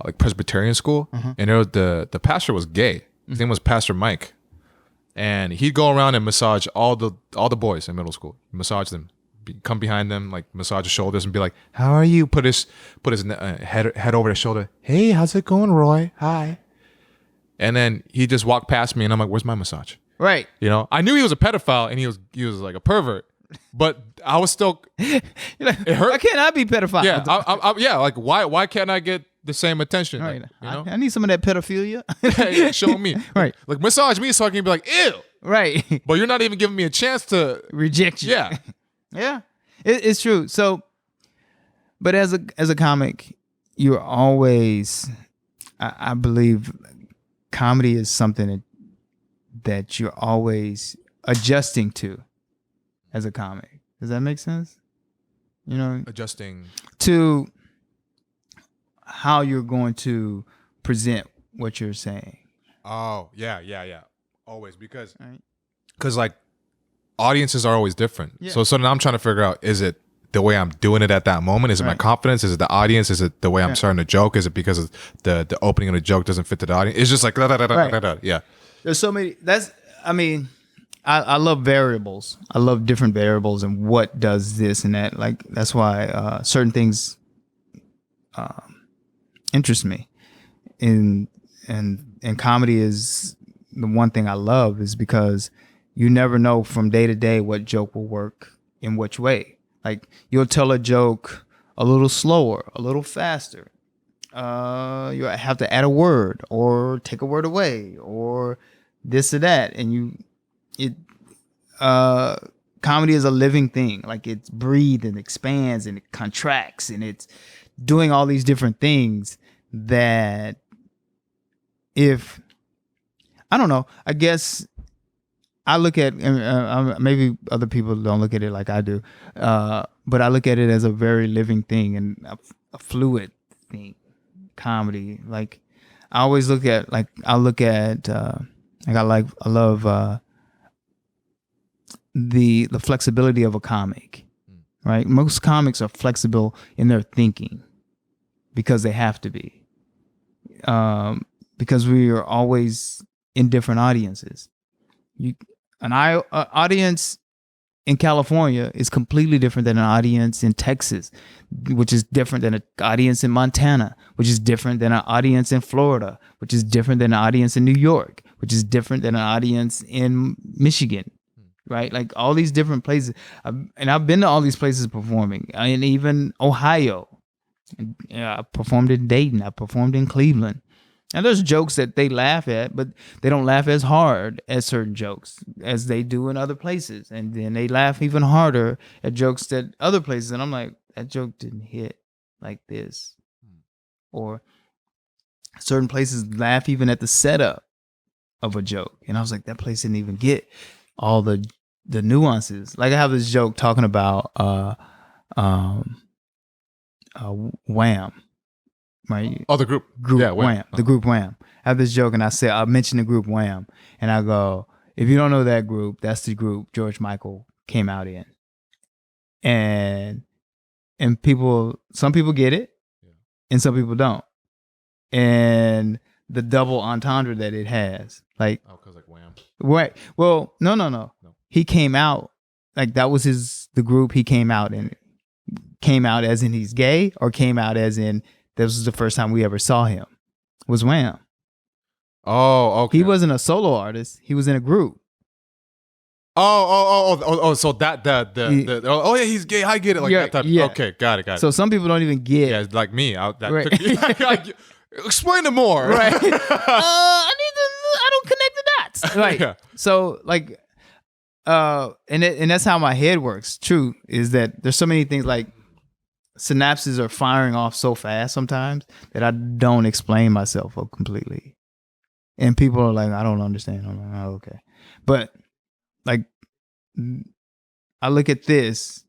S1: like Presbyterian school, and there was the pastor was gay. His name was Pastor Mike, and he'd go around and massage all the boys in middle school. Massage them, come behind them, like massage his shoulders, and be like, "How are you?" Put his head over their shoulder. Hey, how's it going, Roy? Hi. And then he just walked past me, and I'm like, "Where's my massage?"
S2: Right.
S1: You know, I knew he was a pedophile, and he was like a pervert, but I was still.
S2: You're like,
S1: It hurt.
S2: why can't I be pedophile?
S1: Yeah, yeah. Like, why can't I get the same attention?
S2: Right.
S1: Like, you know,
S2: I need some of that pedophilia.
S1: Yeah, show me.
S2: Right.
S1: Like massage me so I can be like, ew.
S2: Right.
S1: But you're not even giving me a chance to
S2: Reject you.
S1: Yeah.
S2: Yeah. It's true. So, but as a comic, you're always, I believe, comedy is something that you're always adjusting to as a comic. Does that make sense? You know,
S1: adjusting
S2: to how you're going to present what you're saying.
S1: Oh, yeah. Always because
S2: Right.
S1: like audiences are always different.
S2: Yeah.
S1: So now I'm trying to figure out, is it the way I'm doing it at that moment? Is it my
S2: Right.
S1: confidence? Is it the audience? Is it the way I'm starting a joke? Is it because of the opening of the joke doesn't fit to the audience? It's just like yeah.
S2: There's so many. I love variables. I love different variables and what does this and that. Like that's why certain things interest me. And comedy is the one thing I love is because you never know from day to day what joke will work in which way. Like you'll tell a joke a little slower, a little faster. You have to add a word or take a word away or this or that, and comedy is a living thing. Like it's breathes and expands and it contracts and it's doing all these different things that I don't know, I guess I look at, maybe other people don't look at it like I do, but I look at it as a very living thing and a fluid thing. Comedy, like I always look at, I love the flexibility of a comic, right? Most comics are flexible in their thinking because they have to be, because we are always in different audiences. An audience in California is completely different than an audience in Texas, which is different than an audience in Montana, which is different than an audience in Florida, which is different than an audience in New York, which is different than an audience in Michigan, right? Like all these different places. And I've been to all these places performing, and even Ohio. I performed in Dayton. I performed in Cleveland. And there's jokes that they laugh at, but they don't laugh as hard at certain jokes as they do in other places. And then they laugh even harder at jokes that other places. And I'm like, that joke didn't hit like this. Or certain places laugh even at the setup of a joke. And I was like, that place didn't even get all the nuances. Like I have this joke talking about Wham. Right?
S1: Oh, the group.
S2: Yeah, Wham. The group Wham. I have this joke and I mention the group Wham. And I go, if you don't know that group, that's the group George Michael came out in. And some people get it and some people don't. And the double entendre that it has. Like,
S1: oh, because like Wham.
S2: Right. Well, no. He came out, like that was the group he came out in. Came out as in he's gay or came out as in this was the first time we ever saw him, was Wham.
S1: Oh, okay.
S2: He wasn't a solo artist. He was in a group.
S1: So oh yeah, he's gay. I get it. Like that type.
S2: Yeah.
S1: Okay, got it.
S2: So some people don't even get.
S1: Yeah, like me.
S2: Right.
S1: Explain it more.
S2: Right. I don't connect the dots. Right.
S1: Yeah.
S2: So like, and that's how my head works. True is that there's so many things like. Synapses are firing off so fast sometimes that I don't explain myself completely. And people are like, I don't understand. I'm like, oh, okay. But like, I look at this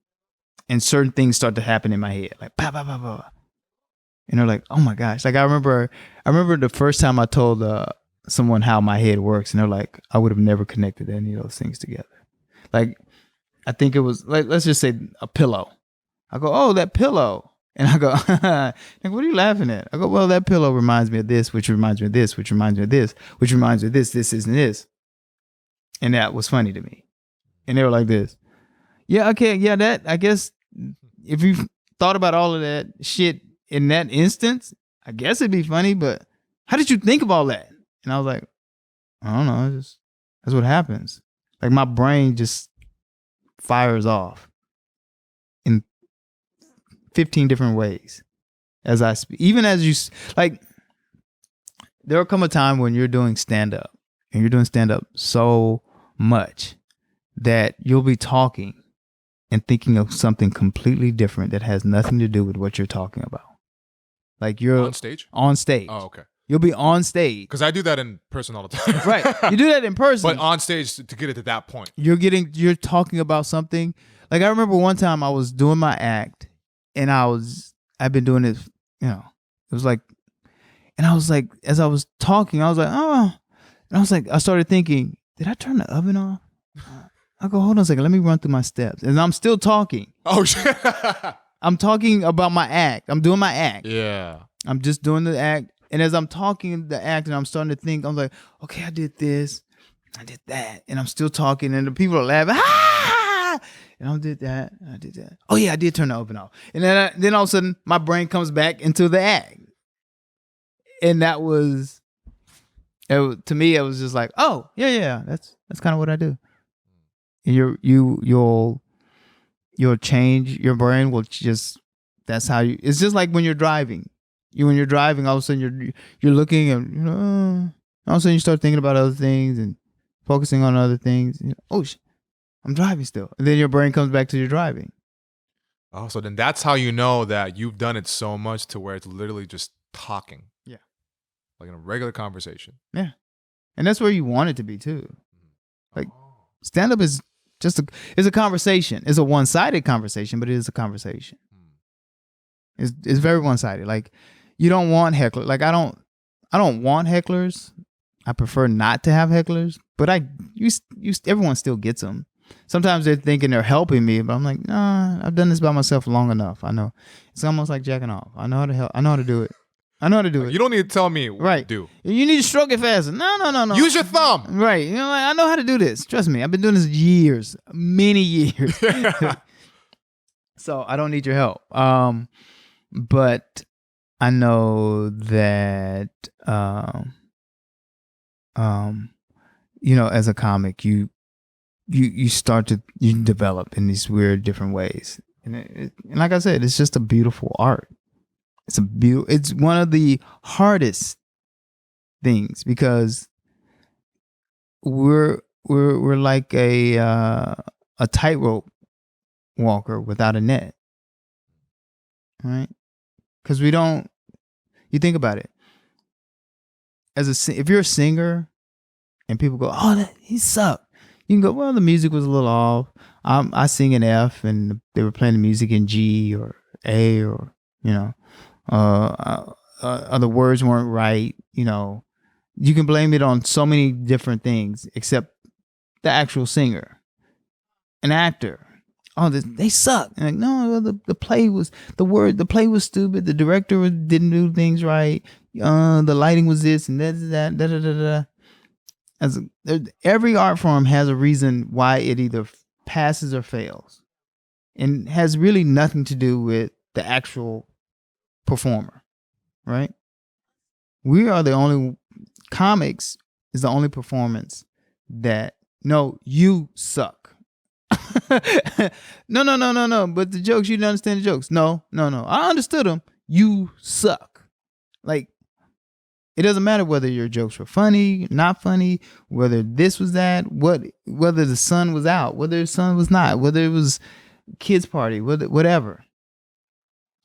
S2: and certain things start to happen in my head. Like, bah, bah, bah, bah. And they're like, oh my gosh. Like, I remember the first time I told someone how my head works and they're like, I would have never connected any of those things together. Like, I think it was like, let's just say a pillow. I go, oh, that pillow. And I go, like, what are you laughing at? I go, well, that pillow reminds me of this, which reminds me of this, which reminds me of this, which reminds me of this, and this. And that was funny to me. And they were like this. Yeah, okay, yeah, that, I guess, if you've thought about all of that shit in that instance, I guess it'd be funny, but how did you think of all that? And I was like, I don't know. That's what happens. Like my brain just fires off in 15 different ways as I speak. Even as you, like, there will come a time when you're doing stand up and you're doing stand up so much that you'll be talking and thinking of something completely different that has nothing to do with what you're talking about. Like you're
S1: on stage.
S2: On stage.
S1: Oh, okay.
S2: You'll be on stage.
S1: Because I do that in person all the time.
S2: Right. You do that in person.
S1: But on stage to get it to that point.
S2: You're talking about something. Like I remember one time I was doing my act and I've been doing it, it was like, and I was like, as I was talking, I was like, oh, and I was like, I started thinking, did I turn the oven off? I go, hold on a second, let me run through my steps. And I'm still talking.
S1: Oh, shit.
S2: I'm talking about my act. I'm doing my act.
S1: Yeah.
S2: I'm just doing the act. And as I'm talking the act and I'm starting to think, I'm like, okay, I did this. I did that. And I'm still talking and the people are laughing. Ah! And I did that. I did that. Oh, yeah, I did turn the oven off. And then all of a sudden, my brain comes back into the act. And that was, to me, it was just like, oh, yeah, that's kind of what I do. And you'll change, your brain will just, that's how you, it's just like when you're driving. When you're driving, all of a sudden you're looking and, all of a sudden you start thinking about other things and focusing on other things. Oh, I'm driving still. And then your brain comes back to your driving.
S1: Oh, so then that's how you know that you've done it so much to where it's literally just talking.
S2: Yeah.
S1: Like in a regular conversation.
S2: Yeah. And that's where you want it to be too. Like stand-up is just it's a conversation. It's a one-sided conversation, but it is a conversation. It's very one-sided. Like you don't want hecklers. Like I don't want hecklers. I prefer not to have hecklers, but everyone still gets them. Sometimes they're thinking they're helping me, but I'm like, nah, I've done this by myself long enough. I know. It's almost like jacking off. I know how to help. I know how to do it. I know how to do it.
S1: You don't need to tell me what to do.
S2: You need to stroke it faster. No.
S1: Use your thumb.
S2: Right. Like, I know how to do this. Trust me. I've been doing this years, many years. So I don't need your help. But I know that, as a comic, you start to develop in these weird different ways, and like I said, it's just a beautiful art. It's one of the hardest things because we're like a tightrope walker without a net, right? Because we don't. You think about it. If you're a singer, and people go, "Oh, he sucked," you can go, "Well, the music was a little off. I sing in F, and they were playing the music in G or A, or the words weren't right." You can blame it on so many different things, except the actual singer, an actor. Oh, they suck. And like, no, the play was the play was stupid. The director didn't do things right. The lighting was this and that. Da da da da. Every art form has a reason why it either passes or fails, and has really nothing to do with the actual performer, right? Comics is the only performance that, no, you suck. No. But the jokes, you didn't understand the jokes. No. I understood them. You suck. Like, it doesn't matter whether your jokes were funny, not funny, whether this was that, whether the sun was out, whether the sun was not, whether it was kids' party, whatever.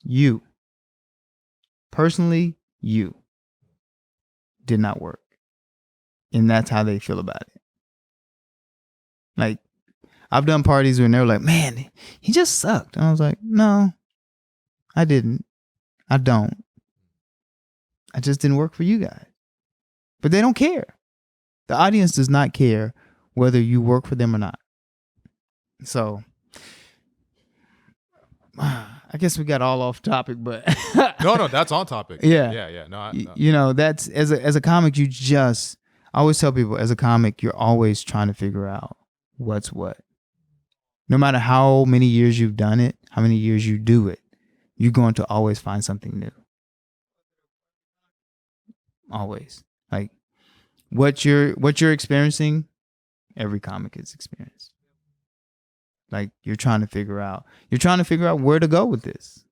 S2: You. Personally, you did not work. And that's how they feel about it. Like, I've done parties when they're like, man, he just sucked. And I was like, no, I didn't. I don't. I just didn't work for you guys. But they don't care. The audience does not care whether you work for them or not. So, I guess we got all off topic, but
S1: no, that's on topic.
S2: Yeah. No. That's as a comic, I always tell people, as a comic, you're always trying to figure out what's what. No matter how many years you've done it, how many years you do it, you're going to always find something new. Always. Like, what you're experiencing, every comic is experienced. Like you're trying to figure out where to go with this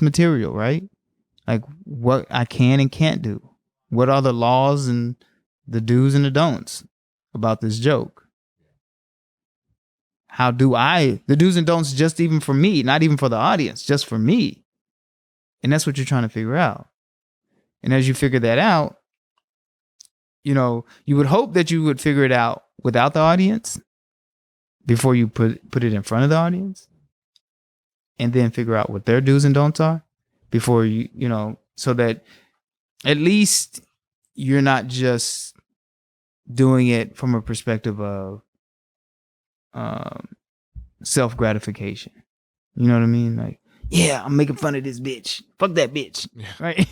S2: material, right? Like what I can and can't do. What are the laws and the do's and the don'ts about this joke? How do the do's and don'ts just even for me, not even for the audience, just for me. And that's what you're trying to figure out. And as you figure that out, you would hope that you would figure it out without the audience before you put it in front of the audience, and then figure out what their do's and don'ts are before so that at least you're not just doing it from a perspective of self-gratification. You know what I mean? Like, yeah, I'm making fun of this bitch. Fuck that bitch. Yeah. Right?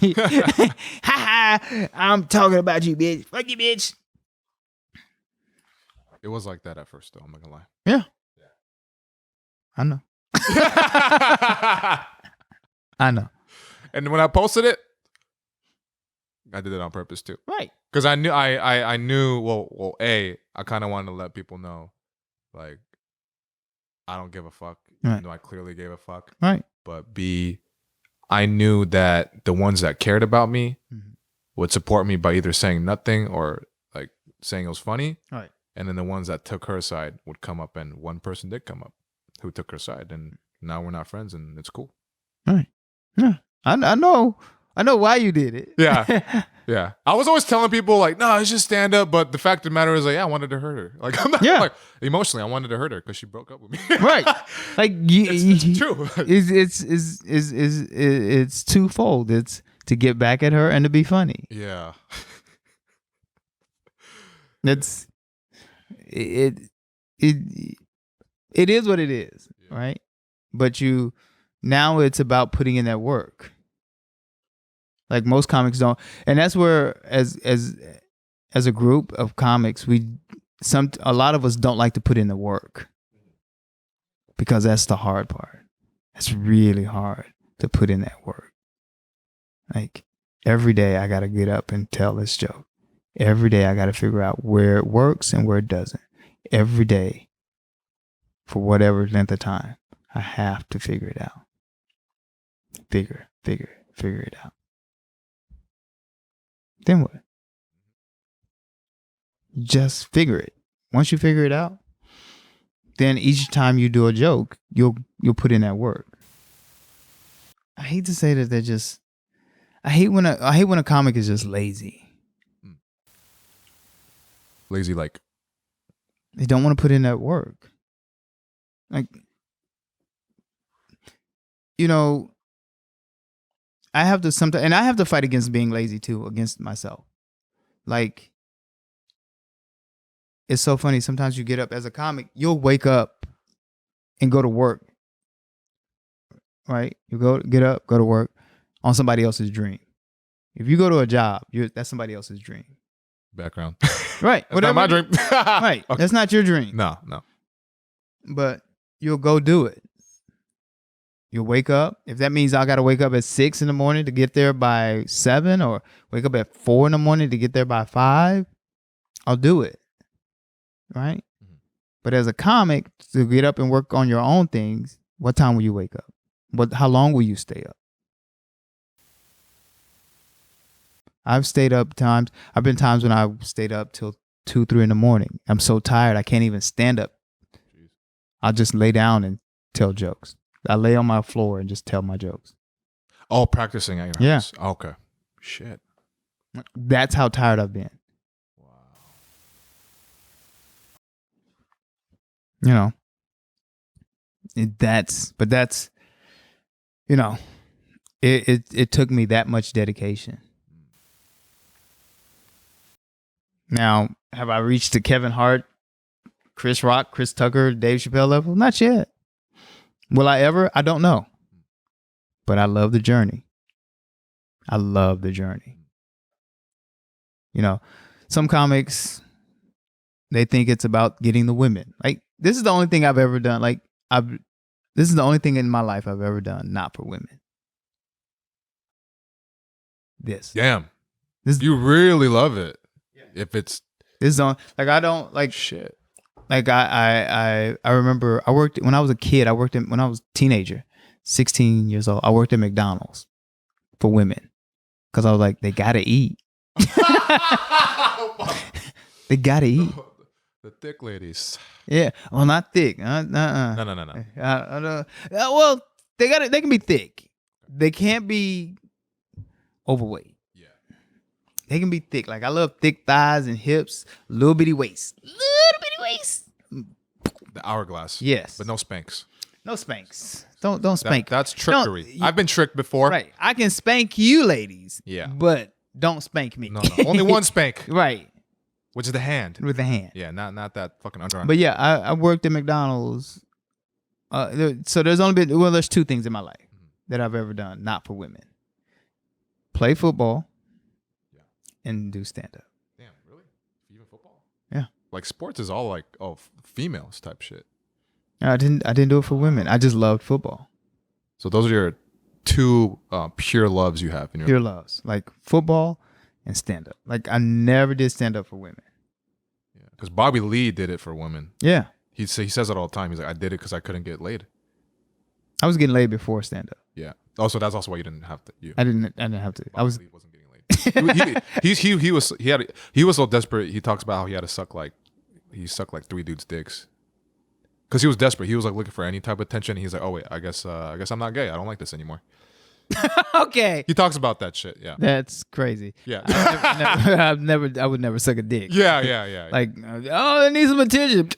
S2: Ha ha. I'm talking about you, bitch. Fuck you, bitch.
S1: It was like that at first, though. I'm not gonna lie.
S2: Yeah. I know. I know.
S1: And when I posted it, I did it on purpose too.
S2: Right.
S1: Because I knew. Well, I kind of wanted to let people know, like, I don't give a fuck.
S2: Right.
S1: Even though I clearly gave a fuck.
S2: Right.
S1: But B, I knew that the ones that cared about me would support me by either saying nothing or like saying it was funny.
S2: Right.
S1: And then the ones that took her side would come up, and one person did come up who took her side, and now we're not friends, and it's cool.
S2: Right. Yeah. I know why you did it.
S1: Yeah. Yeah. I was always telling people like, no, it's just stand up. But the fact of the matter is like, yeah, I wanted to hurt her. Like, I'm not like emotionally, I wanted to hurt her because she broke up with me.
S2: Right. Like
S1: it's true.
S2: It's twofold. It's to get back at her and to be funny.
S1: Yeah.
S2: That's it is what it is, right? But now it's about putting in that work. Like most comics don't, and that's where as a group of comics, a lot of us don't like to put in the work because that's the hard part. It's really hard to put in that work. Like every day I got to get up and tell this joke. Every day I got to figure out where it works and where it doesn't. Every day for whatever length of time, I have to figure it out. Figure it out. Then what? Just figure it. Once you figure it out, then each time you do a joke, you'll put in that work. I hate to say that they're just. I hate when a comic is just lazy.
S1: Lazy, like
S2: they don't want to put in that work. Like, I have to sometimes, and I have to fight against being lazy too, against myself. Like, it's so funny. Sometimes you get up as a comic, you'll wake up and go to work. Right? You get up, go to work on somebody else's dream. If you go to a job, that's somebody else's dream.
S1: Background.
S2: Right.
S1: That's not my dream.
S2: Right. Okay. That's not your dream.
S1: No.
S2: But you'll go do it. You'll wake up. If that means I got to wake up at 6 in the morning to get there by 7, or wake up at 4 in the morning to get there by 5, I'll do it. Right? Mm-hmm. But as a comic, to get up and work on your own things, what time will you wake up? How long will you stay up? I've stayed up times. I've been times when I stayed up till 2, 3 in the morning. I'm so tired I can't even stand up. Jeez. I'll just lay down and tell jokes. I lay on my floor and just tell my jokes.
S1: Oh, practicing at your house. Yeah. Okay. Shit.
S2: That's how tired I've been. Wow. It took me that much dedication. Now, have I reached the Kevin Hart, Chris Rock, Chris Tucker, Dave Chappelle level? Not yet. Will I ever? I don't know. But I love the journey. Some comics, they think it's about getting the women. Like, this is the only thing I've ever done. This is the only thing in my life I've ever done not for women. This.
S1: Damn. You really love it.
S2: Yeah.
S1: if it's
S2: This is on. Like I don't like.
S1: shit.
S2: Like I remember I worked when I was a kid. When I was a teenager, 16 years old. I worked at McDonald's for women because I was like, they gotta eat. They gotta eat.
S1: The thick ladies.
S2: Yeah. Well, not thick.
S1: No.
S2: Well, they can be thick. They can't be overweight.
S1: Yeah.
S2: They can be thick. Like I love thick thighs and hips, little bitty waist.
S1: The hourglass.
S2: Yes.
S1: But no spanks.
S2: No spanks. Don't spank.
S1: That's trickery. I've been tricked before.
S2: Right. I can spank you, ladies.
S1: Yeah.
S2: But don't spank me.
S1: No. Only one spank.
S2: Right.
S1: Which is the hand.
S2: With the hand.
S1: Yeah, not that fucking underarm.
S2: But yeah, I worked at McDonald's. So there's only been there's two things in my life that I've ever done, not for women. Play football.
S1: Yeah.
S2: And do stand up.
S1: Damn, really? Even football?
S2: Yeah.
S1: Like sports is all like females type shit.
S2: I didn't do it for women. I just loved football.
S1: So those are your two pure loves you have in your
S2: Pure loves. Like football and stand up. Like I never did stand up for women.
S1: Yeah. Because Bobby Lee did it for women.
S2: Yeah.
S1: He says it all the time. He's like, I did it because I couldn't get laid.
S2: I was getting laid before stand up.
S1: Yeah. Also, that's also why you didn't have to.
S2: I didn't have to.
S1: Bobby Lee wasn't getting laid. he was so desperate. He talks about how he sucked like 3 dudes' dicks. Because he was desperate. He was like looking for any type of attention. He's like, oh wait, I guess I'm not gay. I don't like this anymore.
S2: Okay.
S1: He talks about that shit. Yeah.
S2: That's crazy.
S1: Yeah.
S2: I would never suck a dick.
S1: Yeah.
S2: Like, I need some attention.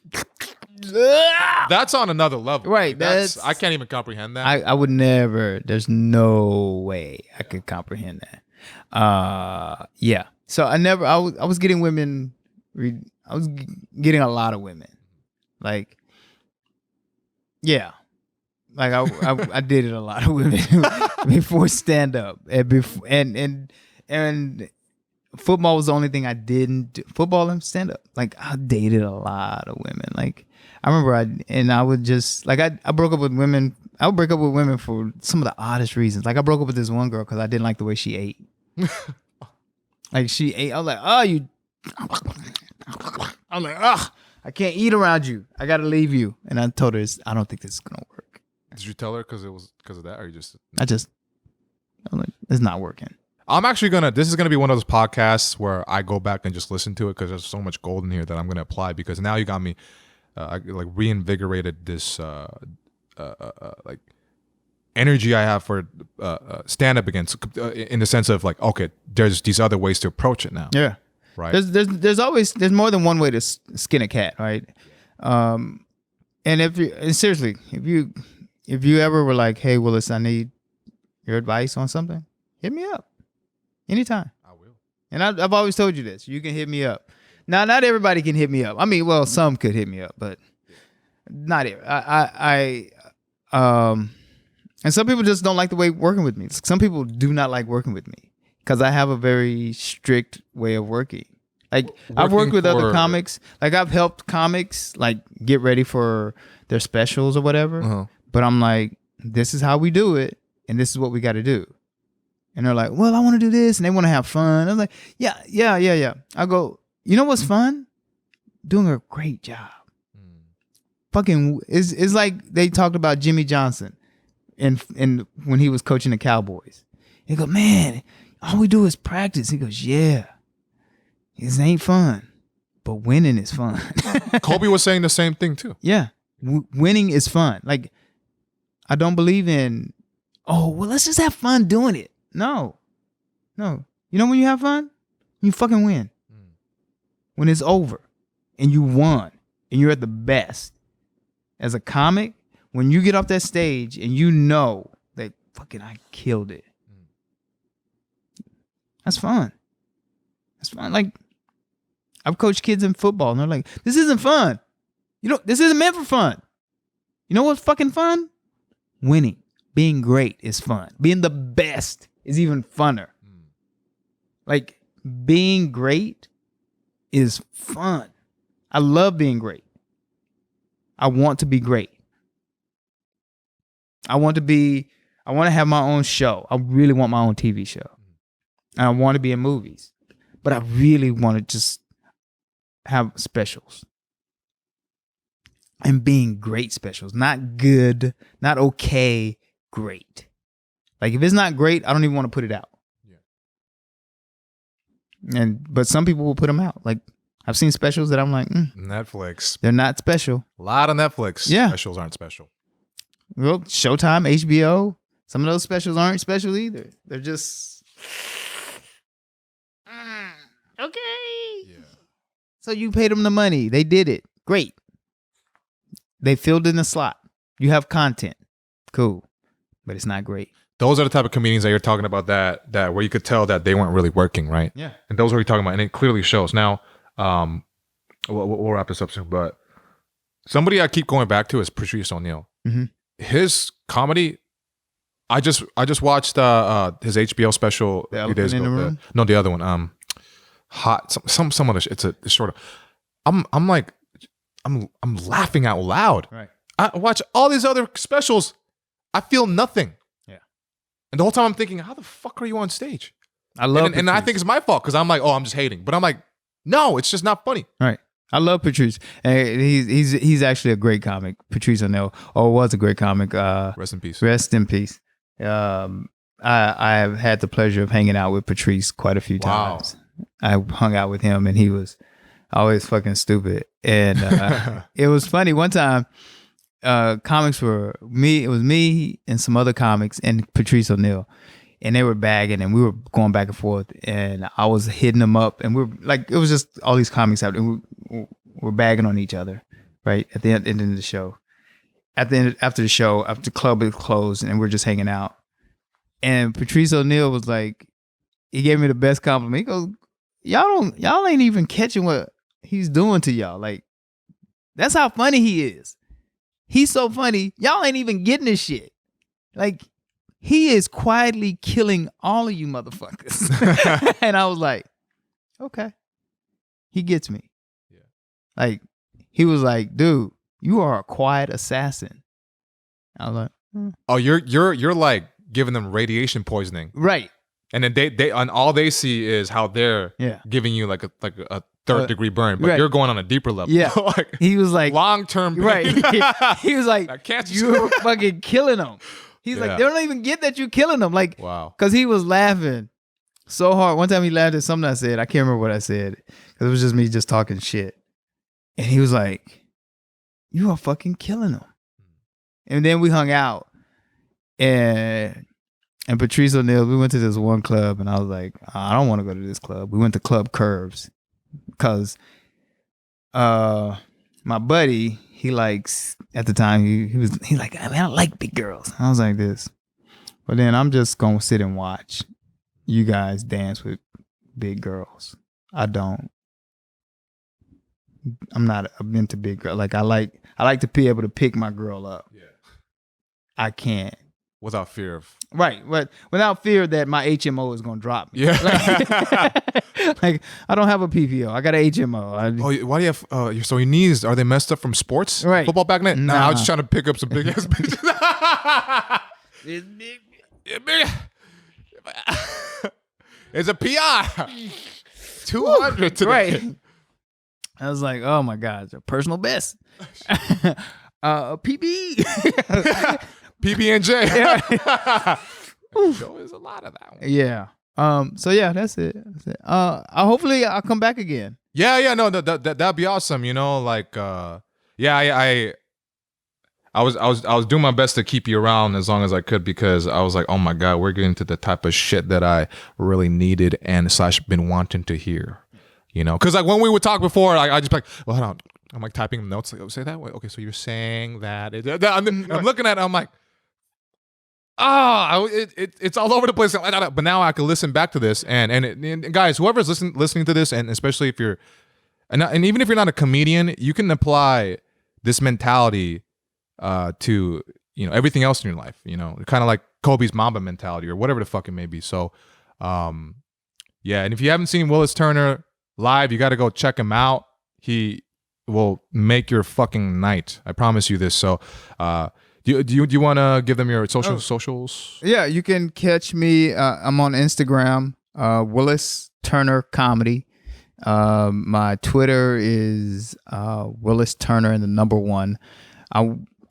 S1: That's on another level.
S2: Right.
S1: Like, I can't even comprehend that.
S2: I would never. There's no way I could comprehend that. Yeah. So I was getting women. I was getting a lot of women. Like, yeah. Like I dated a lot of women before stand up and football was the only thing I didn't do. Football and stand up. Like I dated a lot of women. Like I remember I would just like I broke up with women. I would break up with women for some of the oddest reasons. Like I broke up with this one girl because I didn't like the way she ate. Like she ate. I was like, oh, you. I'm like, ugh, I can't eat around you. I gotta leave you. And I told her, I don't think this is gonna work.
S1: Did you tell her because of that, or you just?
S2: I'm like, it's not working.
S1: I'm actually this is gonna be one of those podcasts where I go back and just listen to it because there's so much gold in here that I'm gonna apply because now you got me, like reinvigorated this, like energy I have for stand up against in the sense of like, okay, there's these other ways to approach it now.
S2: Yeah.
S1: Right.
S2: There's more than one way to skin a cat, right? And seriously, if you ever were like, hey Willis, I need your advice on something, hit me up anytime. I will. And I've always told you this. You can hit me up. Now, not everybody can hit me up. I mean, well, some could hit me up, but not every. And some people just don't like the way working with me. Some people do not like working with me. Because I have a very strict way of working. Like I've worked with other comics. Like I've helped comics like get ready for their specials or whatever. Uh-huh. But I'm like, this is how we do it, and this is what we got to do. And they're like, well, I want to do this, and they want to have fun. I'm like, yeah. I go, you know what's fun? Doing a great job. Fucking, it's like they talked about Jimmy Johnson, and when he was coaching the Cowboys. They go, man. All we do is practice. He goes, yeah, it ain't fun, but winning is fun.
S1: Kobe was saying the same thing too.
S2: Yeah, winning is fun. Like, I don't believe in, oh, well, let's just have fun doing it. No. You know when you have fun? You fucking win. When it's over and you won and you're at the best. As a comic, when you get off that stage and you know that fucking I killed it. That's fun. Like, I've coached kids in football, and they're like, this isn't fun. You know, this isn't meant for fun. You know what's fucking fun? Winning. Being great is fun. Being the best is even funner. Like, being great is fun. I love being great. I want to be great. I want to have my own show. I really want my own TV show. And I want to be in movies. But I really want to just have specials. And being great specials. Not good, not okay, great. Like if it's not great, I don't even want to put it out. Yeah. But some people will put them out. Like I've seen specials that I'm like,
S1: Netflix.
S2: They're not special.
S1: A lot of Netflix specials aren't special.
S2: Well, Showtime, HBO, some of those specials aren't special either. They're just okay. Yeah. So you paid them the money. They did it. Great. They filled in the slot. You have content. Cool. But it's not great.
S1: Those are the type of comedians that you're talking about that where you could tell that they weren't really working, right?
S2: Yeah.
S1: And those are what you're talking about. And it clearly shows. Now, we'll wrap this up soon, but somebody I keep going back to is Patrice O'Neal.
S2: Mm-hmm.
S1: His comedy, I just watched his HBO special a few days ago. The other one. Hot some other shit. It's short of. I'm like I'm laughing out loud.
S2: Right.
S1: I watch all these other specials. I feel nothing.
S2: Yeah.
S1: And the whole time I'm thinking, how the fuck are you on stage?
S2: I love
S1: and I think it's my fault because I'm like, oh, I'm just hating. But I'm like, no, it's just not funny.
S2: Right. I love Patrice. And he's actually a great comic. Patrice O'Neal, was a great comic.
S1: Rest in peace.
S2: Rest in peace. I have had the pleasure of hanging out with Patrice quite a few times. I hung out with him and he was always fucking stupid. And it was funny. One time, comics were me. It was me and some other comics and Patrice O'Neal. And they were bagging and we were going back and forth and I was hitting them up and we're like, it was just all these comics out and we're bagging on each other, right? At the end of the show. After the show, after the club is closed and we're just hanging out. And Patrice O'Neal was like, he gave me the best compliment. He goes, y'all ain't even catching what he's doing to y'all. Like, that's how funny he is. He's so funny. Y'all ain't even getting this shit. Like, he is quietly killing all of you motherfuckers. And I was like, okay. He gets me. Yeah. Like, he was like, dude, you are a quiet assassin. I was like,
S1: oh, you're like giving them radiation poisoning.
S2: Right.
S1: And then they and all they see is how they're giving you like a third degree burn, but you're going on a deeper level.
S2: Yeah.
S1: Like,
S2: he was like
S1: long term.
S2: Right. He was like, you're fucking killing them. He's like, they don't even get that you're killing them. Like,
S1: wow.
S2: Because he was laughing so hard. One time he laughed at something I said. I can't remember what I said. Because it was just me just talking shit. And he was like, you are fucking killing them. And then we hung out. And Patrice O'Neal, we went to this one club. And I was like, I don't want to go to this club. We went to Club Curves. Because my buddy, he likes, at the time, he like, I mean, I like big girls. I was like this. But then I'm just going to sit and watch you guys dance with big girls. I'm not into big girls. Like, I like to be able to pick my girl up. Yeah. I can't.
S1: Without fear of.
S2: Right. But without fear that my HMO is going to drop me.
S1: Yeah.
S2: Like, I don't have a PPO. I got an HMO.
S1: Why do you have, so your knees, are they messed up from sports?
S2: Right.
S1: Football back then? Nah, I was just trying to pick up some big ass bitches.
S2: It's big.
S1: It's a PR. 200 today.
S2: Right. I was like, oh my God, it's a personal best. PB.
S1: PB&J. There's a lot of that one.
S2: Yeah. So yeah, that's it. Hopefully I'll come back again.
S1: Yeah. No, that'd be awesome. You know, like, I was doing my best to keep you around as long as I could because I was like, oh my God, we're getting to the type of shit that I really needed and / been wanting to hear. You know, because like when we would talk before, I just like, well, hold on. I'm like typing notes. Like, oh, say that way. Okay, so you're saying that. I'm looking at it. I'm like, it's all over the place. But now I can listen back to this. And guys, whoever's listening to this, and especially if you're, and even if you're not a comedian, you can apply this mentality to, you know, everything else in your life. You know, kind of like Kobe's Mamba mentality or whatever the fuck it may be. So, yeah. And if you haven't seen Willis Turner live, you got to go check him out. He will make your fucking night. I promise you this. So, do you want to give them your socials?
S2: Yeah, you can catch me. I'm on Instagram, Willis Turner Comedy. My Twitter is Willis Turner and the number 1.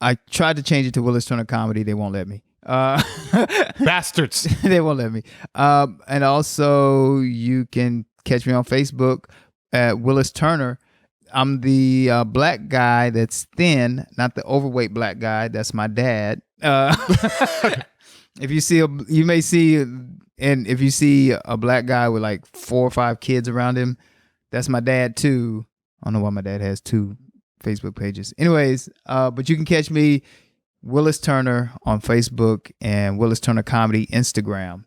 S2: I tried to change it to Willis Turner Comedy. They won't let me.
S1: Bastards.
S2: They won't let me. And also, you can catch me on Facebook at Willis Turner. I'm the black guy that's thin, not the overweight black guy. That's my dad. If you see you may see, and if you see a black guy with like 4 or 5 kids around him, that's my dad too. I don't know why my dad has 2 Facebook pages. Anyways, but you can catch me, Willis Turner, on Facebook and Willis Turner Comedy Instagram.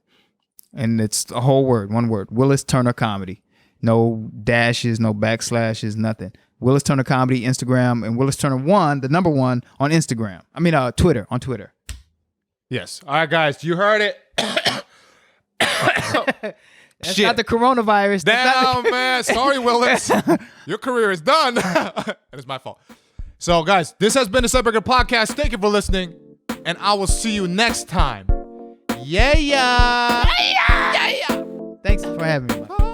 S2: And it's a whole word, one word, Willis Turner Comedy. No dashes, no backslashes, nothing. Willis Turner Comedy Instagram, and Willis Turner 1, the number 1, on Instagram. I mean, Twitter, on Twitter.
S1: Yes. All right, guys, you heard it.
S2: That's not the coronavirus.
S1: Damn, man. Sorry, Willis. Your career is done. And it's my fault. So, guys, this has been the Subburger Podcast. Thank you for listening. And I will see you next time. Yeah.
S2: Thanks for having me.